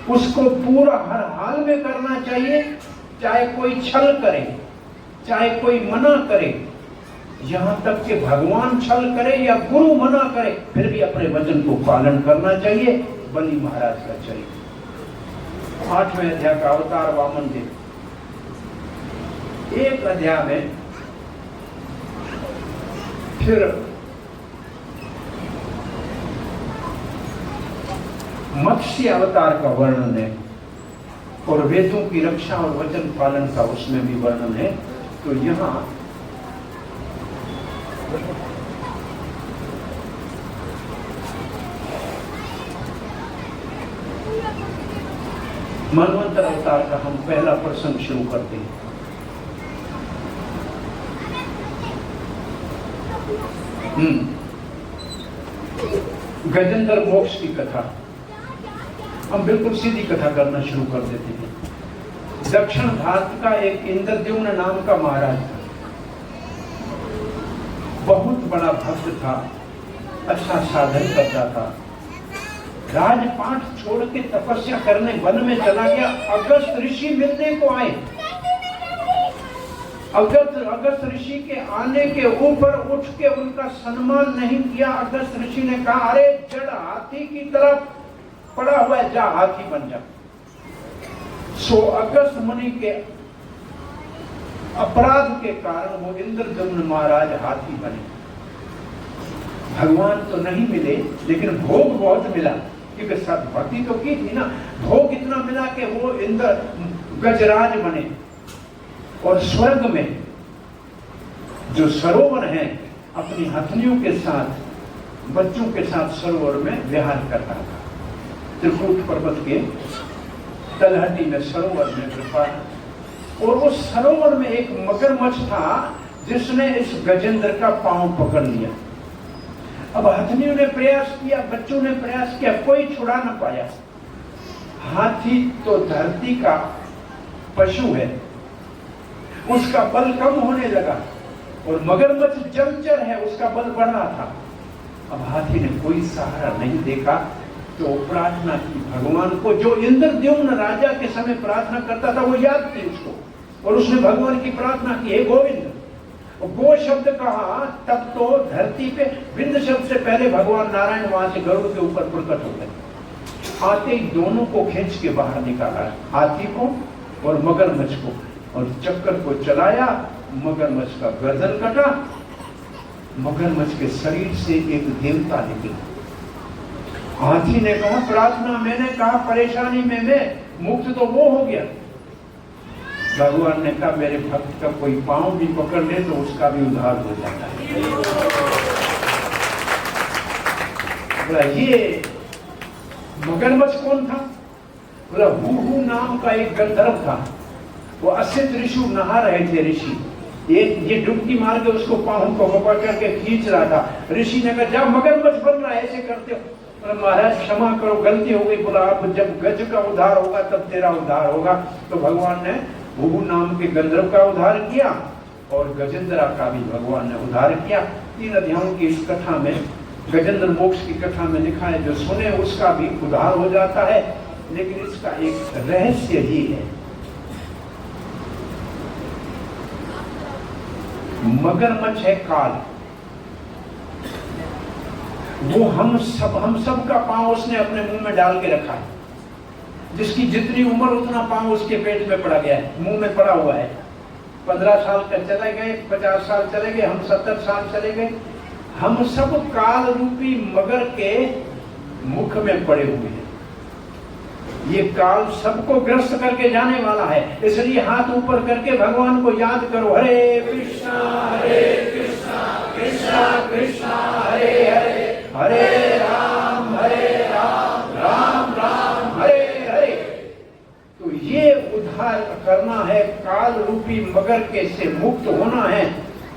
उसको पूरा हर हाल में करना चाहिए। चाहे कोई छल करे, चाहे कोई मना करे, यहां तक कि भगवान छल करे या गुरु मना करे, फिर भी अपने वचन को पालन करना चाहिए। बलि महाराज का चरित्र। 8वें अध्याय का अवतार वामन देव। एक अध्याय में फिर मत्स्य अवतार का वर्णन है और वेदों की रक्षा और वचन पालन का उसमें भी वर्णन है। तो यहां मनवंतर अवतार का हम पहला प्रसंग शुरू करते हैं। गजेंद्र मोक्ष की कथा। हम बिल्कुल सीधी कथा करना शुरू कर देते हैं। दक्षिण भारत का एक इंद्रद्युम्न नाम का महाराज था। बहुत बड़ा भक्त था, अच्छा साधन करता था। राजपाट छोड़ के तपस्या करने वन में चला गया। अगस्त ऋषि मिलने को आए। क्रोध अगस्त ऋषि के आने के ऊपर उठ के उनका सम्मान नहीं किया। अगस्त ऋषि ने कहा, अरे जड़ हाथी की तरफ पड़ा हुआ है, जा हाथी बन जा। सो अगस्त मुनि के अपराध के कारण वो इंद्रदम्न महाराज हाथी बने। भगवान तो नहीं मिले, लेकिन भोग बहुत मिला, क्योंकि सब भक्ति तो की थी ना। भोग इतना मिला कि वो इंद्र गजराज बने और स्वर्ग में जो सरोवर है अपनी हथनियों के साथ, बच्चों के साथ सरोवर में विहार करता था। त्रिकूट पर्वत के तलहटी में सरोवर में कृपा। और उस सरोवर में एक मगरमच्छ था जिसने इस गजेंद्र का पांव पकड़ लिया। अब हथनियों ने प्रयास किया, बच्चों ने प्रयास किया, कोई छुड़ा न पाया। हाथी तो धरती का पशु है, उसका बल कम होने लगा, और मगरमच्छ जलचर है, उसका बल बढ़ रहा था। अब हाथी ने कोई सहारा नहीं देखा तो प्रार्थना की भगवान को। जो इंद्रद्युम्न राजा के समय प्रार्थना करता था वो याद थी उसको, और उसने भगवान की प्रार्थना की, हे गोविंद। गो शब्द कहा तब तो धरती पे, बिंद शब्द से पहले भगवान नारायण वहां से गरुड़ के ऊपर प्रकट हो गए। आते ही दोनों को खींच के बाहर निकाला, हाथी को और मगरमच्छ को, और चक्कर को चलाया। मगरमच्छ का गर्दन कटा। मगरमच्छ के शरीर से एक देवता निकला। हाथी ने कहा, प्रार्थना मैंने कहा, परेशानी में मैं मुक्त तो वो हो गया। भगवान ने कहा, मेरे भक्त का कोई पांव भी पकड़ ले तो उसका भी उद्धार हो जाता है। बोला, ये मगरमच्छ कौन था? बोला, हूहू नाम का एक गंधर्व था। वो असित ऋषि नहा रहे थे। ऋषि ये डुबकी मार के उसको पांव को पकड़ करके खींच रहा था। ऋषि ने कहा, जब मगरमच्छ बन रहा है ऐसे करते हो। महाराज क्षमा करो, गलती हो गई। बोला, अब जब गज का उद्धार होगा तब तेरा उद्धार होगा। तो भगवान ने हूहू नाम के गंधर्व का उद्धार किया और गजेंद्रा का भी भगवान ने उद्धार किया। 3 अध्यायों की इस कथा में, गजेंद्र मोक्ष की कथा में लिखा है, जो सुने उसका भी उद्धार हो जाता है। लेकिन इसका एक रहस्य ही है। मगरमच्छ है काल। वो हम सब का पांव उसने अपने मुंह में डाल के रखा है। जिसकी जितनी उम्र उतना पांव उसके पेट में पड़ा गया है, मुंह में पड़ा हुआ है। 15 साल का चले गए, 50 साल चले गए, हम 70 साल चले गए। हम सब काल रूपी मगर के मुख में पड़े हुए हैं। ये काल सबको ग्रस्त करके जाने वाला है। इसलिए हाथ ऊपर करके भगवान को याद करो, हरे कृष्णा कृष्णा कृष्णा हरे हरे, हरे राम राम राम हरे हरे। तो ये उद्धार करना है, काल रूपी मगर के से मुक्त होना है।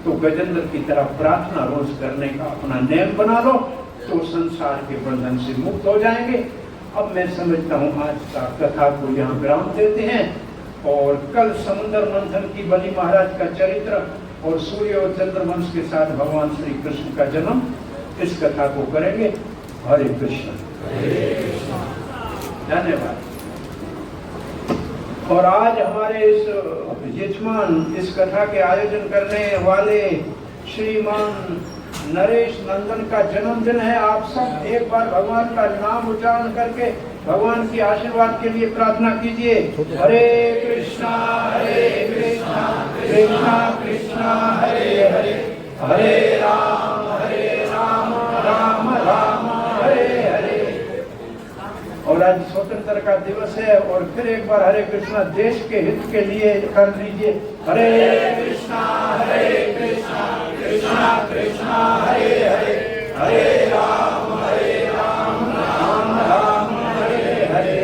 तो गजेंद्र की तरफ प्रार्थना रोज करने का अपना नियम बना लो, तो संसार के बंधन से मुक्त हो जाएंगे। अब मैं समझता हूँ आज का कथा को यहाँ विराम देते हैं, और कल समुद्र मंथन की बलि महाराज का चरित्र और सूर्य और चंद्रवंश के साथ भगवान श्री कृष्ण का जन्म, इस कथा को करेंगे। हरे कृष्ण, धन्यवाद। और आज हमारे इस यजमान, इस कथा के आयोजन करने वाले श्रीमान नरेश नंदन का जन्मदिन है। आप सब एक बार भगवान का नाम उच्चारण करके भगवान की आशीर्वाद के लिए प्रार्थना कीजिए। हरे कृष्णा कृष्णा कृष्णा हरे हरे, हरे राम राम राम हरे हरे। और आज स्वतंत्रता का दिवस है, और फिर एक बार हरे कृष्णा देश के हित के लिए कर लीजिए। हरे कृष्णा कृष्णा कृष्णा हरे हरे, हरे राम राम राम हरे हरे।